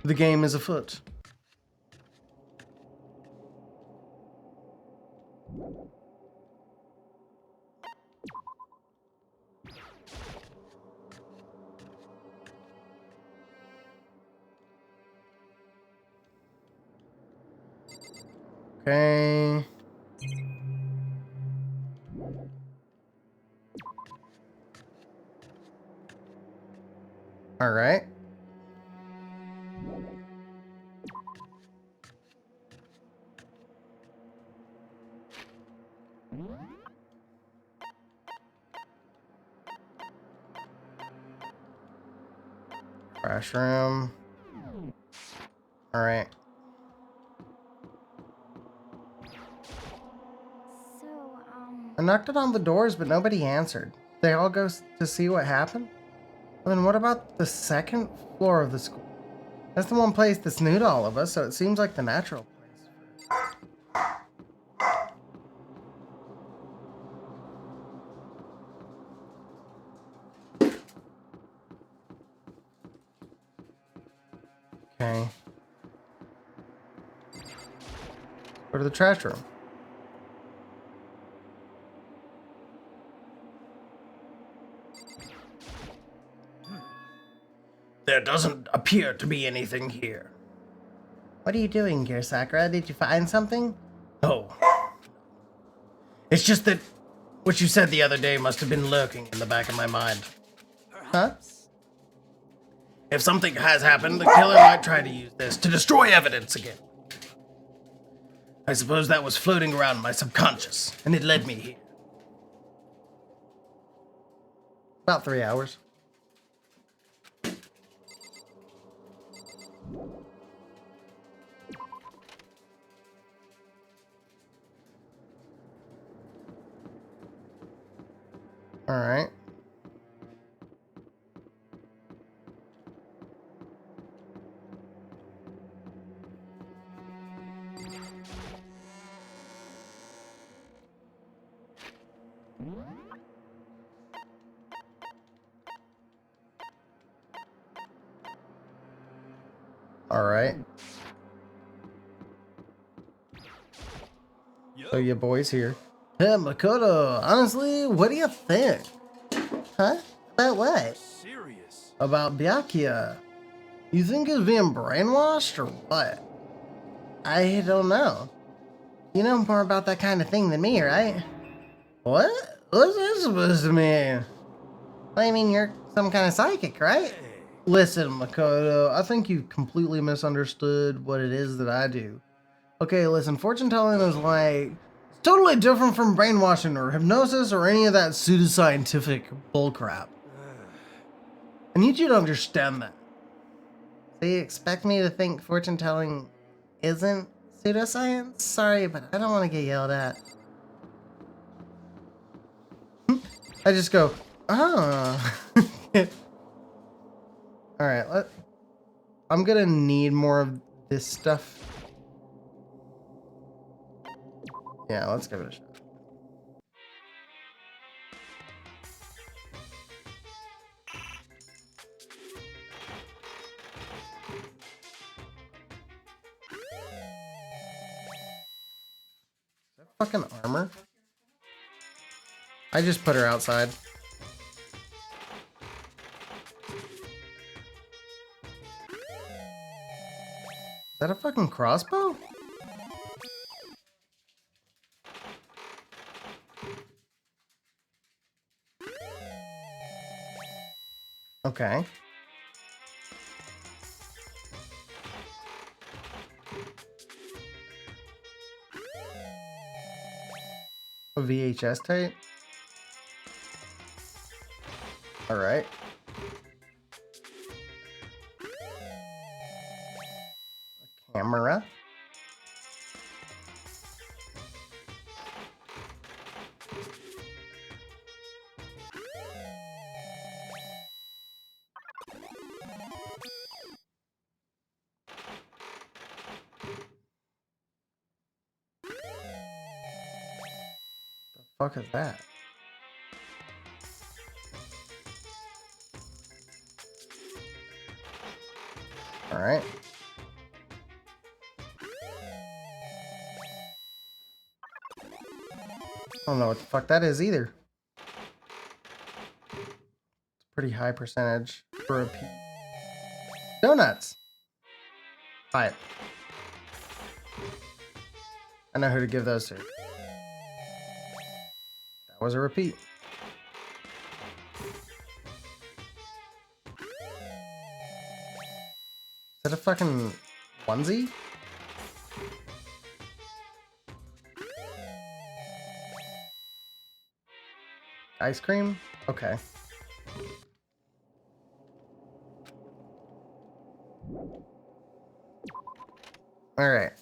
The game is afoot. Okay. All right. Crash room. All right. So, I knocked on the doors, but nobody answered. They all go to see what happened? And then what about the second floor of the school? That's the one place that's new to all of us, so it seems like the natural place. Okay. Go to the trash room. There doesn't appear to be anything here. What are you doing here, Sakura? Did you find something? Oh. It's just that what you said the other day must have been lurking in the back of my mind. Huh? If something has happened, the killer might try to use this to destroy evidence again. I suppose that was floating around in my subconscious, and it led me here. About 3 hours. All right. All right. So your boy's here. Hey, Makoto, honestly, what do you think? Huh? About what? Serious. About Byakuya? You think he's being brainwashed or what? I don't know. You know more about that kind of thing than me, right? What? What's that supposed to mean? Well, I mean, you're some kind of psychic, right? Listen, Makoto, I think you completely misunderstood what it is that I do. Okay, listen, fortune telling is like, it's totally different from brainwashing or hypnosis or any of that pseudoscientific bullcrap. I need you to understand that. So you expect me to think fortune telling isn't pseudoscience? Sorry, but I don't want to get yelled at. I just go, ah. Alright, I'm gonna need more of this stuff. Yeah, let's give it a shot. Is that fucking armor? I just put her outside. Is that a fucking crossbow? Okay. A VHS tape? Alright. A camera? The fuck is that? Alright. I don't know what the fuck that is either. It's a pretty high percentage for a P. Donuts! Buy it. I know who to give those to. That was a repeat. Is that a fucking onesie? Ice cream? Okay. Alright.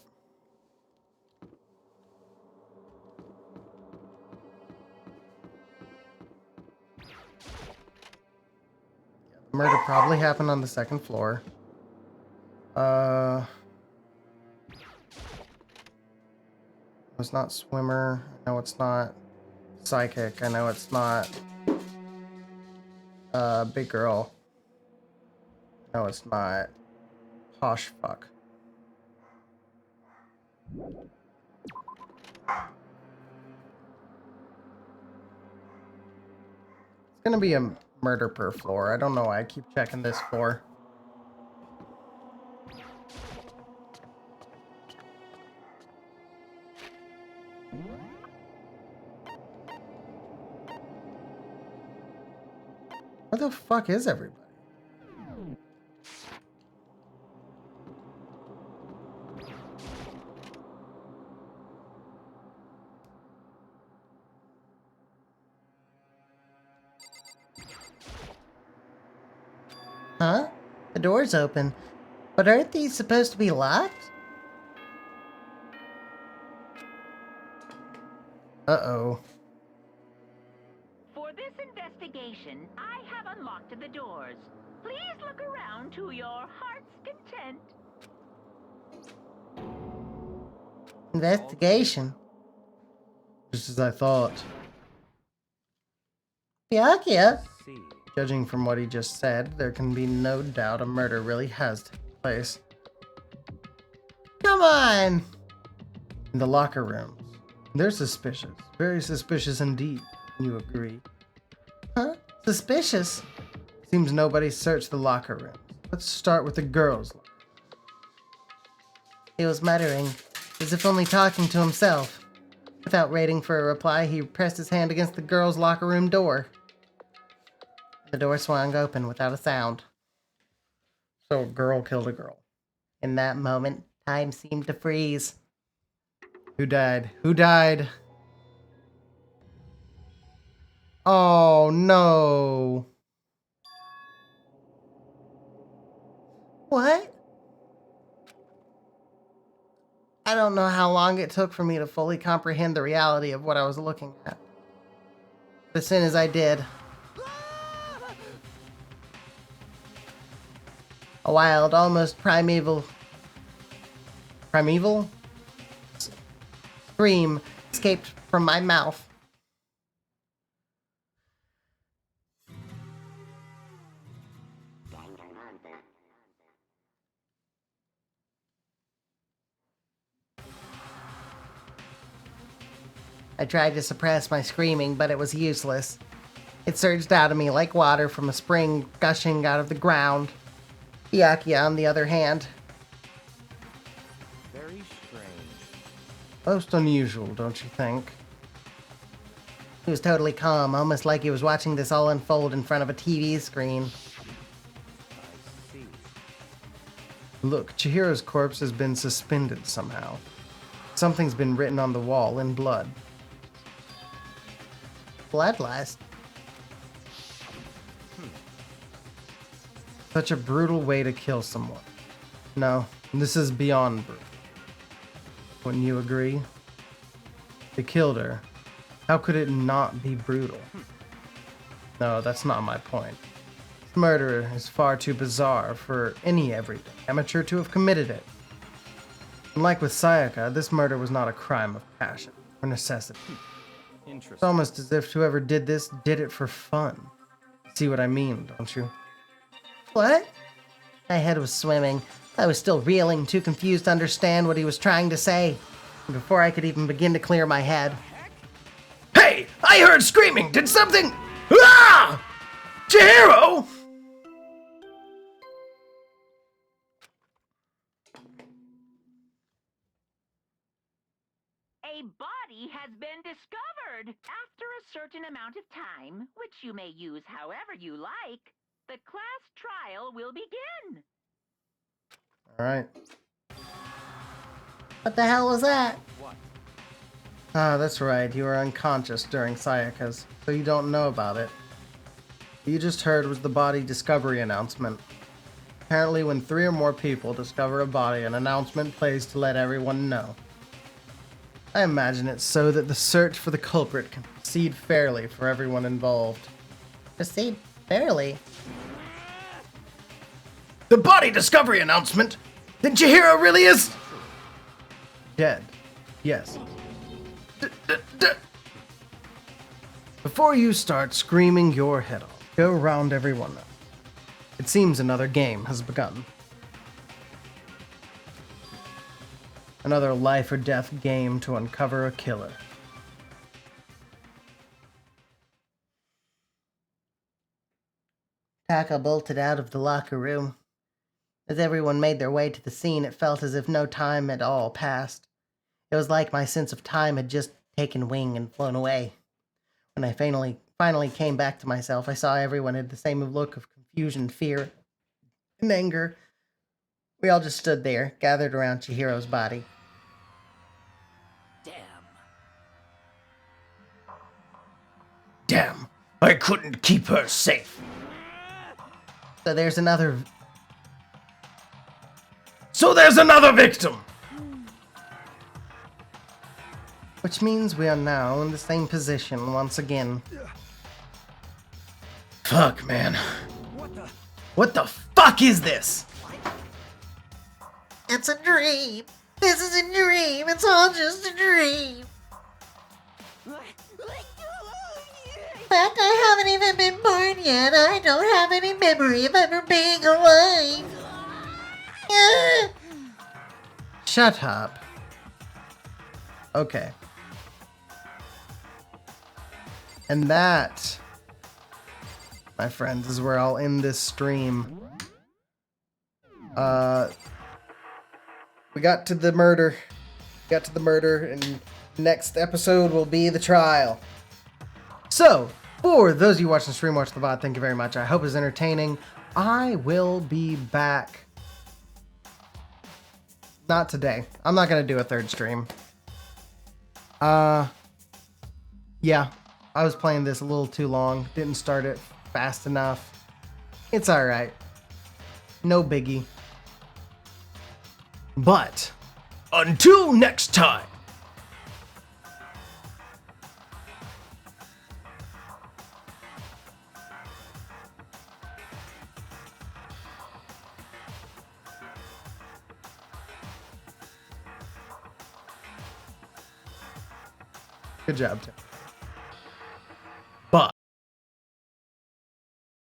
Murder probably happened on the second floor. It's not swimmer. I know it's not psychic. I know it's not big girl. No, it's not posh fuck. It's gonna be a murder per floor. I don't know why I keep checking this floor. Where the fuck is everybody? Huh? The door's open. But aren't these supposed to be locked? Uh-oh. For this investigation, I have unlocked the doors. Please look around to your heart's content. Investigation. Just as I thought. Byakuya? See. Judging from what he just said, there can be no doubt a murder really has taken place. Come on! In the locker rooms. They're suspicious. Very suspicious indeed. You agree? Huh? Suspicious? Seems nobody searched the locker rooms. Let's start with the girls' locker. He was muttering, as if only talking to himself. Without waiting for a reply, he pressed his hand against the girls' locker room door. The door swung open without a sound. So a girl killed a girl. In that moment, time seemed to freeze. Who died? Who died? Oh no. What? I don't know how long it took for me to fully comprehend the reality of what I was looking at. But as soon as I did, a wild, almost primeval scream escaped from my mouth. I tried to suppress my screaming, but it was useless. It surged out of me like water from a spring gushing out of the ground. Byakuya, on the other hand, Very strange. Most unusual, don't you think? he was totally calm, almost like he was watching this all unfold in front of a TV screen. I see. Look, Chihiro's corpse has been suspended somehow. Something's been written on the wall in blood. Bloodlust? Such a brutal way to kill someone. No, this is beyond brutal. Wouldn't you agree? They killed her. How could it not be brutal? No, that's not my point. This murder is far too bizarre for any everyday amateur to have committed it. Unlike with Sayaka, this murder was not a crime of passion or necessity. It's Interesting. almost as if whoever did this did it for fun. See what I mean, don't you? What? My head was swimming. I was still reeling, too confused to understand what he was trying to say. And before I could even begin to clear my head, Hey! I heard screaming! Did something... Ah! Chihiro! A body has been discovered. After a certain amount of time, which you may use however you like, the class trial will begin. Alright. What the hell was that? Ah, that's right. You were unconscious during Sayaka's, so you don't know about it. What you just heard was the body discovery announcement. Apparently, when 3 or more people discover a body, an announcement plays to let everyone know. I imagine it's so that the search for the culprit can proceed fairly for everyone involved. Proceed fairly. The body discovery announcement? Then Chihiro really is Dead. Yes. Before you start screaming your head off, go round everyone up. It seems another game has begun. Another life or death game to uncover a killer. Taka bolted out of the locker room. As everyone made their way to the scene, it felt as if no time at all passed. It was like my sense of time had just taken wing and flown away. When I finally came back to myself, I saw everyone had the same look of confusion, fear, and anger. We all just stood there, gathered around Chihiro's body. Damn, I couldn't keep her safe. So there's another victim! Which means we are now in the same position once again. Fuck, man. What the fuck is this? It's a dream. This is a dream. It's all just a dream. In fact, I haven't even been born yet. I don't have any memory of ever being alive. Shut up. Okay. And that, my friends, is where I'll end this stream. We got to the murder. And next episode will be the trial. So, for those of you watching the stream, watch the VOD, thank you very much. I hope it's entertaining. I will be back. Not today. I'm not gonna do a third stream. Yeah. I was playing this a little too long. Didn't start it fast enough. It's alright. No biggie. But, Until next time. good job, Tim.